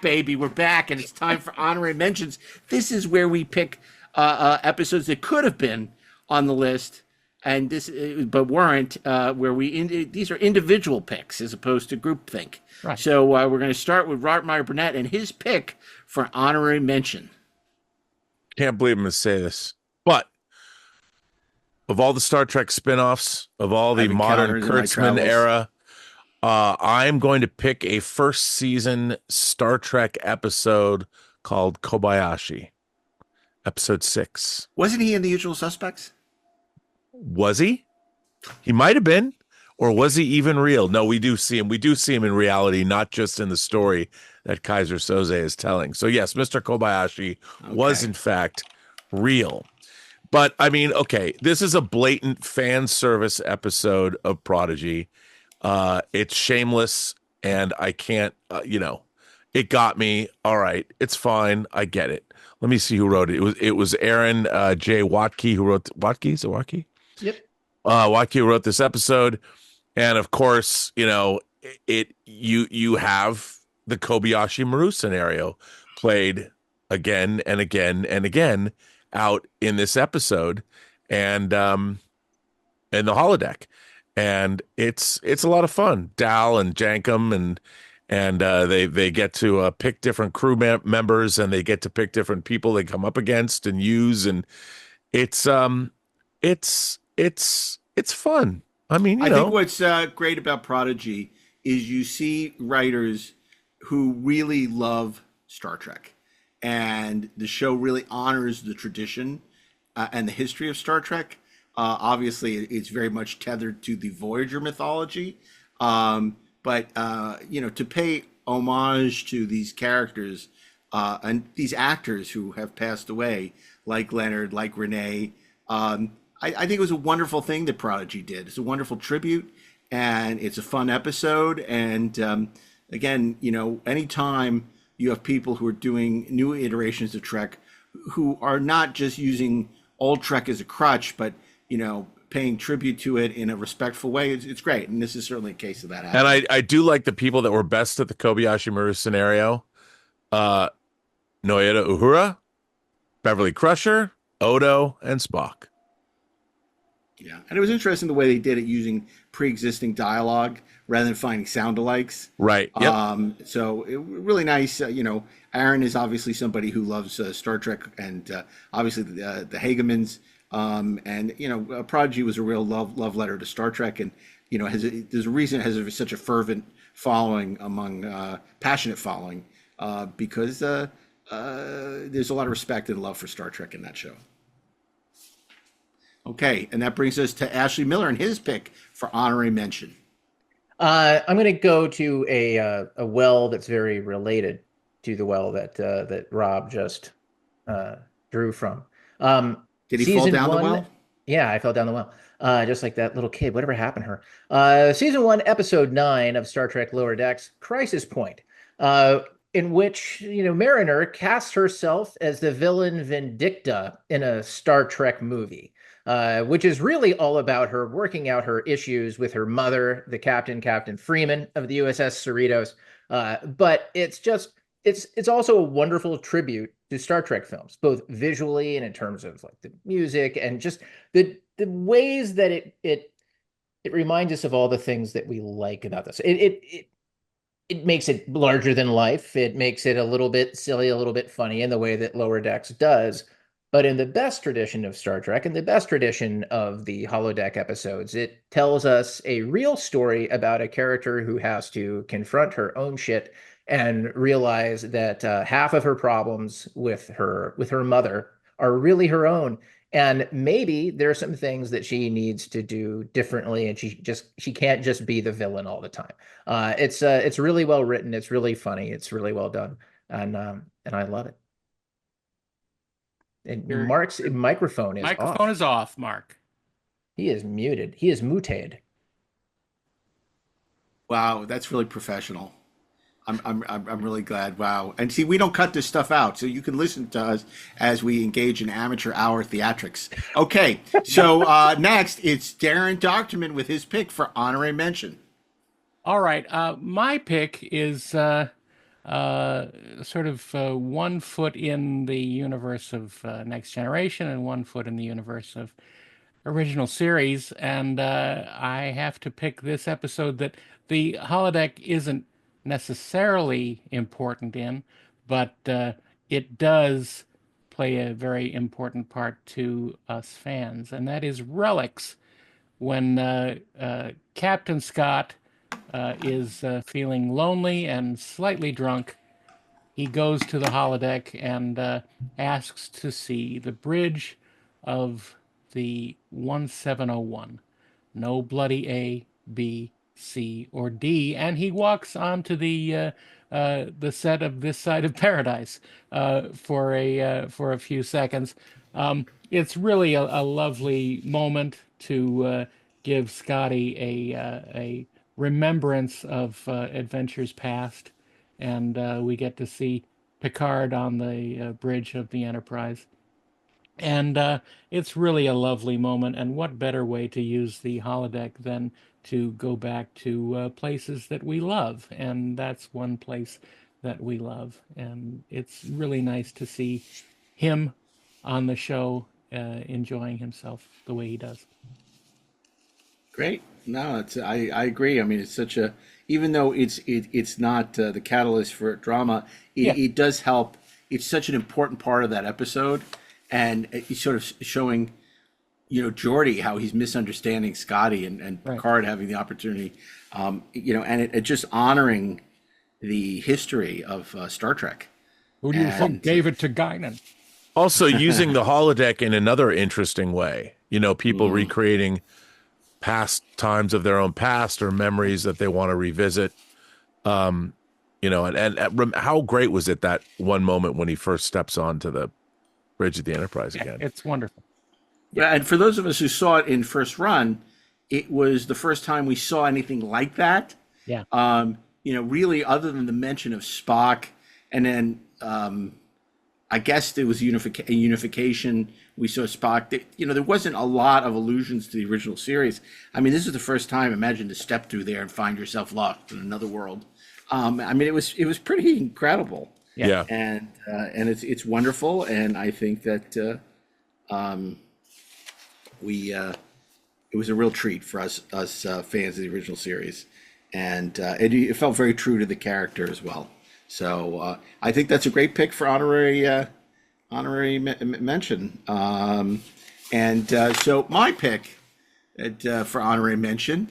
baby. We're back, and it's time for honorary mentions. This is where we pick episodes that could have been on the list, and but weren't. These are individual picks as opposed to groupthink. Right. So we're going to start with Robert Meyer Burnett and his pick for honorary mention. Can't believe I'm going to say this, but of all the Star Trek spinoffs, of all the modern Kurtzman era, I'm going to pick a first season Star Trek episode called Kobayashi, episode 6. Wasn't he in The Usual Suspects? Was he? He might have been. Or was he even real? No, we do see him. We do see him in reality, not just in the story that Kaiser Soze is telling. So yes, Mr. Kobayashi was in fact real. But I mean, okay, this is a blatant fan service episode of Prodigy. It's shameless, and I can't, it got me. All right, it's fine. I get it. Let me see who wrote it. It was Aaron J. Watke who wrote Watke. Is it Watke? Yep. Watke wrote this episode. And of course, you have the Kobayashi Maru scenario played again and again and again out in this episode and in the holodeck. And it's a lot of fun. Dal and Jankum and they get to pick different crew members, and they get to pick different people they come up against and use, and it's fun. I mean, I think what's great about Prodigy is you see writers who really love Star Trek, and the show really honors the tradition and the history of Star Trek. Obviously, it's very much tethered to the Voyager mythology, but to pay homage to these characters and these actors who have passed away, like Leonard, like Renee, I think it was a wonderful thing that Prodigy did. It's a wonderful tribute, and it's a fun episode. And again, anytime you have people who are doing new iterations of Trek, who are not just using old Trek as a crutch, but paying tribute to it in a respectful way, it's great. And this is certainly a case of that happening. And I do like the people that were best at the Kobayashi Maru scenario. Noeda Uhura, Beverly Crusher, Odo, and Spock. Yeah, and it was interesting the way they did it using pre-existing dialogue rather than finding sound-alikes. Right. Yep. So it really nice. Aaron is obviously somebody who loves Star Trek, and obviously the Hagemans. And Prodigy was a real love letter to Star Trek, and there's a reason it has such a fervent following among passionate following because there's a lot of respect and love for Star Trek in that show. Okay, and that brings us to Ashley Miller and his pick for honorary mention. I'm going to go to a well that's very related to the well that Rob just drew from. Did he fall down the well? Yeah, I fell down the well. Just like that little kid. Whatever happened to her? Season 1, Episode 9 of Star Trek Lower Decks, Crisis Point, in which Mariner casts herself as the villain Vindicta in a Star Trek movie. Which is really all about her working out her issues with her mother, the Captain Freeman of the USS Cerritos. But it's also a wonderful tribute to Star Trek films, both visually and in terms of like the music and just the ways that it reminds us of all the things that we like about this. It makes it larger than life. It makes it a little bit silly, a little bit funny in the way that Lower Decks does. But in the best tradition of Star Trek and the best tradition of the holodeck episodes, it tells us a real story about a character who has to confront her own shit and realize that half of her problems with her mother are really her own. And maybe there are some things that she needs to do differently, and she can't just be the villain all the time. It's really well written. It's really funny. It's really well done, and I love it. And Mark's microphone is off, Mark. He is muted. He is muted. Wow, that's really professional. I'm really glad. Wow. And see, we don't cut this stuff out, so you can listen to us as we engage in amateur hour theatrics. Okay, so next it's Daren Dochterman with his pick for honorary mention. All right, my pick is sort of 1 foot in the universe of Next Generation and 1 foot in the universe of original series. And I have to pick this episode that the holodeck isn't necessarily important in, but it does play a very important part to us fans. And that is Relics, when Captain Scott is feeling lonely and slightly drunk. He goes to the holodeck and asks to see the bridge of the 1701. No bloody A, B, C, or D. And he walks onto the set of This Side of Paradise for a few seconds. It's really a lovely moment to give Scotty a remembrance of adventures past, and we get to see Picard on the bridge of the Enterprise. And it's really a lovely moment, and what better way to use the holodeck than to go back to places that we love, and that's one place that we love. And it's really nice to see him on the show enjoying himself the way he does. Great. No, I agree. I mean, it's such a, even though it's not the catalyst for drama, it does help. It's such an important part of that episode, and it's sort of showing Geordi, how he's misunderstanding Scotty and Picard having the opportunity, and it just honoring the history of Star Trek. Who do you think gave it to Guinan? Also using the holodeck in another interesting way. People recreating past times of their own past or memories that they want to revisit. And how great was it that one moment when he first steps onto the bridge of the Enterprise again? It's wonderful. Yeah, and for those of us who saw it in first run, it was the first time we saw anything like that. Yeah. Really, other than the mention of Spock, and then I guess there was unification. We saw Spock. There wasn't a lot of allusions to the original series. I mean, this is the first time. Imagine to step through there and find yourself lost in another world. It was pretty incredible. Yeah. And it's wonderful, and I think that it was a real treat for us fans of the original series, and it felt very true to the character as well. So I think that's a great pick for honorary mention. So my pick for honorary mention,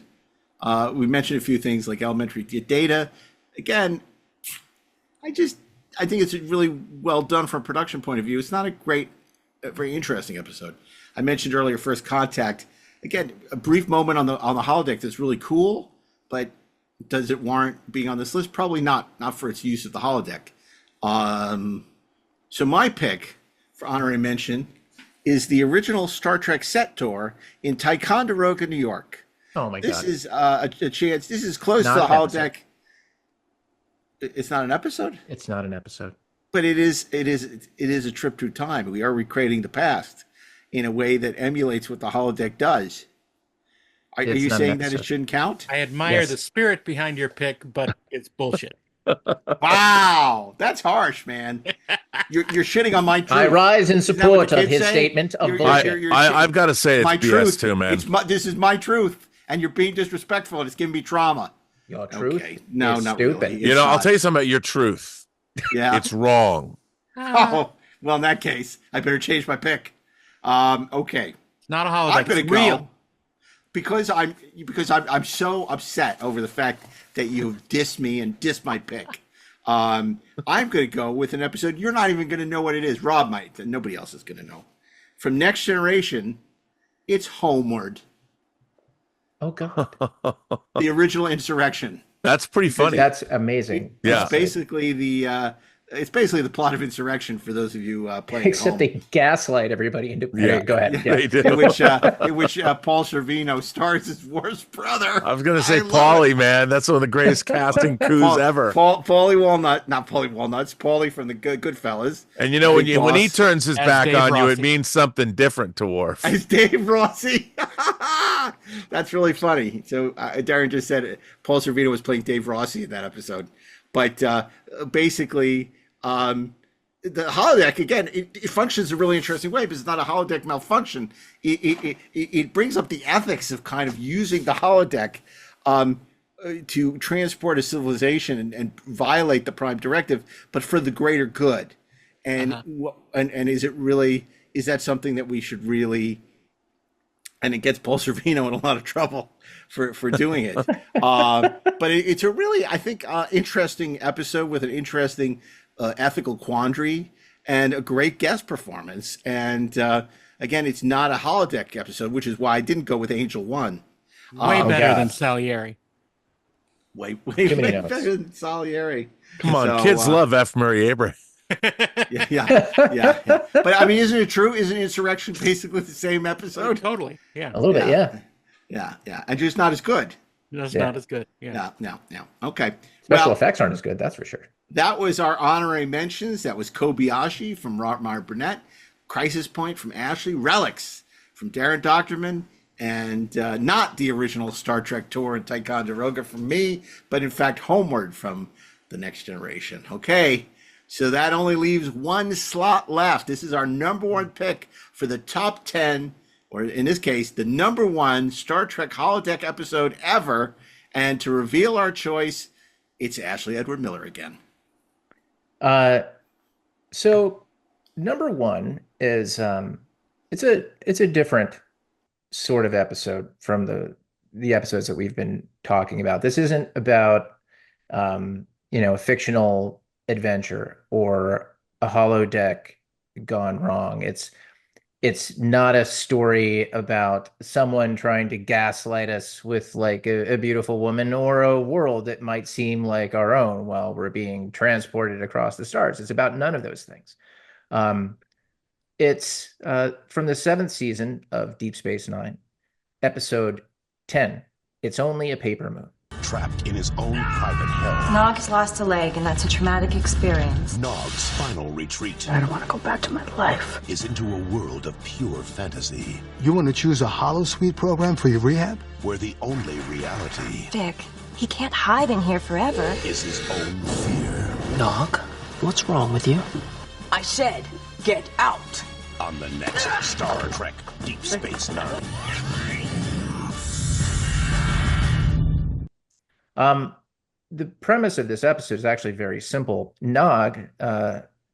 we mentioned a few things like elementary data. Again, I think it's really well done from a production point of view. It's not a very interesting episode. I mentioned earlier First Contact. Again, a brief moment on the holodeck that's really cool, but does it warrant being on this list? Probably not for its use of the holodeck. So my pick for honorary mention is the original Star Trek set tour in Ticonderoga, New York. Oh my God. This is a chance. This is close Not to the an holodeck. episode. It's not an episode? It's not an episode. But it is a trip through time. We are recreating the past in a way that emulates what the holodeck does. Are you saying that it shouldn't count? I admire the spirit behind your pick, but it's bullshit. Wow, that's harsh, man. You're shitting on my truth. I rise in support of his statement of bullshit. I've got to say it's my BS truth too, man. This is my truth, and you're being disrespectful, and it's giving me trauma. Your truth? Okay. No, is not stupid. really. I'll tell you something about your truth. Yeah. It's wrong. Oh, well, in that case, I better change my pick. Okay. It's not a holodeck. I'm going to it's real. go because I'm so upset over the fact that you dissed me and dissed my pick. I'm going to go with an episode you're not even going to know what it is. Rob might, and nobody else is going to know. From Next Generation, it's Homeward. Oh God. The original Insurrection. That's pretty funny. That's amazing. Yeah. It's basically the plot of Insurrection for those of you playing. Except they gaslight everybody into. Yeah. Go ahead. Yeah. They do. In which Paul Sorvino stars his worst brother. I was going to say Paulie, man. That's one of the greatest casting coups ever. Paulie Walnut, not Paulie Walnuts. Paulie from the Goodfellas. And when he turns his back on you, it means something different to Worf. As Dave Rossi. That's really funny. So Daren just said it. Paul Sorvino was playing Dave Rossi in that episode. But basically, the holodeck, again, it functions a really interesting way, but it's not a holodeck malfunction. It brings up the ethics of kind of using the holodeck to transport a civilization and violate the Prime Directive, but for the greater good. And and is that something that we should really? And it gets Paul Sorvino in a lot of trouble for doing it. But it's a really, I think, interesting episode with an interesting ethical quandary and a great guest performance. And again, it's not a holodeck episode, which is why I didn't go with Angel One. Way better than Salieri. Way better than Salieri. Come on, kids love F. Murray Abraham. Yeah. But I mean, isn't it true? Isn't Insurrection basically the same episode? Totally. Yeah. A little bit. Yeah. And just not as good. That's not as good. Yeah. No. Okay. Special effects aren't as good. That's for sure. That was our honorary mentions. That was Kobayashi from Meyer Burnett, Crisis Point from Ashley, Relics from Daren Dochterman, and not the original Star Trek tour in Ticonderoga from me, but in fact Homeward from The Next Generation. Okay. So that only leaves one slot left. This is our number one pick for the top 10, or in this case, the number one Star Trek holodeck episode ever. And to reveal our choice, it's Ashley Edward Miller again. So number one is it's a different sort of episode from the episodes that we've been talking about. This isn't about a fictional adventure or a holodeck gone wrong. It's not a story about someone trying to gaslight us with like a beautiful woman or a world that might seem like our own while we're being transported across the stars. It's about none of those things. It's from the 7th season of Deep Space Nine, episode 10. It's only a paper moon. Trapped in his own private hell. Nog's lost a leg, and that's a traumatic experience. Nog's final retreat. I don't want to go back to my life. Is into a world of pure fantasy. You want to choose a holosuite program for your rehab? Where the only reality... Vic, he can't hide in here forever. ...is his own fear. Nog, what's wrong with you? I said, get out! On the next Star Trek Deep Space Nine. The premise of this episode is actually very simple. Nog,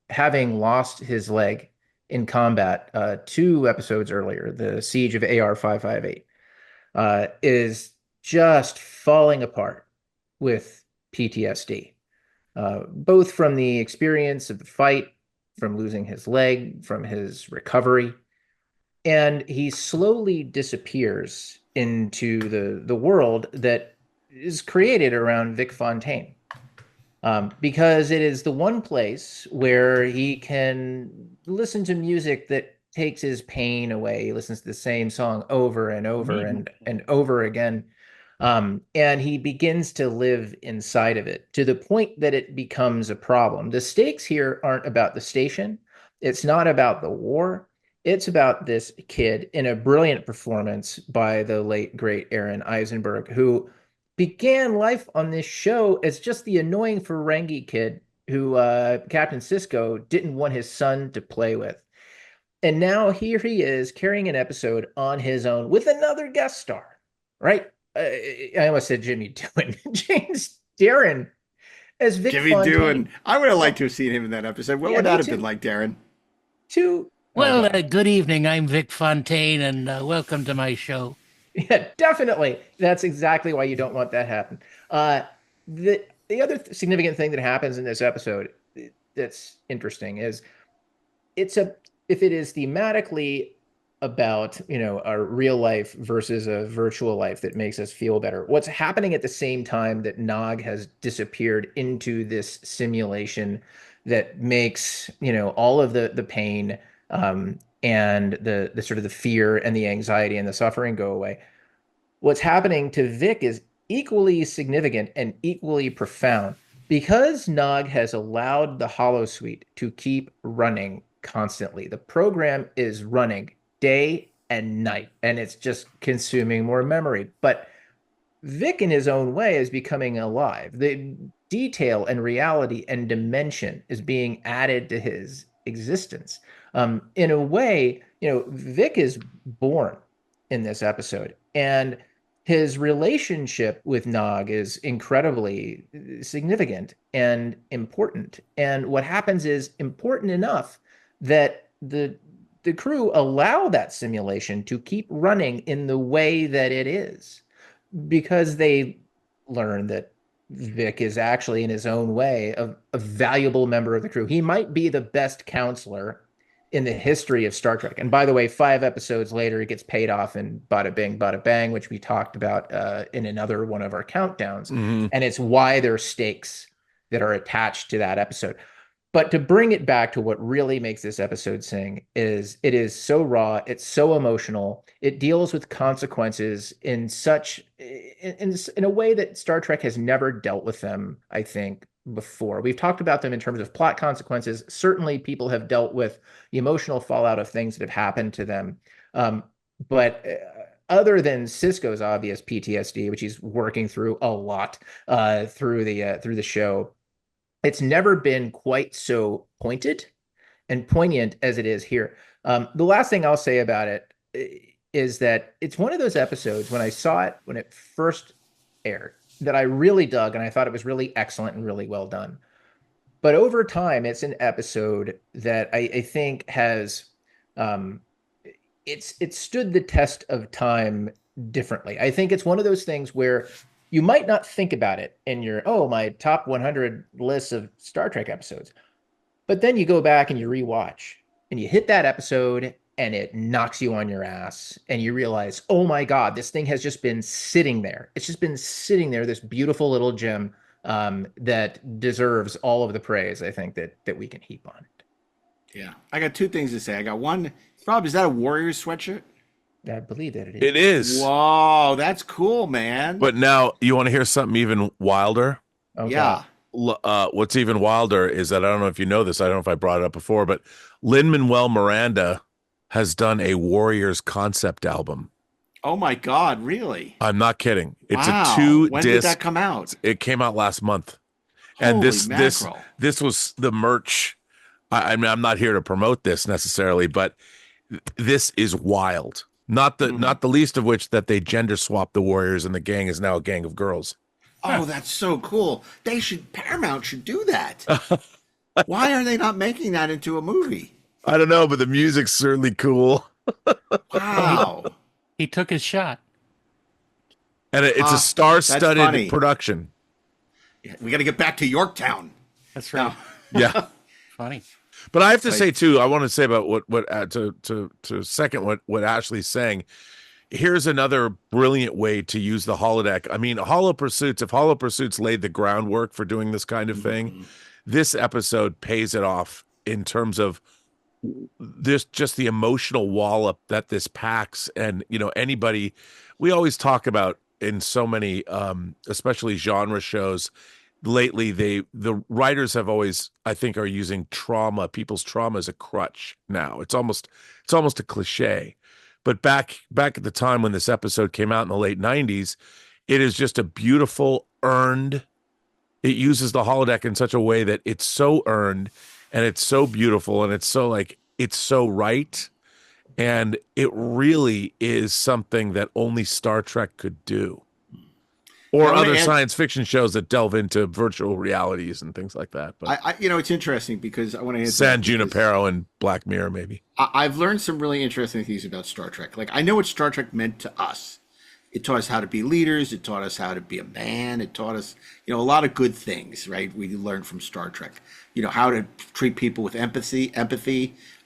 having lost his leg in combat 2 episodes earlier, the siege of AR-558, is just falling apart with PTSD, both from the experience of the fight, from losing his leg, from his recovery, and he slowly disappears into the world that is created around Vic Fontaine, because it is the one place where he can listen to music that takes his pain away. He listens to the same song over and over and over again. And he begins to live inside of it to the point that it becomes a problem. The stakes here aren't about the station. It's not about the war. It's about this kid in a brilliant performance by the late, great Aaron Eisenberg, who began life on this show as just the annoying Ferengi kid who Captain Sisko didn't want his son to play with. And now here he is carrying an episode on his own with another guest star, right? I almost said Jimmy Doohan. James Daren as Vic Jimmy Fontaine. Doohan. I would have liked to have seen him in that episode. What would that have been like, Daren? Well, good evening. I'm Vic Fontaine, and welcome to my show. Yeah, definitely. That's exactly why you don't want that happen. The other significant thing that happens in this episode that's interesting is if it is thematically about a real life versus a virtual life that makes us feel better, what's happening at the same time that Nog has disappeared into this simulation that makes all of the pain and the sort of the fear and the anxiety and the suffering go away. What's happening to Vic is equally significant and equally profound, because Nog has allowed the holosuite to keep running constantly. The program is running day and night, and it's just consuming more memory. But Vic, in his own way, is becoming alive. The detail and reality and dimension is being added to his existence. In a way, Vic is born in this episode, and his relationship with Nog is incredibly significant and important. And what happens is important enough that the crew allow that simulation to keep running in the way that it is, because they learn that Vic is actually, in his own way, a valuable member of the crew. He might be the best counselor in the history of Star Trek. And by the way, 5 episodes later, it gets paid off in Bada Bing, Bada Bang, which we talked about in another one of our countdowns. Mm-hmm. And it's why there are stakes that are attached to that episode. But to bring it back to what really makes this episode sing is it is so raw, it's so emotional, it deals with consequences in a way that Star Trek has never dealt with them, I think, before. We've talked about them in terms of plot consequences. Certainly people have dealt with the emotional fallout of things that have happened to them. But other than Sisko's obvious PTSD, which he's working through a lot through the show, it's never been quite so pointed and poignant as it is here. The last thing I'll say about it is that it's one of those episodes, when I saw it when it first aired, that I really dug, and I thought it was really excellent and really well done. But over time, it's an episode that I think has it's stood the test of time differently. I think it's one of those things where you might not think about it in your, oh, my top 100 lists of Star Trek episodes. But then you go back and you rewatch and you hit that episode and it knocks you on your ass and you realize, oh my God, this thing has just been sitting there. It's just been sitting there, this beautiful little gem that deserves all of the praise, I think, that we can heap on it. Yeah. I got two things to say. I got one. Rob, is that a Warriors sweatshirt? I believe that it is. It is. Whoa, that's cool, man. But now you want to hear something even wilder? Okay. Yeah. What's even wilder is that I don't know if you know this. I don't know if I brought it up before, but Lin-Manuel Miranda has done a Warriors concept album. Oh my God, really? I'm not kidding. It's wow. a 2-disc. When did that come out? It came out last month. And Holy this was the merch. I mean, I'm not here to promote this necessarily, but this is wild. Not the least of which that they gender swapped the Warriors and the gang is now a gang of girls. Oh, that's so cool. Paramount should do that. Why are they not making that into a movie? I don't know, but the music's certainly cool. Wow. He took his shot. And it's a star-studded production. We got to get back to Yorktown. That's right. Yeah. Funny. But I have to say too, I want to say about to second what Ashley's saying. Here's another brilliant way to use the holodeck. I mean, Hollow Pursuits, if Hollow Pursuits laid the groundwork for doing this kind of thing, this episode pays it off in terms of this, just the emotional wallop that this packs. And, you know, anybody, we always talk about in so many, especially genre shows lately, the writers have always, I think, are using people's trauma as a crutch now. It's almost a cliche. But back at the time when this episode came out in the late 90s, it is just a beautiful earned. It uses the holodeck in such a way that it's so earned and it's so beautiful and it's so right. And it really is something that only Star Trek could do. Or other science fiction shows that delve into virtual realities and things like that. But it's interesting because I want to answer San Junipero and Black Mirror, maybe. I've learned some really interesting things about Star Trek. Like, I know what Star Trek meant to us. It taught us how to be leaders. It taught us how to be a man. It taught us, a lot of good things, right? We learned from Star Trek. How to treat people with empathy.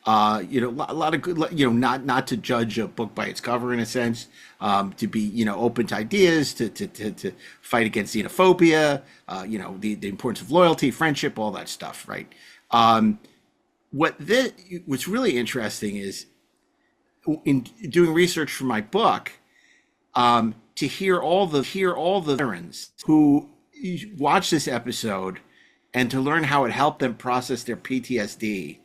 A lot of good, not to judge a book by its cover in a sense, to be, open to ideas, to fight against xenophobia, the importance of loyalty, friendship, all that stuff, right? What's really interesting is in doing research for my book, to hear all the veterans who watch this episode and to learn how it helped them process their PTSD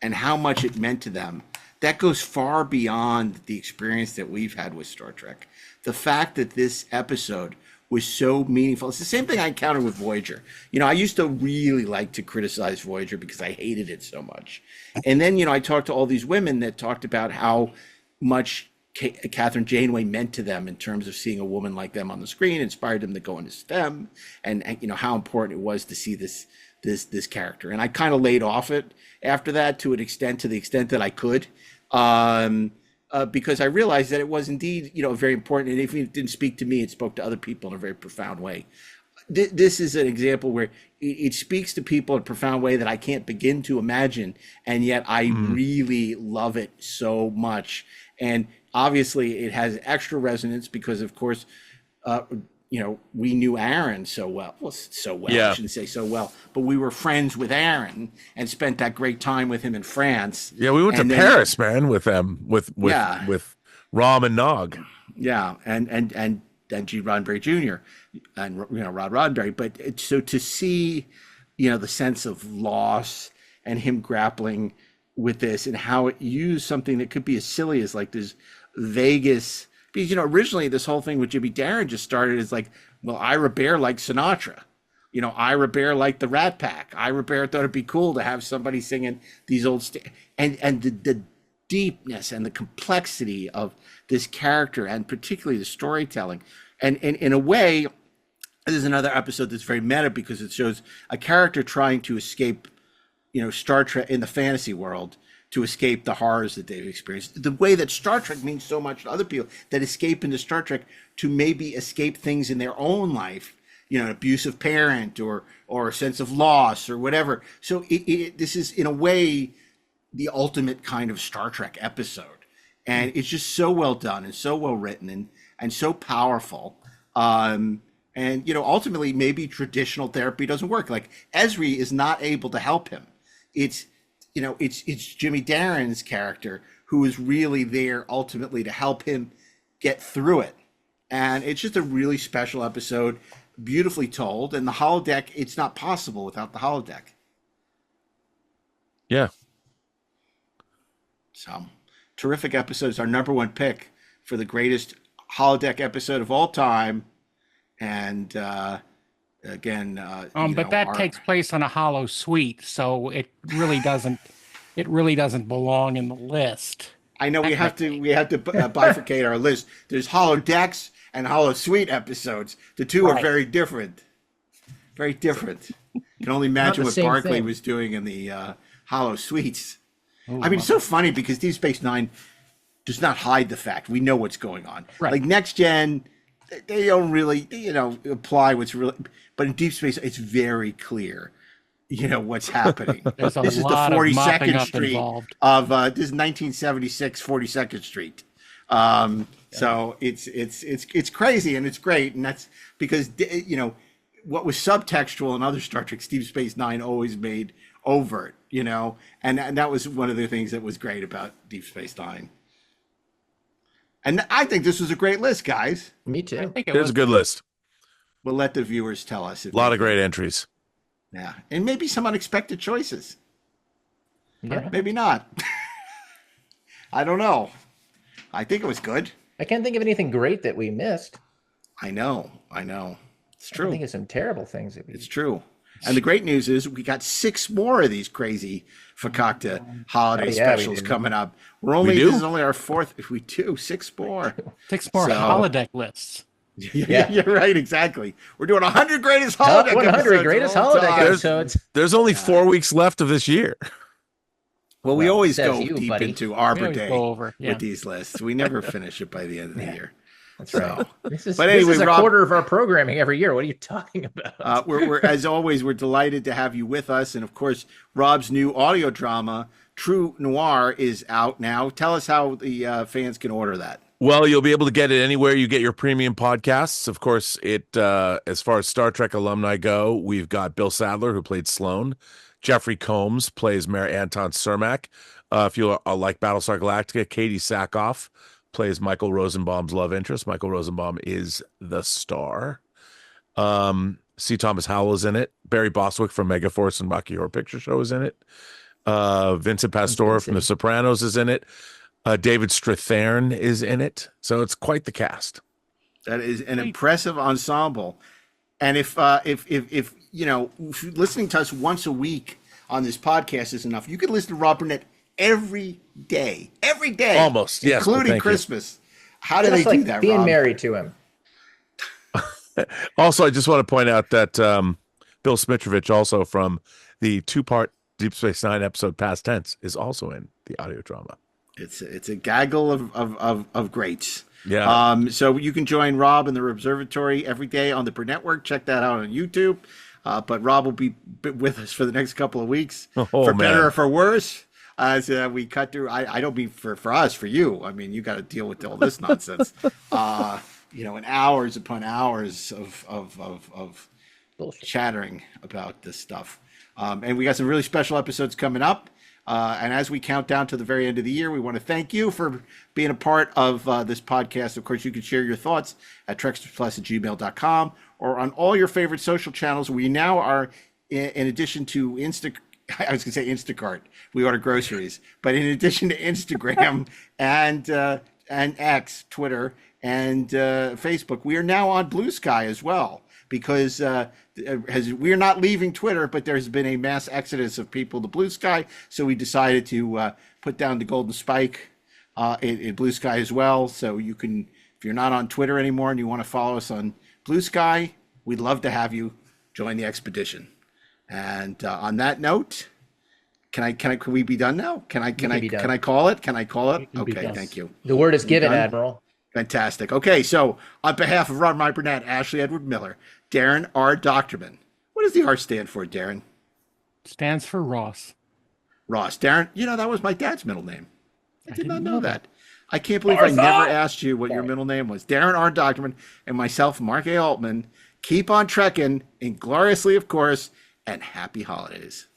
and how much it meant to them, that goes far beyond the experience that we've had with Star Trek. The fact that this episode was so meaningful. It's the same thing I encountered with Voyager. I used to really like to criticize Voyager because I hated it so much. And then, I talked to all these women that talked about how much Catherine Janeway meant to them in terms of seeing a woman like them on the screen, inspired them to go into STEM, and how important it was to see this character. And I kind of laid off it after that to the extent that I could, because I realized that it was indeed, very important. And if it didn't speak to me, it spoke to other people in a very profound way. This is an example where it speaks to people in a profound way that I can't begin to imagine. And yet I really love it so much. And obviously it has extra resonance because, of course, we knew Aaron so well. Well, I shouldn't say so well, but we were friends with Aaron and spent that great time with him in France. Yeah, we went to Paris, man, with them, with Rom and Nog. Yeah, and Gene Roddenberry Jr. and Rod Roddenberry. But so to see, the sense of loss and him grappling with this and how it used something that could be as silly as like this Vegas. Because, originally this whole thing with Jimmy Daren just started as like, well, Ira Bear liked Sinatra. Ira Bear liked the Rat Pack. Ira Bear thought it'd be cool to have somebody singing these old and the deepness and the complexity of this character and particularly the storytelling. And in a way, this is another episode that's very meta because it shows a character trying to escape, Star Trek in the fantasy world, to escape the horrors that they've experienced. The way that Star Trek means so much to other people that escape into Star Trek to maybe escape things in their own life, an abusive parent or a sense of loss or whatever. So this is, in a way, the ultimate kind of Star Trek episode. And it's just so well done and so well written and so powerful. And, ultimately, maybe traditional therapy doesn't work. Like, Ezri is not able to help him. It's Jimmy Daren's character who is really there ultimately to help him get through it. And it's just a really special episode, beautifully told. And the holodeck, it's not possible without the holodeck. Yeah. So, terrific episode. It's our number one pick for the greatest holodeck episode of all time. And again, but that takes place on a hollow suite, so it really doesn't belong in the list. I know we have to bifurcate our list. There's holodecks and hollow suite episodes. The two are very different. Very different. You can only imagine what Barclay was doing in the hollow suites. I mean, it's so funny because Deep Space Nine does not hide the fact. We know what's going on. Right. Like Next Gen, they don't really, apply what's really, but in Deep Space, it's very clear, what's happening. This is the 42nd Street of, this is 1976 42nd Street. So it's crazy and it's great. And that's because, what was subtextual in other Star Trek, Deep Space Nine always made overt, and that was one of the things that was great about Deep Space Nine. And I think this was a great list, guys. Me too. I think It was a good list. We'll let the viewers tell us. A lot of great entries. Yeah, and maybe some unexpected choices. Yeah. Maybe not. I don't know. I think it was good. I can't think of anything great that we missed. I know. It's true. I think of some terrible things. It's true. And the great news is we got 6 more of these crazy Fakakta holiday specials coming up. This is only our 4th. If we do 6 more. 6 more holodeck lists. Yeah, you're right. Exactly. We're doing 100 greatest holodeck 100 greatest holodeck episodes. There's only 4 weeks left of this year. Well, we always go you, deep buddy. into Arbor Day with these lists. We never finish it by the end of the year. That's right. This is a Rob, quarter of our programming every year. What are you talking about? We're as always, we're delighted to have you with us. And of course, Rob's new audio drama, True Noir, is out now. Tell us how the fans can order that. Well, you'll be able to get it anywhere you get your premium podcasts. Of course, as far as Star Trek alumni go, we've got Bill Sadler, who played Sloan. Jeffrey Combs plays Mayor Anton Cermak. If you like Battlestar Galactica, Katie Sackhoff plays Michael Rosenbaum's love interest. Michael Rosenbaum is the star. C. Thomas Howell is in it. Barry Bostwick from Megaforce and Rocky Horror Picture Show is in it. Vincent Pastore from The Sopranos is in it. David Strathairn is in it. So it's quite the cast. That is an impressive ensemble. And if listening to us once a week on this podcast is enough, you could listen to Rob Burnett every day, almost, yes, including Christmas. How do they do that, being Rob? married to him. Also, I just want to point out that Bill Smitrovich, also from the 2-part Deep Space Nine episode Past Tense, is also in the audio drama. It's a gaggle of greats. Yeah. So you can join Rob in the Observatory every day on the Burnett Network. Check that out on YouTube. But Rob will be with us for the next couple of weeks, for better or for worse. As we cut through, I don't mean for us, for you. I mean, you got to deal with all this nonsense. And hours upon hours of chattering about this stuff. And we got some really special episodes coming up. And as we count down to the very end of the year, we want to thank you for being a part of this podcast. Of course, you can share your thoughts at treksperts@gmail.com or on all your favorite social channels. We now are, in addition to Instacart, we order groceries. But in addition to Instagram and X, Twitter, and Facebook, we are now on Blue Sky as well. Because we are not leaving Twitter, but there's been a mass exodus of people to Blue Sky. So we decided to put down the golden spike in Blue Sky as well. So you can, if you're not on Twitter anymore and you want to follow us on Blue Sky, we'd love to have you join the expedition. And on that note, Can we be done now? Can I can call it? Can I call it? Okay, done. thank you. The word is given, Admiral. Fantastic. Okay, so on behalf of Ron My Burnett, Ashley Edward Miller, Daren R. Doctorman. What does the R stand for, Daren? Stands for Ross. Ross. Daren, that was my dad's middle name. I did not know that. I can't believe I never asked you what your middle name was. Daren R. Doctorman and myself, Mark A. Altman, keep on trekking, ingloriously, of course, and happy holidays.